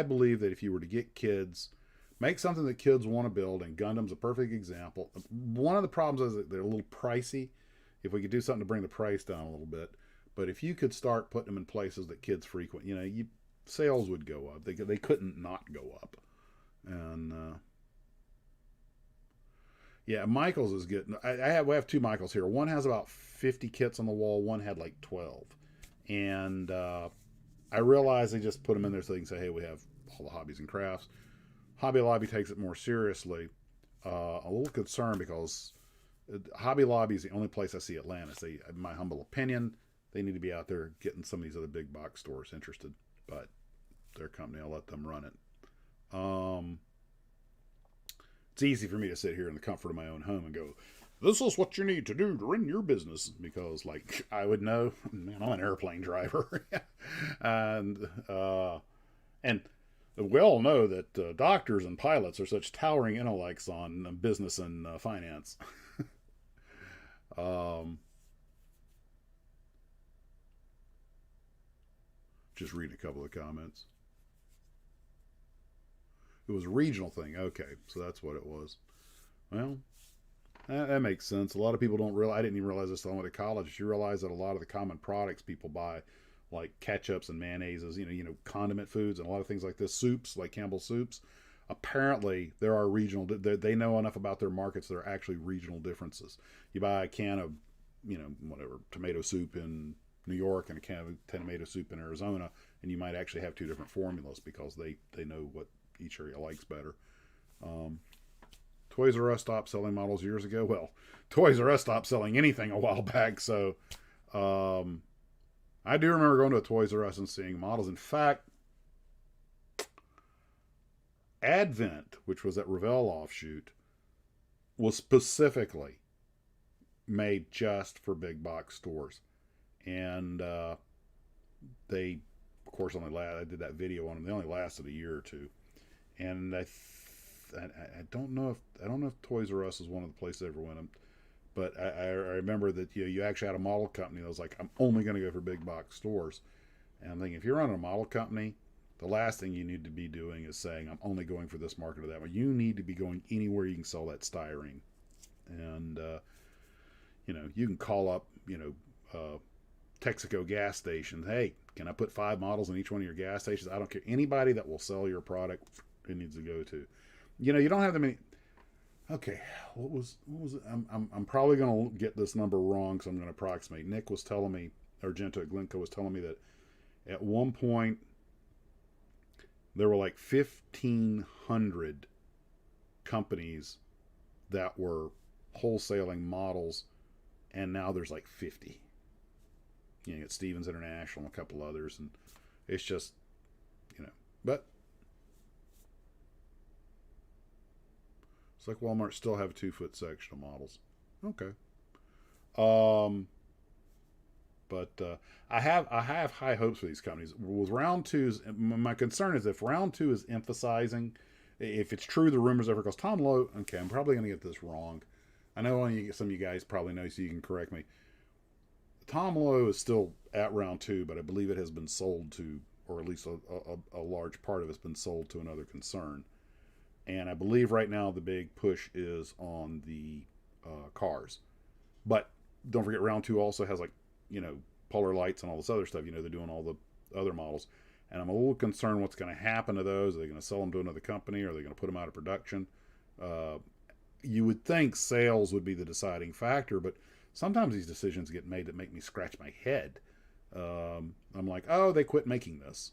believe that if you were to get kids, make something that kids want to build, and Gundam's a perfect example. One of the problems is that they're a little pricey. If we could do something to bring the price down a little bit. But if you could start putting them in places that kids frequent, sales would go up. They couldn't not go up. And Michael's is good. We have two Michaels here. One has about 50 kits on the wall. One had like 12. And I realized they just put them in there so they can say, hey, we have all the hobbies and crafts. Hobby Lobby takes it more seriously. A little concerned because Hobby Lobby is the only place I see Atlantis. In my humble opinion, they need to be out there getting some of these other big box stores interested. But their company, I'll let them run it. It's easy for me to sit here in the comfort of my own home and go, this is what you need to do to run your business. Because, I would know, man, I'm an airplane driver. and we all know that doctors and pilots are such towering intellects on business and finance. Just reading a couple of comments. It was a regional thing. Okay, so that's what it was. Well, that makes sense. A lot of people don't realize. I didn't even realize this till I went to college. You realize that a lot of the common products people buy, like ketchups and mayonnaises, condiment foods, and a lot of things like this, soups, like Campbell's soups. Apparently, there are regional. They know enough about their markets. There are actually regional differences. You buy a can of, tomato soup in New York and a can of tomato soup in Arizona, and you might actually have two different formulas because they know what each area likes better. Toys R Us stopped selling models years ago. Well, Toys R Us stopped selling anything a while back, so I do remember going to a Toys R Us and seeing models. In fact, Advent, which was that Revell offshoot, was specifically made just for big box stores. And they, of course, I did that video on them. They only lasted a year or two. And I don't know if Toys R Us is one of the places I ever went. But I remember that you actually had a model company that was like, I'm only going to go for big box stores. And I'm thinking, if you're running a model company, the last thing you need to be doing is saying, I'm only going for this market or that one. You need to be going anywhere you can sell that styrene. And, you can call up, Texaco gas stations. Hey, can I put 5 models in each one of your gas stations? I don't care. Anybody that will sell your product, it needs to go to. You don't have that many. Okay, what was it? I'm probably going to get this number wrong, so I'm going to approximate. Nick was telling me, Argento at Glencoe was telling me that at one point there were like 1,500 companies that were wholesaling models, and now there's like 50. You get Stevens International and a couple others, and it's just, but it's like Walmart still have a 2-foot section of models. Okay. But I have high hopes for these companies. With round twos, my concern is if round two is emphasizing, if it's true the rumors ever, because Tom Lowe, okay, I'm probably going to get this wrong. I know only some of you guys probably know, so you can correct me. Tom Lowe is still at round 2, but I believe it has been sold to, or at least a large part of it's been sold to another concern. And I believe right now the big push is on the cars. But don't forget, round 2 also has polar lights and all this other stuff. They're doing all the other models. And I'm a little concerned what's going to happen to those. Are they going to sell them to another company? Or are they going to put them out of production? You would think sales would be the deciding factor, but sometimes these decisions get made that make me scratch my head. I'm like, oh, they quit making this.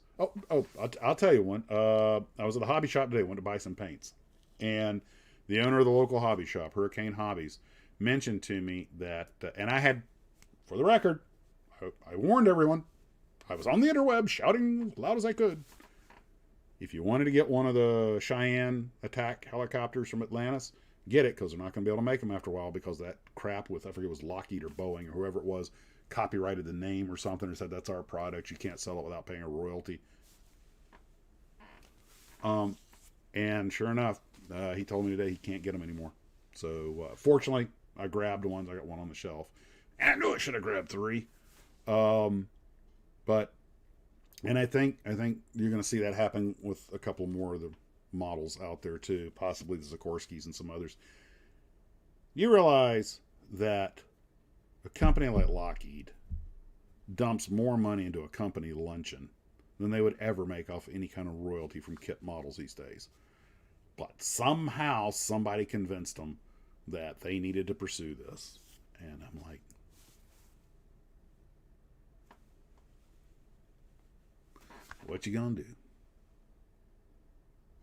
I'll tell you one. I was at a hobby shop today, went to buy some paints. And the owner of the local hobby shop, Hurricane Hobbies, mentioned to me that, and I had, for the record, I warned everyone. I was on the interweb shouting as loud as I could. If you wanted to get one of the Cheyenne attack helicopters from Atlantis, get it, because they're not going to be able to make them after a while, because that crap with, I forget, it was Lockheed or Boeing or whoever it was, copyrighted the name or something and said that's our product. You can't sell it without paying a royalty. And sure enough, he told me today he can't get them anymore. So fortunately, I grabbed ones. I got one on the shelf. And I knew I should have grabbed 3. But and I think you're going to see that happen with a couple more of the models out there too, possibly the Sikorsky's and some others. You realize that a company like Lockheed dumps more money into a company luncheon than they would ever make off any kind of royalty from kit models these days. But somehow somebody convinced them that they needed to pursue this. And I'm like, what you gonna do?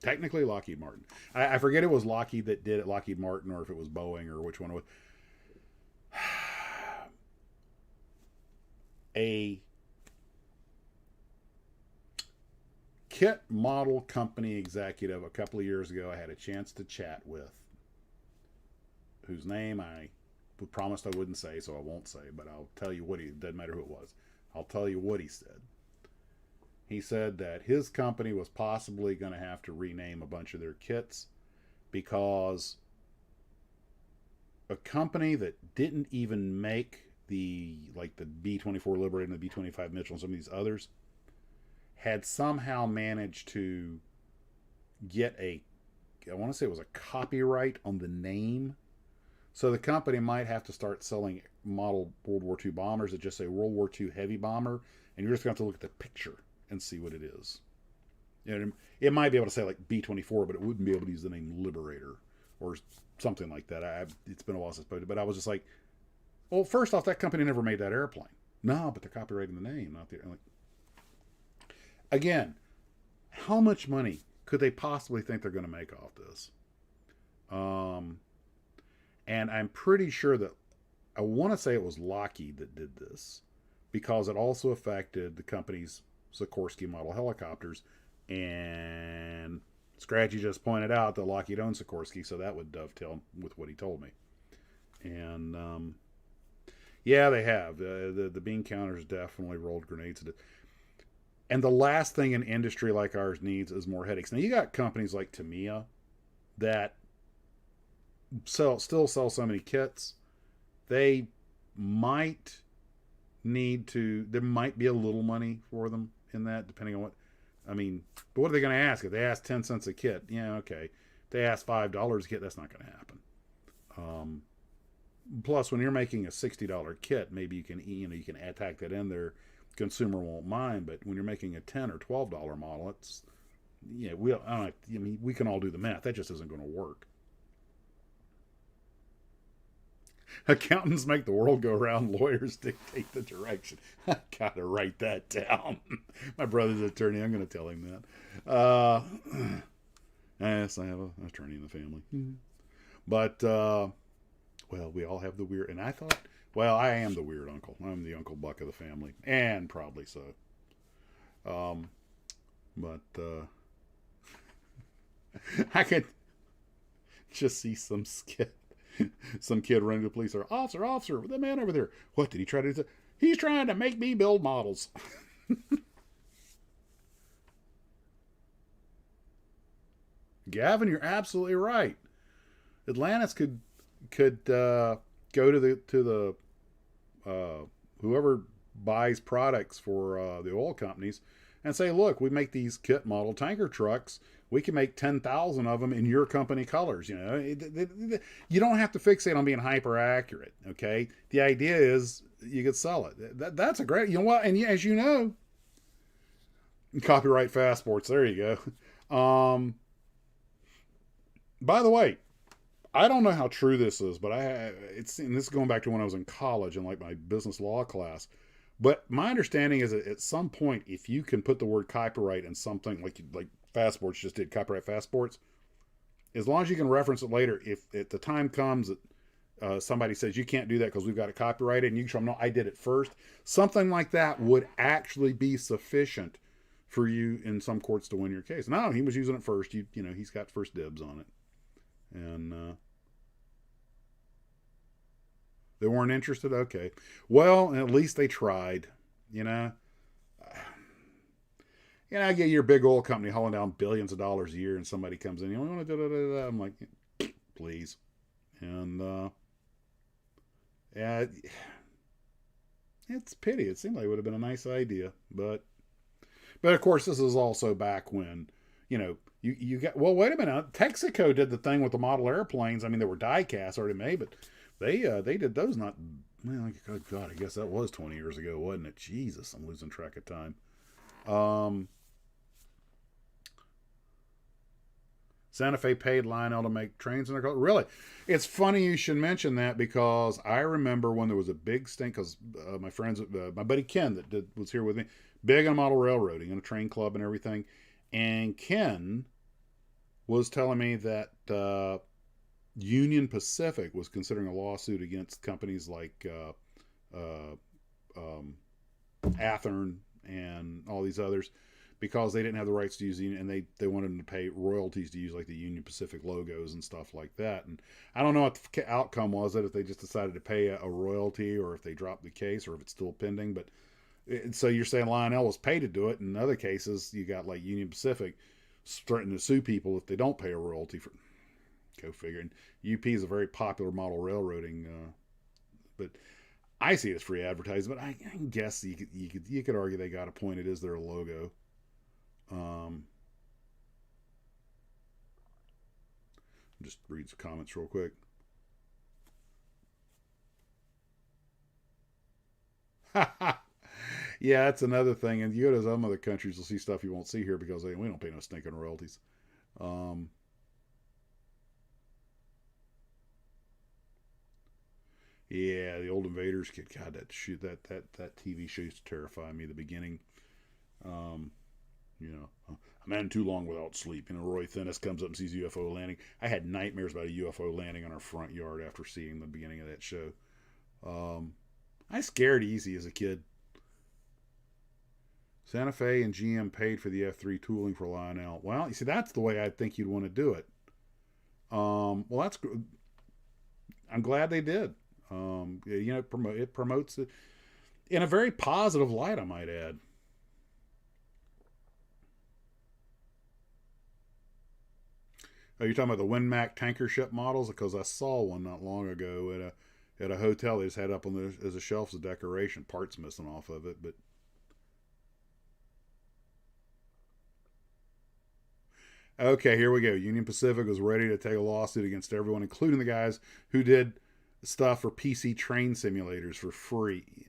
Technically Lockheed Martin. I forget it was Lockheed that did it, Lockheed Martin, or if it was Boeing or which one it was. A kit model company executive a couple of years ago I had a chance to chat with, whose name I promised I wouldn't say, so I won't say, but I'll tell you what it doesn't matter who it was. I'll tell you what he said. He said that his company was possibly going to have to rename a bunch of their kits because a company that didn't even make the B-24 Liberator and the B-25 Mitchell and some of these others had somehow managed to get I want to say it was a copyright on the name. So the company might have to start selling model World War II bombers that just say World War II heavy bomber, and you're just going to have to look at the picture and see what it is. You know, it might be able to say like B-24, but it wouldn't be able to use the name Liberator or something like that. It's been a while since I spoke, but I was just like, well, first off, that company never made that airplane. No, but they're copyrighting the name, not the like. Again, how much money could they possibly think they're going to make off this? And I'm pretty sure that I want to say it was Lockheed that did this, because it also affected the company's Sikorsky model helicopters. And Scratchy just pointed out that Lockheed owns Sikorsky, so that would dovetail with what he told me. And yeah, they have. The bean counters definitely rolled grenades at it. And the last thing an industry like ours needs is more headaches. Now, you got companies like Tamiya that still sell so many kits. They might need to, there might be a little money for them in that, depending on what, I mean, but what are they going to ask? If they ask 10 cents a kit, yeah, okay. If they ask $5 a kit, that's not going to happen. Plus, when you're making a $60 kit, maybe you can attack that in there. Consumer won't mind, but when you're making a $10 or $12 model, it's, yeah, we can all do the math. That just isn't going to work. Accountants make the world go round. Lawyers dictate the direction. I gotta write that down. My brother's an attorney. I'm going to tell him that. Yes, I have an attorney in the family. But, well, we all have the weird. And I thought, well, I am the weird uncle. I'm the Uncle Buck of the family. And probably so. But I could just see some kid running to the police. Or, officer, the man over there. What did he try to do? He's trying to make me build models. Gavin, you're absolutely right. Atlantis could go to the whoever buys products for the oil companies and say, look, we make these kit model tanker trucks. We can make 10,000 of them in your company colors. You know, you don't have to fixate on being hyper accurate. Okay, the idea is you could sell it. That's a great. You know what? And as you know, copyright fast sports. There you go. By the way, I don't know how true this is, but and this is going back to when I was in college and like my business law class. But my understanding is that at some point, if you can put the word copyright in something like Fast Sports just did, copyright Fast Sports, as long as you can reference it later, if at the time comes that somebody says you can't do that because we've got it copyrighted, and you can show them, no, I did it first, something like that would actually be sufficient for you in some courts to win your case. No, he was using it first. You know, he's got first dibs on it. And they weren't interested? Okay. Well, at least they tried, you know. You know, I get your big oil company hauling down billions of dollars a year, and somebody comes in, you want to da. I'm like, please. And yeah, it's a pity. It seemed like it would have been a nice idea, but of course, this is also back when, you know, you got, well, wait a minute. Texaco did the thing with the model airplanes. I mean, they were die cast already made, but they did those not, well, good God, I guess that was 20 years ago, wasn't it? Jesus, I'm losing track of time. Santa Fe paid Lionel to make trains in their color. Really? It's funny you should mention that, because I remember when there was a big stink, because my buddy Ken was here with me, big on model railroading and a train club and everything. And Ken was telling me that Union Pacific was considering a lawsuit against companies like Athearn and all these others, because they didn't have the rights to use the Union, and they wanted them to pay royalties to use like the Union Pacific logos and stuff like that. And I don't know what the outcome was, that if they just decided to pay a royalty, or if they dropped the case, or if it's still pending. But so you're saying Lionel was paid to do it. In other cases, you got like Union Pacific threatening to sue people if they don't pay a royalty for. Go figure. And UP is a very popular model railroading, but I see it as free advertising. But I guess you could argue they got a point. It is their logo. Just read some comments real quick. Yeah, that's another thing. And you go to some other countries, you'll see stuff you won't see here, because we don't pay no stinking royalties. Yeah, the old Invaders kid. God, that TV show used to terrify me at the beginning. You know, I'm in too long without sleep. You know, Roy Thinnis comes up and sees a UFO landing. I had nightmares about a UFO landing on our front yard after seeing the beginning of that show. I scared easy as a kid. Santa Fe and GM paid for the F3 tooling for Lionel. Well, you see, that's the way I think you'd want to do it. Well, that's good. I'm glad they did. You know, it promotes it in a very positive light, I might add. Oh, you're talking about the WinMac tanker ship models? Because I saw one not long ago at a hotel. They just had up on as a shelf as a decoration. Parts missing off of it, but okay, here we go. Union Pacific was ready to take a lawsuit against everyone, including the guys who did stuff for PC train simulators for free.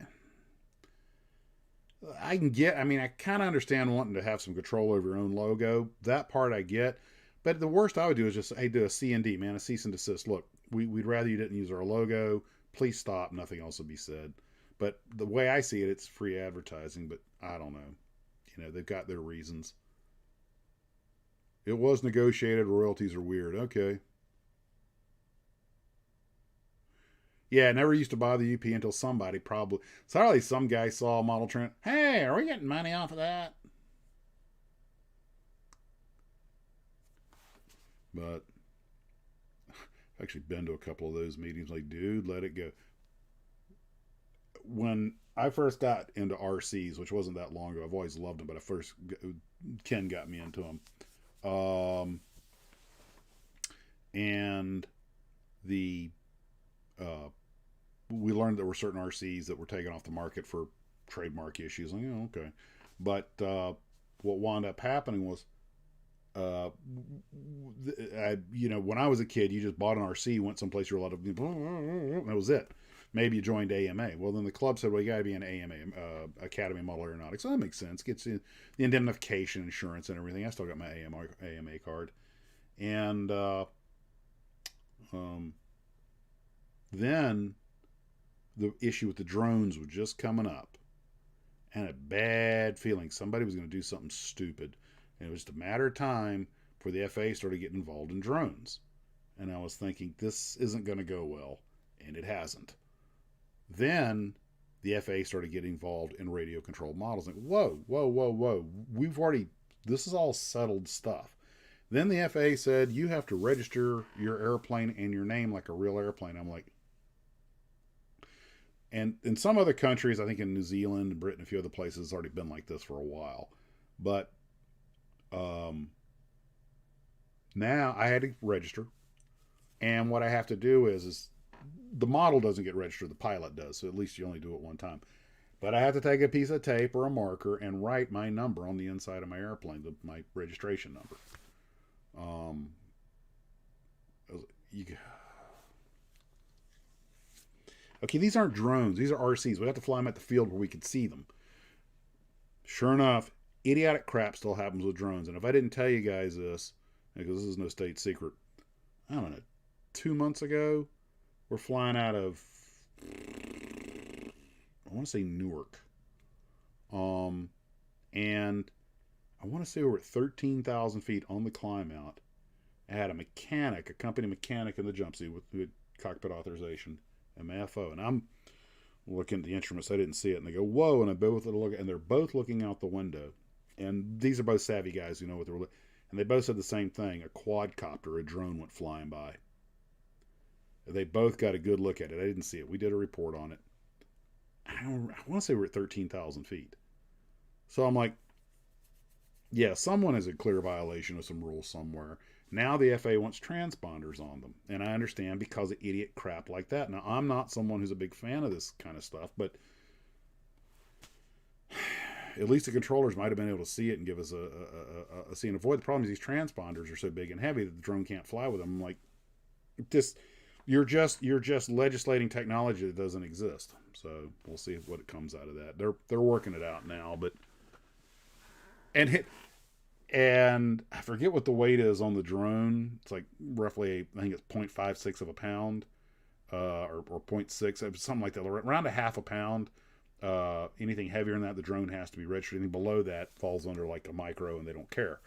I mean, I kind of understand wanting to have some control over your own logo. That part I get. But the worst I would do is just, hey, do a C&D, man, a cease and desist. Look, we'd rather you didn't use our logo. Please stop. Nothing else will be said. But the way I see it, it's free advertising. But I don't know. You know, they've got their reasons. It was negotiated. Royalties are weird. Okay. Yeah, it never used to bother UP until somebody probably some guy saw a model trend. Hey, are we getting money off of that? But I've actually been to a couple of those meetings. Like, dude, let it go. When I first got into RCs, which wasn't that long ago, I've always loved them, but Ken got me into them. And the we learned there were certain RCs that were taken off the market for trademark issues. Like, okay. But what wound up happening was, when I was a kid, you just bought an RC, went someplace you're allowed to, and that was it. Maybe you joined AMA. Well, then the club said, well, you got to be an AMA, Academy of Model Aeronautics. So that makes sense. Gets the indemnification insurance and everything. I still got my AMA card. And then the issue with the drones was just coming up. And a bad feeling. Somebody was going to do something stupid. And it was just a matter of time before the FAA started getting involved in drones. And I was thinking, this isn't going to go well. And it hasn't. Then the FAA started getting involved in radio controlled models. Like, whoa, whoa, whoa, whoa. This is all settled stuff. Then the FAA said, you have to register your airplane and your name like a real airplane. I'm like, and in some other countries, I think in New Zealand, Britain, a few other places, it's already been like this for a while. But now I had to register. And what I have to do is the model doesn't get registered, the pilot does. So at least you only do it one time. But I have to take a piece of tape or a marker and write my number on the inside of my airplane, my registration number. Okay, these aren't drones. These are RCs. We have to fly them at the field where we can see them. Sure enough, idiotic crap still happens with drones. And if I didn't tell you guys this, because this is no state secret, I don't know, 2 months ago, we're flying out of, I want to say Newark. And I want to say we were at 13,000 feet on the climb out. I had a company mechanic in the jumpsuit with cockpit authorization, MFO. And I'm looking at the instruments. I didn't see it. And they go, whoa. And I both look, and they're both looking out the window. And these are both savvy guys who know what they're looking. And they both said the same thing. A quadcopter, a drone went flying by. They both got a good look at it. I didn't see it. We did a report on it. I want to say we're at 13,000 feet. So I'm like, yeah, someone is a clear violation of some rules somewhere. Now the FAA wants transponders on them. And I understand because of idiot crap like that. Now, I'm not someone who's a big fan of this kind of stuff, but at least the controllers might have been able to see it and give us a see and avoid. The problem is these transponders are so big and heavy that the drone can't fly with them. I'm like, you're just legislating technology that doesn't exist. So we'll see what comes out of that. They're working it out now, but and I forget what the weight is on the drone. It's like roughly, I think it's 0.56 of a pound, or 0.6, something like that. Around a half a pound. Anything heavier than that, the drone has to be registered. Anything below that falls under like a micro, and they don't care.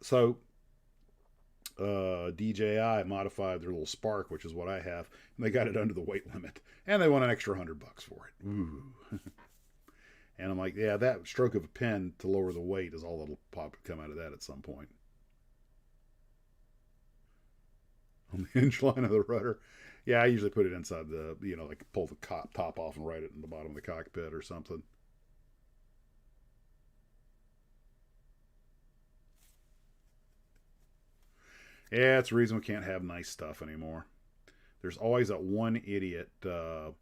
So DJI modified their little Spark, which is what I have, and they got it under the weight limit, and they want an extra $100 for it. Ooh. And I'm like, yeah, that stroke of a pen to lower the weight is all that'll come out of that at some point. On the hinge line of the rudder, yeah, I usually put it inside the, like pull the top off and write it in the bottom of the cockpit or something. Yeah, it's the reason we can't have nice stuff anymore. There's always that one idiot that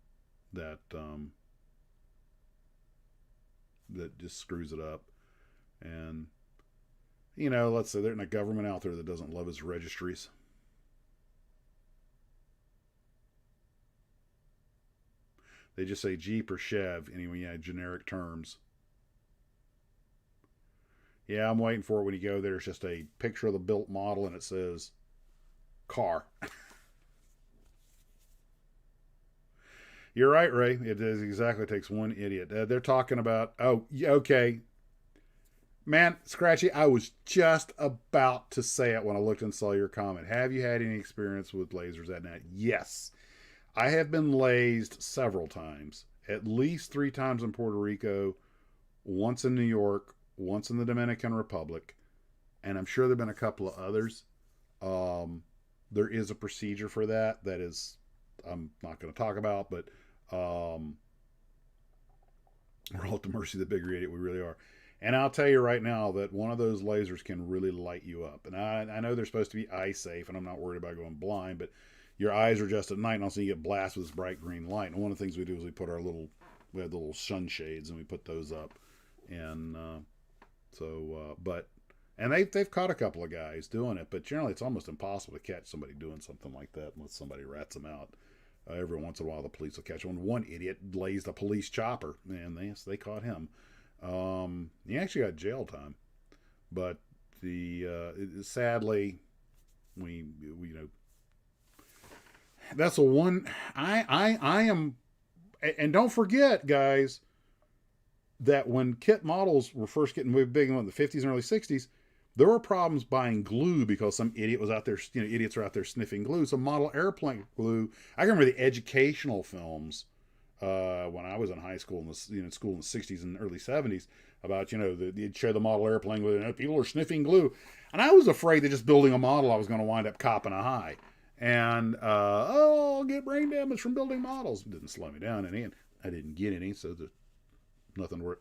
just screws it up. And, let's say there's a government out there that doesn't love its registries. They just say Jeep or Chev, anyway, generic terms. Yeah, I'm waiting for it when you go there. It's just a picture of the built model and it says car. You're right, Ray. It is exactly. It takes one idiot. They're talking about, oh, okay. Man, Scratchy, I was just about to say it when I looked and saw your comment. Have you had any experience with lasers at night? Yes. I have been lased several times. At least 3 times in Puerto Rico, once in New York, once in the Dominican Republic, and I'm sure there have been a couple of others. There is a procedure for that is, I'm not going to talk about, but we're all at the mercy of the bigger idiot we really are. And I'll tell you right now that one of those lasers can really light you up. And I know they're supposed to be eye safe, and I'm not worried about going blind, but your eyes are just at night, and all of a sudden you get blasted with this bright green light. And one of the things we do is we had the little sunshades, and we put those up. And and they've caught a couple of guys doing it, but generally it's almost impossible to catch somebody doing something like that unless somebody rats them out. Every once in a while the police will catch one. One idiot blazed a police chopper, and they caught him. He actually got jail time, but sadly we that's the one I am. And don't forget, guys, that when kit models were first getting big in the 50s and early 60s, there were problems buying glue because some idiot was out there, idiots are out there sniffing glue. So model airplane glue, I remember the educational films when I was in high school, school in the 60s and early 70s, about, you'd share the model airplane with, people are sniffing glue. And I was afraid that just building a model, I was going to wind up copping a high. And, I'll get brain damage from building models. It didn't slow me down any, and I didn't get any, so there's nothing to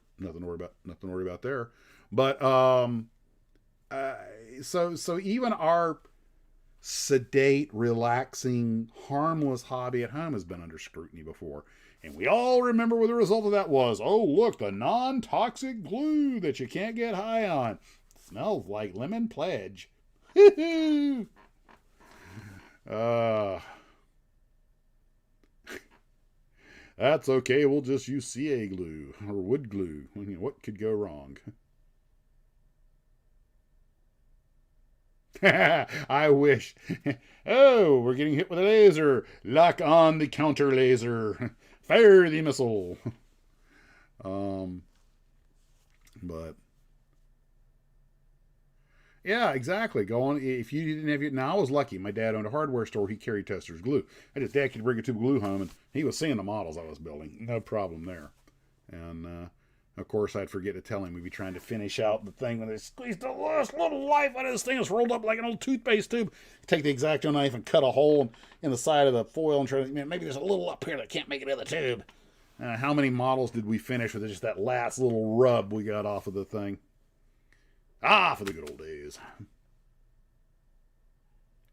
worry about there. But, so even our sedate, relaxing, harmless hobby at home has been under scrutiny before. And we all remember what the result of that was. Oh, look, the non-toxic glue that you can't get high on. Smells like lemon pledge. That's okay. We'll just use CA glue or wood glue. What could go wrong? I wish. Oh, we're getting hit with a laser. Lock on the counter laser. Fire the missile. But yeah, exactly. Go on. If you didn't have it, now I was lucky. My dad owned a hardware store. He carried Testor's glue. Dad could bring a tube of glue home, and he was seeing the models I was building. No problem there. And of course, I'd forget to tell him we'd be trying to finish out the thing when they squeezed the last little life out of this thing. It's rolled up like an old toothpaste tube. Take the X-Acto knife and cut a hole in the side of the foil and try to, maybe there's a little up here that can't make it in the tube. How many models did we finish with just that last little rub we got off of the thing? Ah, for the good old days.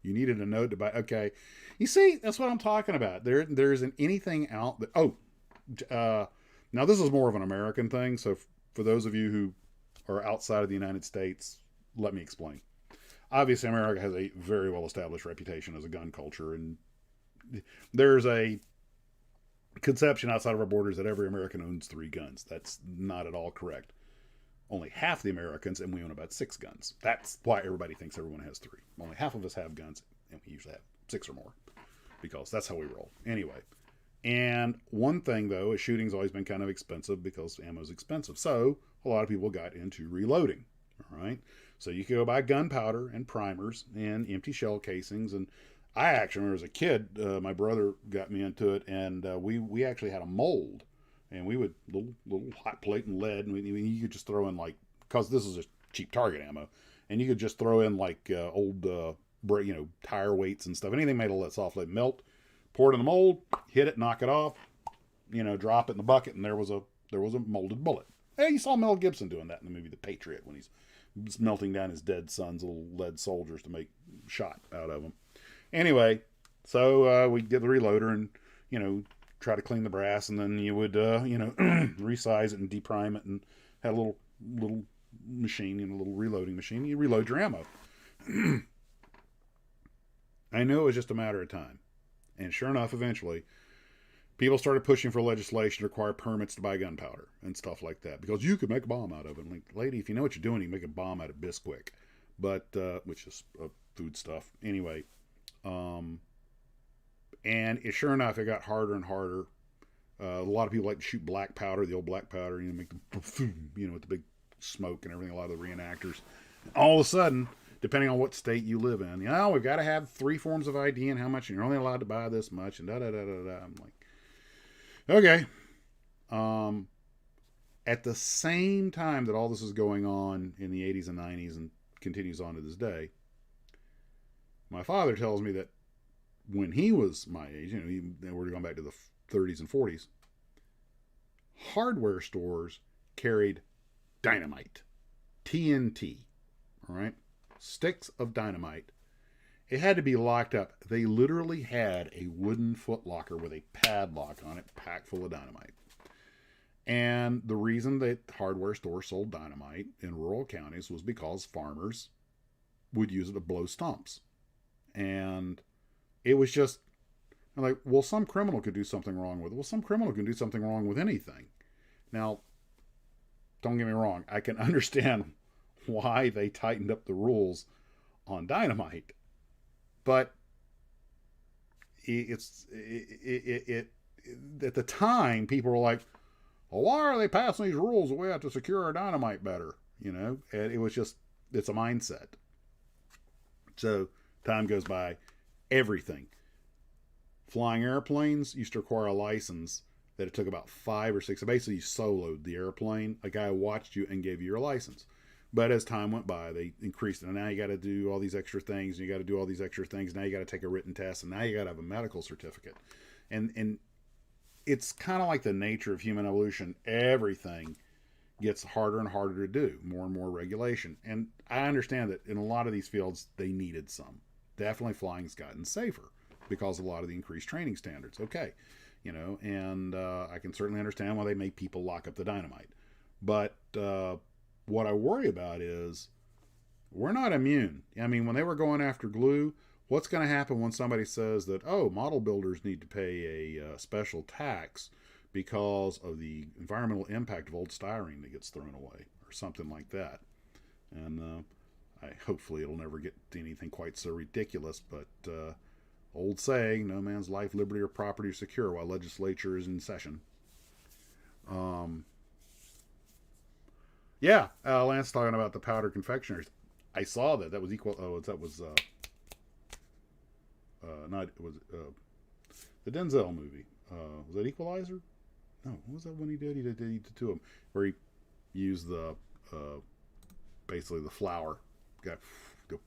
You needed a node to buy. Okay. You see, that's what I'm talking about. There isn't anything out that... now, this is more of an American thing, so for those of you who are outside of the United States, let me explain. Obviously, America has a very well-established reputation as a gun culture, and there's a conception outside of our borders that every American owns 3 guns. That's not at all correct. Only half the Americans, and we own about 6 guns. That's why everybody thinks everyone has 3. Only half of us have guns, and we usually have 6 or more, because that's how we roll. Anyway. And one thing, though, is shooting's always been kind of expensive because ammo's expensive. So a lot of people got into reloading. All right. So you could go buy gunpowder and primers and empty shell casings. And I actually remember as a kid, my brother got me into it, and we actually had a mold, and we would little hot plate and lead, and you could just throw in because this is a cheap target ammo, and you could just throw in old tire weights and stuff. Anything made of that soft lead, melt. Pour it in the mold, hit it, knock it off, drop it in the bucket, and there was a molded bullet. Hey, you saw Mel Gibson doing that in the movie The Patriot when he's melting down his dead son's little lead soldiers to make shot out of them. Anyway, so we'd get the reloader and, try to clean the brass, and then you would, resize it and deprime it, and had a little machine, a little reloading machine. You reload your ammo. I knew it was just a matter of time. And sure enough, eventually, people started pushing for legislation to require permits to buy gunpowder and stuff like that. Because you could make a bomb out of it. I'm like, lady, if you know what you're doing, you can make a bomb out of Bisquick. But, which is food stuff. Anyway. And sure enough, it got harder and harder. A lot of people like to shoot black powder, the old black powder, make the, with the big smoke and everything, a lot of the reenactors. All of a sudden... depending on what state you live in, we've got to have 3 forms of ID and how much, and you're only allowed to buy this much, and da-da-da-da-da. I'm like, okay. At the same time that all this is going on in the 80s and 90s and continues on to this day, my father tells me that when he was my age, we're going back to the 30s and 40s, hardware stores carried dynamite, TNT, all right? Sticks of dynamite. It had to be locked up. They literally had a wooden footlocker with a padlock on it, packed full of dynamite. And the reason that hardware stores sold dynamite in rural counties was because farmers would use it to blow stumps. And it was just like, well, some criminal could do something wrong with it. Well, some criminal can do something wrong with anything. Now, don't get me wrong. I can understand why they tightened up the rules on dynamite, but at the time, people were like, well, why are they passing these rules that we have to secure our dynamite better? And it was just, it's a mindset. So time goes by, everything. Flying airplanes used to require a license that it took about 5 or 6. So basically, you soloed the airplane. A guy watched you and gave you your license. But as time went by, they increased it. And now you got to do all these extra things. And you got to do all these extra things. Now you got to take a written test. And now you got to have a medical certificate. And it's kind of like the nature of human evolution. Everything gets harder and harder to do. More and more regulation. And I understand that in a lot of these fields, they needed some. Definitely flying's gotten safer because of a lot of the increased training standards. Okay. And I can certainly understand why they make people lock up the dynamite. But what I worry about is we're not immune. I mean, when they were going after glue, what's going to happen when somebody says that, oh, model builders need to pay a special tax because of the environmental impact of old styrene that gets thrown away or something like that? And hopefully it'll never get to anything quite so ridiculous, but old saying, no man's life, liberty, or property are secure while legislature is in session. Yeah, Lance talking about the powder confectioners. I saw that. That was equal. Oh, that was not. It was the Denzel movie. Was that Equalizer? No, what was that one he did? He did two of them where he used the basically the flour. Got go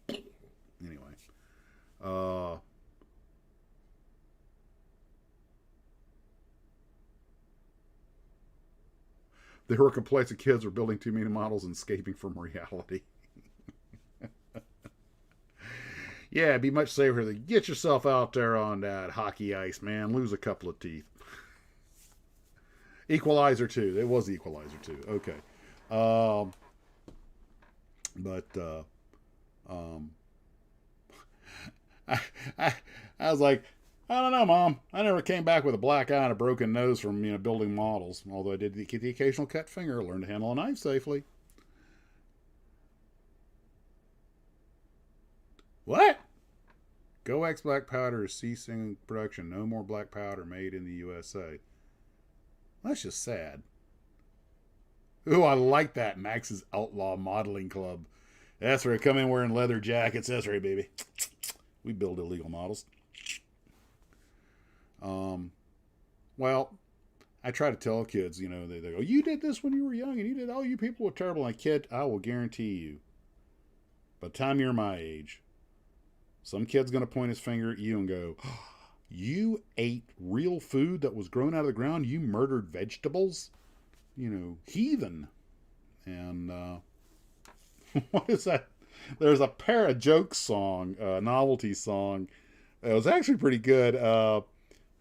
anyway. There were complaints that kids were building too many models and escaping from reality. Yeah, it'd be much safer to get yourself out there on that hockey ice, man. Lose a couple of teeth. Equalizer 2. It was Equalizer 2. Okay. I was like, I don't know, Mom. I never came back with a black eye and a broken nose from building models. Although I did get the occasional cut finger, learn to handle a knife safely. What? Go X black powder is ceasing production. No more black powder made in the USA. That's just sad. Ooh, I like that. Max's Outlaw Modeling Club. That's where I come in wearing leather jackets. That's right, baby. We build illegal models. Well, I try to tell kids, they go, you did this when you were young, and you did, oh, you people were terrible. And kid, I will guarantee you, by the time you're my age, some kid's going to point his finger at you and go, you ate real food that was grown out of the ground? You murdered vegetables? Heathen. And what is that? There's a Pair of Jokes song, a novelty song. It was actually pretty good. I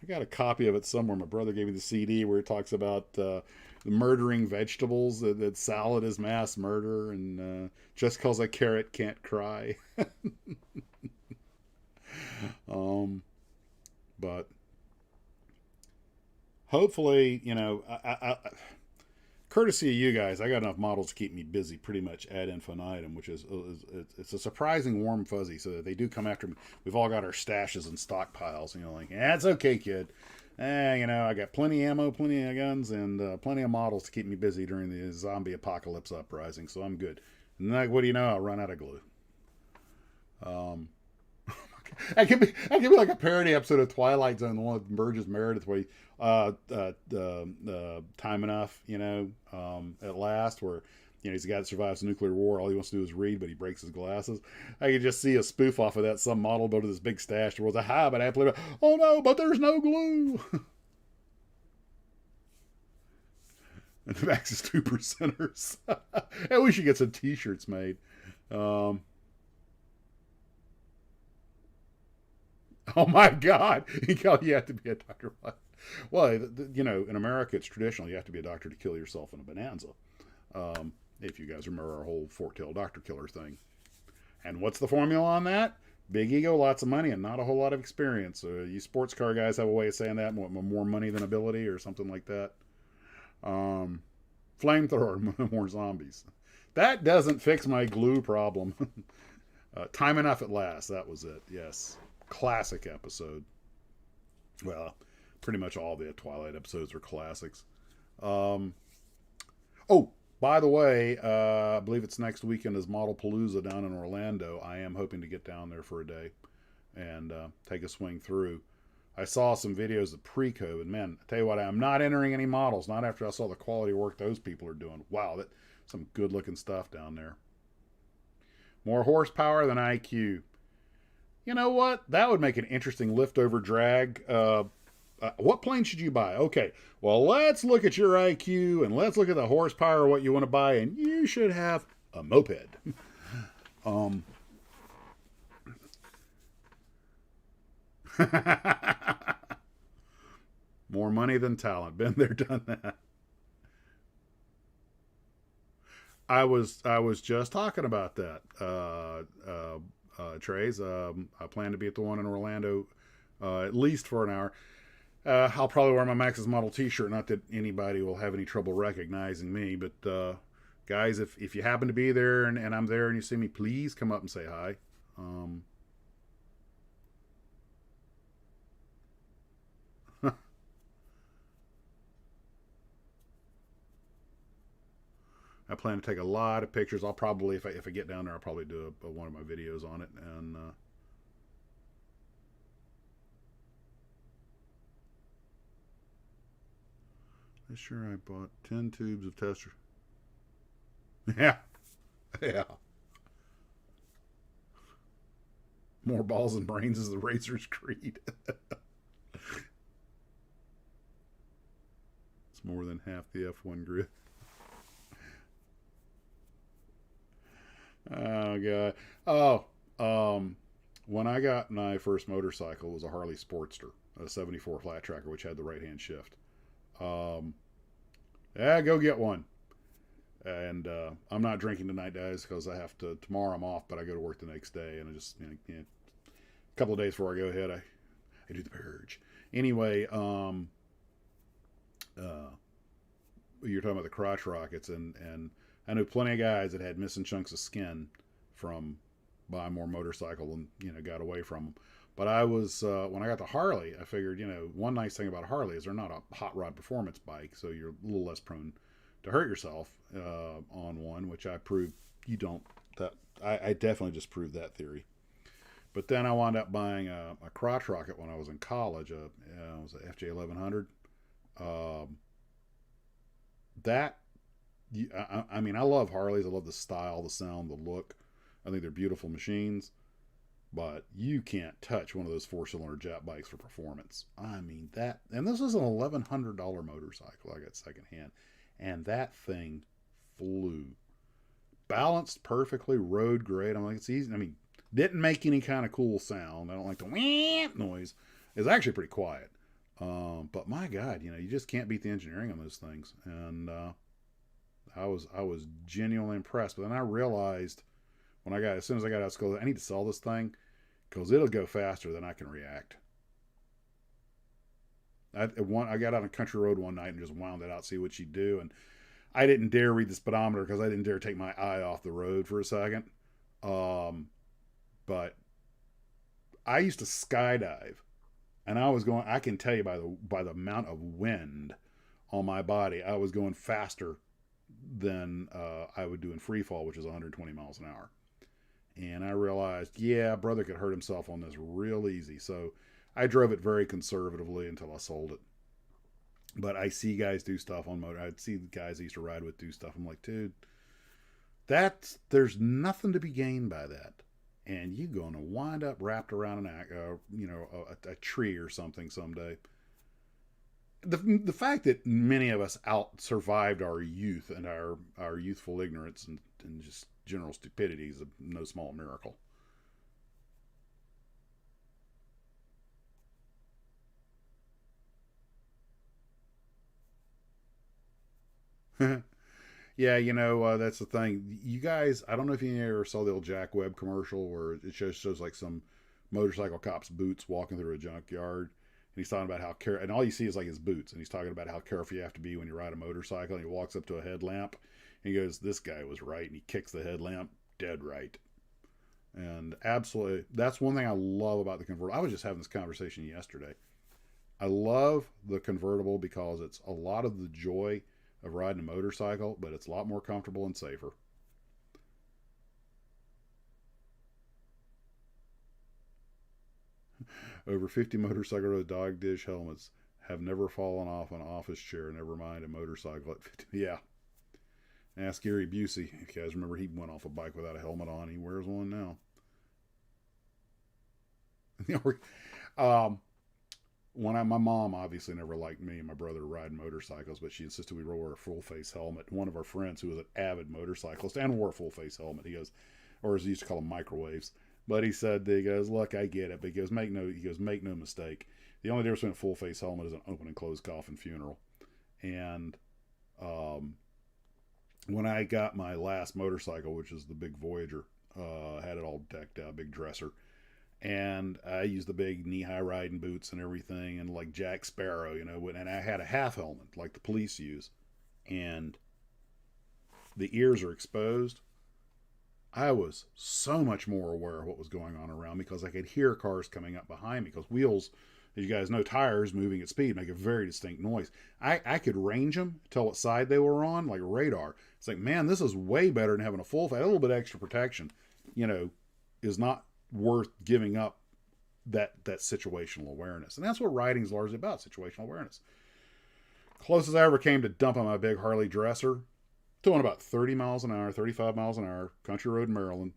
got a copy of it somewhere. My brother gave me the CD where it talks about murdering vegetables, that salad is mass murder, and just because a carrot can't cry. But hopefully, courtesy of you guys, I got enough models to keep me busy pretty much ad infinitum, which is it's a surprising warm fuzzy. So that they do come after me. We've all got our stashes and stockpiles, it's okay, kid. I got plenty of ammo, plenty of guns, and plenty of models to keep me busy during the zombie apocalypse uprising. So I'm good. And what do you know? I'll run out of glue. I could be like a parody episode of Twilight Zone, the one with Burgess Meredith, where Time Enough, at last, where he's a guy that survives a nuclear war. All he wants to do is read, but he breaks his glasses. I could just see a spoof off of that. Some model built this big stash. There was a hi, but I believe, oh no, but there's no glue. And the Max is 2%ers. And we should get some T-shirts made. Oh my God! You have to be a doctor. Well, in America, it's traditional. You have to be a doctor to kill yourself in a bonanza. If you guys remember our whole fork-tailed doctor killer thing. And what's the formula on that? Big ego, lots of money, and not a whole lot of experience. You sports car guys have a way of saying that: more money than ability, or something like that. Flamethrower, more zombies. That doesn't fix my glue problem. Time Enough at Last. That was it. Yes. Classic episode. Well, pretty much all the Twilight episodes are classics. Oh, by the way, I believe it's next weekend is Model Palooza down in Orlando. I am hoping to get down there for a day and take a swing through. I saw some videos of pre-COVID. Man, I tell you what, I'm not entering any models. Not after I saw the quality of work those people are doing. Wow, that some good-looking stuff down there. More horsepower than IQ. You know what? That would make an interesting lift-over drag. What plane should you buy? Okay, well, let's look at your IQ and let's look at the horsepower, what you want to buy, and you should have a moped. um, More money than talent. Been there, done that. I was just talking about that, Trays. I plan to be at the one in Orlando at least for an hour. I'll probably wear my Max's Model T-shirt. Not that anybody will have any trouble recognizing me, but guys, if you happen to be there and I'm there and you see me, please come up and say hi. Um, I plan to take a lot of pictures. I'll probably, if I get down there, I'll probably do one of my videos on it. And I'm sure I bought 10 tubes of tester. Yeah, yeah. More balls and brains is the racer's creed. It's more than half the F1 grid. Oh god. Oh, when I got my first motorcycle, it was a Harley Sportster, a '74 flat tracker, which had the right hand shift. Um, yeah, go get one. And I'm not drinking tonight, guys, because I have to. Tomorrow I'm off, but I go to work the next day, and I just a couple of days before I go ahead, I do the purge. Anyway, uh, you're talking about the crotch rockets, and I know plenty of guys that had missing chunks of skin from buying more motorcycle and got away from them. But I was when I got the Harley, I figured one nice thing about Harley is they're not a hot rod performance bike, so you're a little less prone to hurt yourself on one, which I proved you don't. That I definitely just proved that theory. But then I wound up buying a crotch rocket when I was in college. It was a FJ 1100. Um, that I mean, I love Harleys. I love the style, the sound, the look. I think they're beautiful machines. But you can't touch one of those four-cylinder jet bikes for performance. I mean that, and this is an $1,100 motorcycle I got secondhand, and that thing flew, balanced perfectly, rode great. I'm like, it's easy. I mean, didn't make any kind of cool sound. I don't like the whamp noise. It's actually pretty quiet. But my God, you just can't beat the engineering on those things. And I was genuinely impressed. But then I realized as soon as I got out of school, I need to sell this thing because it'll go faster than I can react. I got on a country road one night and just wound it out, see what she'd do. And I didn't dare read the speedometer because I didn't dare take my eye off the road for a second. But I used to skydive, and I can tell you by the amount of wind on my body, I was going faster than I would do in free fall, which is 120 miles an hour. And I realized, yeah, brother could hurt himself on this real easy. So I drove it very conservatively until I sold it. But I see guys do stuff on motor. I'd see the guys I used to ride with do stuff. I'm like, dude, there's nothing to be gained by that. And you're going to wind up wrapped around a tree or something someday. The fact that many of us out survived our youth and our youthful ignorance and just general stupidity is no small miracle. Yeah, that's the thing. You guys, I don't know if you ever saw the old Jack Webb commercial where it shows like some motorcycle cop's boots walking through a junkyard. And he's talking about and all you see is like his boots. And he's talking about how careful you have to be when you ride a motorcycle. And he walks up to a headlamp and he goes, "This guy was right." And he kicks the headlamp, dead right. And absolutely, that's one thing I love about the convertible. I was just having this conversation yesterday. I love the convertible because it's a lot of the joy of riding a motorcycle, but it's a lot more comfortable and safer. Over 50 motorcycle with dog dish helmets have never fallen off an office chair, never mind a motorcycle at 50. Yeah. Ask Gary Busey. If you guys remember, he went off a bike without a helmet on. He wears one now. My mom obviously never liked me and my brother riding motorcycles, but she insisted we wear a full face helmet. One of our friends, who was an avid motorcyclist and wore a full face helmet, he goes, or as he used to call them, microwaves. But he said, he goes, look, I get it, but he goes, make no mistake. The only difference between a full face helmet is an open and closed coffin funeral. And when I got my last motorcycle, which is the big Voyager, had it all decked out, big dresser. And I used the big knee-high riding boots and everything, and like Jack Sparrow, and I had a half helmet like the police use, and the ears are exposed. I was so much more aware of what was going on around me because I could hear cars coming up behind me, because wheels, as you guys know, tires moving at speed make a very distinct noise. I could range them, tell what side they were on, like radar. It's like, man, this is way better than having a full face. A little bit extra protection, is not worth giving up that situational awareness. And that's what riding is largely about, situational awareness. Closest I ever came to dumping my big Harley dresser, doing about 30 miles an hour, 35 miles an hour, country road in Maryland.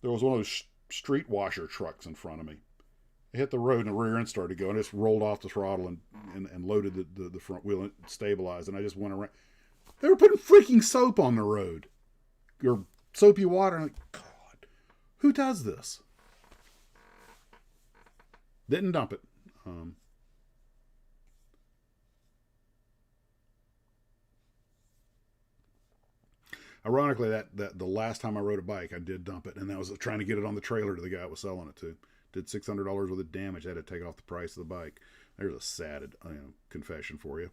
There was one of those street washer trucks in front of me. It hit the road and the rear end started going. I just rolled off the throttle and loaded the front wheel and stabilized, and I just went around. They were putting freaking soap on the road. Or soapy water. I'm like, God, who does this? Didn't dump it. Ironically, that the last time I rode a bike, I did dump it, and that was trying to get it on the trailer to the guy I was selling it to. Did $600 worth of damage. I had to take off the price of the bike. There's a sad confession for you.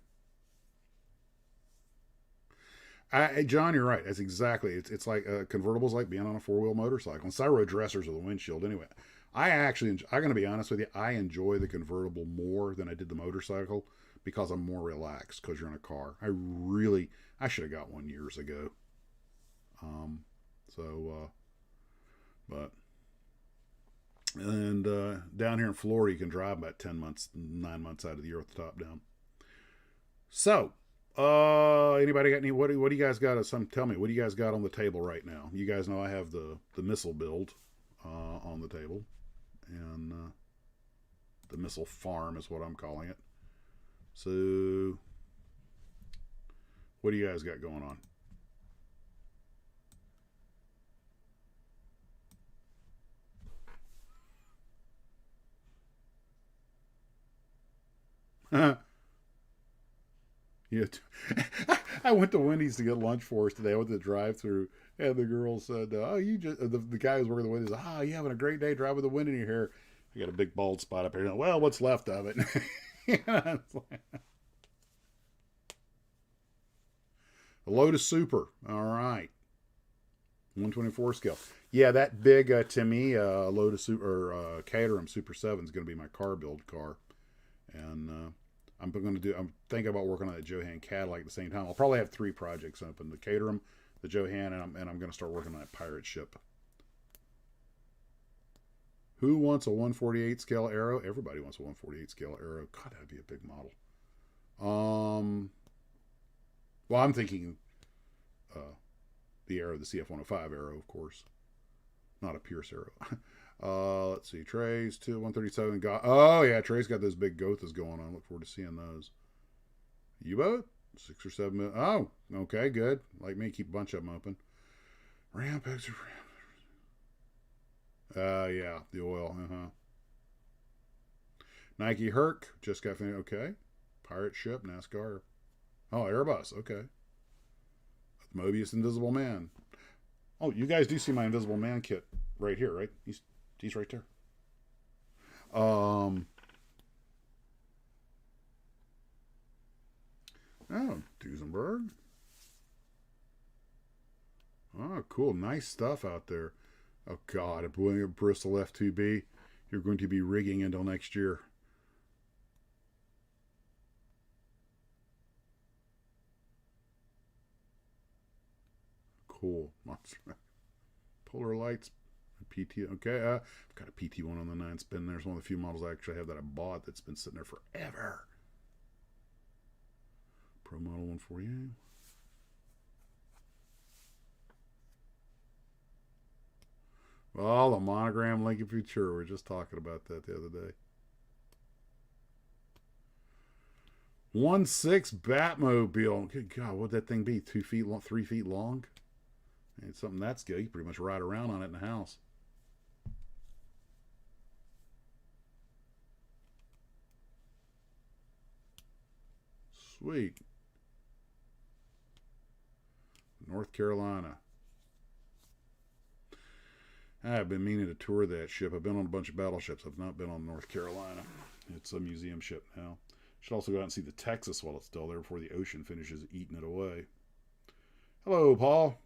John, you're right. That's exactly. It's like convertibles, like being on a 4-wheel motorcycle. And so I rode dressers with a windshield anyway. I'm going to be honest with you. I enjoy the convertible more than I did the motorcycle because I'm more relaxed because you're in a car. I should have got one years ago. Down here in Florida, you can drive about 9 months out of the year with the top down. So, anybody got any? What do you guys got? Tell me, what do you guys got on the table right now? You guys know I have the missile build on the table, and the missile farm is what I'm calling it. So, what do you guys got going on? Yeah, I went to Wendy's to get lunch for us today. I went to the drive-thru, and the girl said, "Oh, you just..." The guy who's working the Wendy's, "Oh, you having a great day driving with the wind in your hair?" I got a big bald spot up here. Well, what's left of it? The Lotus Super. All right, 124 scale. Yeah, that big to me Lotus Super or Caterham Super 7 is going to be my car build car, and I'm thinking about working on that Johan Cadillac at the same time. I'll probably have 3 projects open: the Caterham, the Johan, and I'm going to start working on that pirate ship. Who wants a 148 scale Aero? Everybody wants a 148 scale Aero. God, that'd be a big model. Well, I'm thinking the Aero, the CF-105 Aero, of course, not a Pierce Aero. Let's see, Trey's 137 got. Oh yeah, Trey's got those big Gothas going on. Look forward to seeing those. U-boat 6 or 7 minutes. Oh, okay, good. Like me, keep a bunch of them open. Ramp extra. Yeah, the oil. Nike Herc just got finished. Okay, pirate ship, NASCAR. Oh, Airbus. Okay. Mobius Invisible Man. Oh, you guys do see my Invisible Man kit right here, right? He's right there. Oh, Duesenberg. Oh, cool. Nice stuff out there. Oh, God. A Bristol F2B. You're going to be rigging until next year. Cool. Polar lights. PT. Okay, I've got a PT1 on the 9-spin. There's one of the few models I actually have that I bought that's been sitting there forever. Pro Model 148. Oh, the monogram Lincoln Futura. We were just talking about that the other day. 1.6 Batmobile. Good God, what'd that thing be? 2 feet long, 3 feet long? It's something that's good. You can pretty much ride around on it in the house. Sweet. North Carolina. I've been meaning to tour that ship. I've been on a bunch of battleships. I've not been on North Carolina. It's a museum ship now. Should also go out and see the Texas while it's still there before the ocean finishes eating it away. Hello, Paul.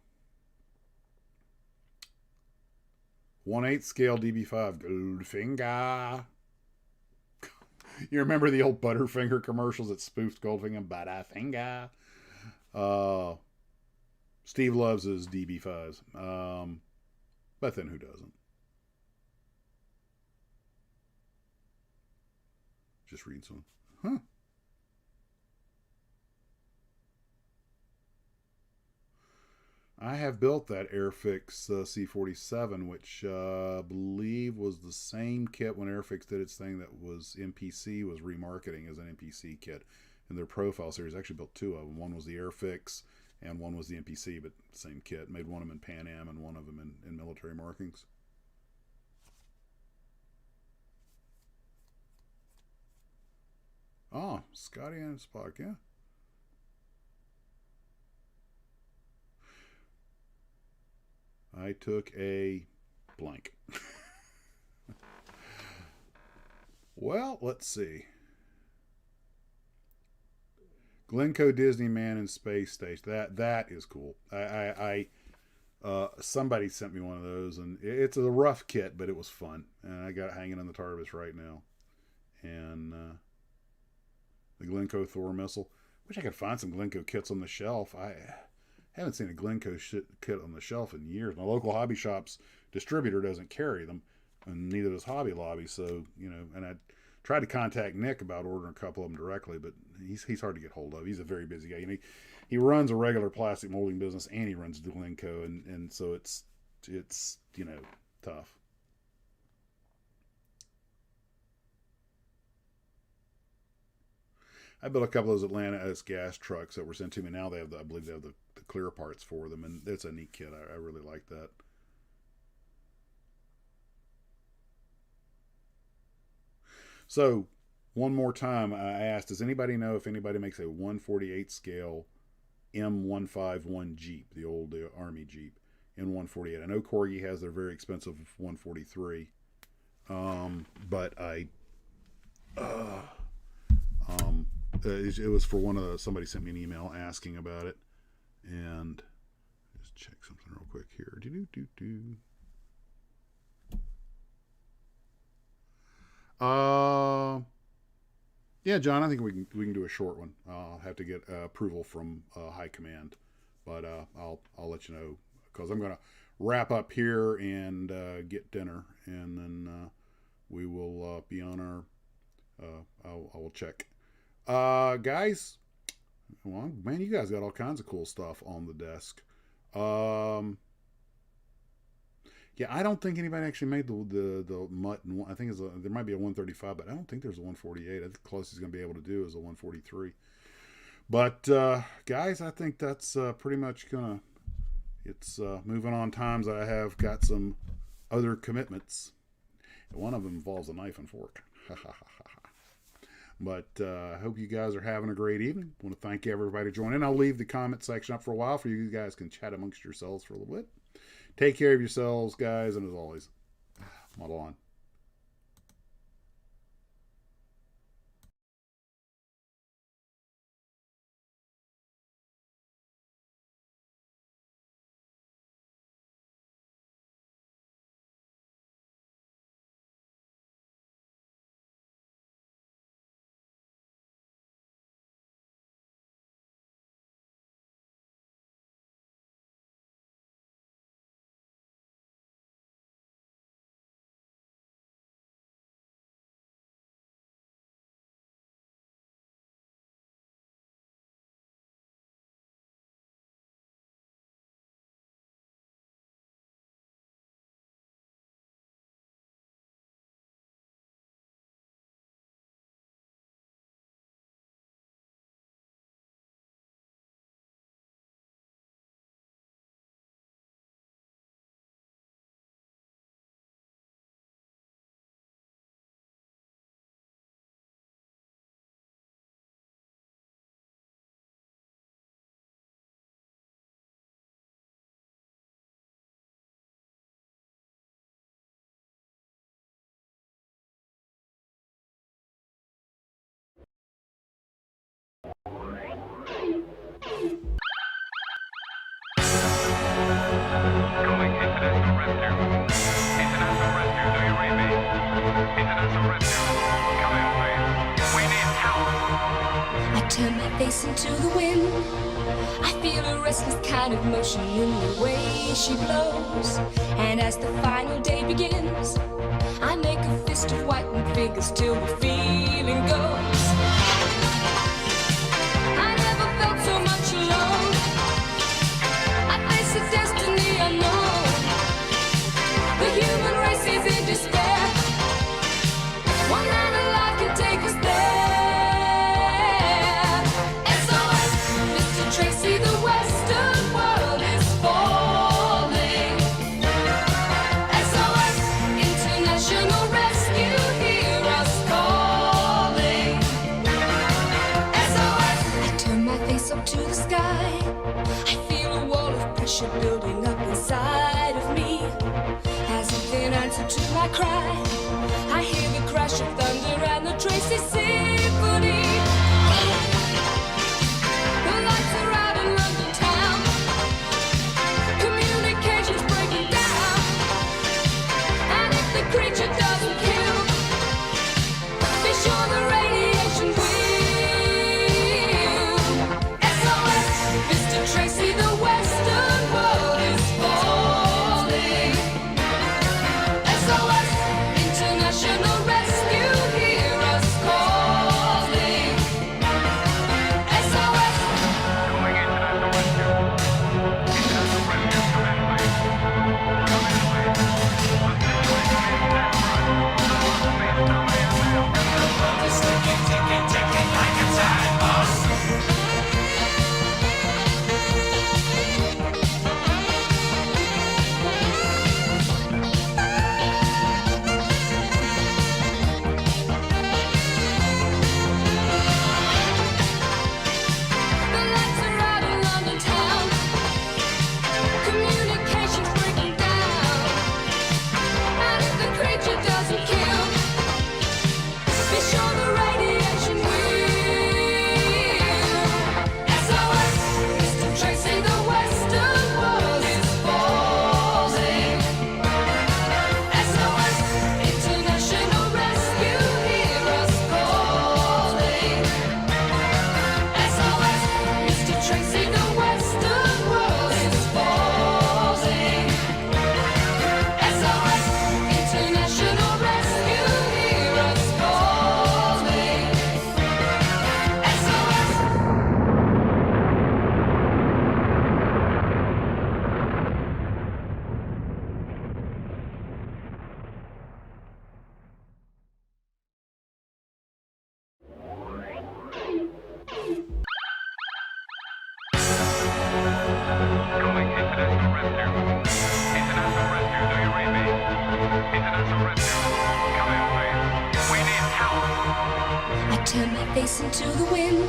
1/8 scale DB5 Goldfinger. You remember the old Butterfinger commercials that spoofed Goldfinger? Butterfinger. Steve loves his DB5s. But then who doesn't? Just reading some. Huh. I have built that Airfix C47, which I believe was the same kit when Airfix did its thing that was NPC was remarketing as an NPC kit. In their profile series, I actually built 2 of them. One was the Airfix and one was the NPC, but same kit. Made one of them in Pan Am and one of them in military markings. Oh, Scotty and Spock, yeah. I took a blank. Well, let's see. Glencoe Disney Man in Space Station. That is cool. Somebody sent me one of those, and it's a rough kit, but it was fun, and I got it hanging on the TARDIS right now. And the Glencoe Thor missile. Wish I could find some Glencoe kits on the shelf. I haven't seen a Glencoe kit on the shelf in years. My local hobby shop's distributor doesn't carry them, and neither does Hobby Lobby. So, and I tried to contact Nick about ordering a couple of them directly, but he's hard to get hold of. He's a very busy guy. He runs a regular plastic molding business and he runs Glencoe, and so it's tough. I built a couple of those Atlanta S gas trucks that were sent to me. Now I believe they have the clear parts for them, and it's a neat kit. I really like that. So, one more time, I asked, does anybody know if anybody makes a 148 scale M151 Jeep, the old Army Jeep, in 148? I know Corgi has their very expensive 143, but it was for somebody sent me an email asking about it, and just check something real quick here. Yeah, John, I think we can do a short one. I'll have to get approval from high command, but I'll let you know, because I'm gonna wrap up here and get dinner, and then we will be on our. I will check. Guys, well, man, you guys got all kinds of cool stuff on the desk. Yeah, I don't think anybody actually made the mutt. I think there might be a 135, but I don't think there's a 148. I think the closest he's going to be able to do is a 143. But guys, I think that's pretty much gonna. It's moving on times. I have got some other commitments. One of them involves a knife and fork. But I hope you guys are having a great evening. I want to thank everybody joining. I'll leave the comment section up for a while for you guys can chat amongst yourselves for a little bit. Take care of yourselves, guys, and as always, model on. Calling International Rescue. International Rescue, do you read me? International Rescue, come in please. We need help. I turn my face into the wind. I feel a restless kind of motion in the way she blows. And as the final day begins, I make a fist of whitened figures till the feeling goes. I never felt so much alone. I face a destiny unknown. The human race is in despair. One man alive can take us there. SOS, Mr. Tracy, the Western world is falling. SOS, International Rescue, hear us calling. SOS, I turn my face up to the sky. I feel a wall of pressure building up inside of me. As if in answer to my cry, I hear the crash of thunder and the Tracy Symphony. The lights are out in London town. Communications breaking down. And if the creature doesn't kill, be sure the radiation will. SOS, Mr. Tracy, the Western world is falling. SOS, International Rescue, hear us calling. SOS, Calling International Rescue. International Rescue, come in please. Come in please. The situation is desperate. Please come in now. It's ticking like a time bomb. the lights are out in London town. Communications breaking down. And if the creature doesn't kill, be sure the radiation will. SOS, Mr. Tracy, the Western world is falling. SOS, International Rescue, hear us calling. SOS, Mr. Tracy, the Western world is falling. SOS, International Rescue, hear us calling. SOS. Calling International Rescue. International Rescue, do you read me? International Rescue, come in please. We need help. I turn my face into the wind.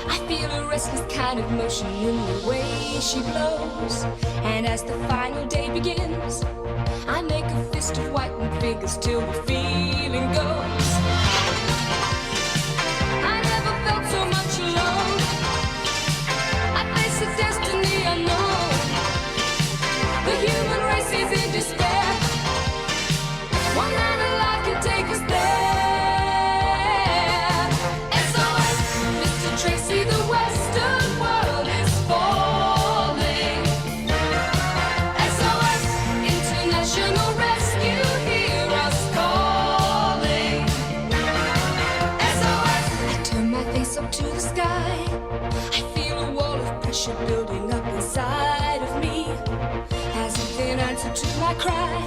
I feel a restless kind of motion in the way she blows. And as the final day begins, I make a fist of whitened figures till the feeling goes. I never felt so much alone. I face a destiny unknown. The human race is in despair. One man alive can take us there. SOS, Mr. Tracy, the Western world is falling. SOS, International Rescue, hear us calling. SOS, I turn my face up to the sky. I feel a wall of pressure building up inside of me. As if in answer to my cry,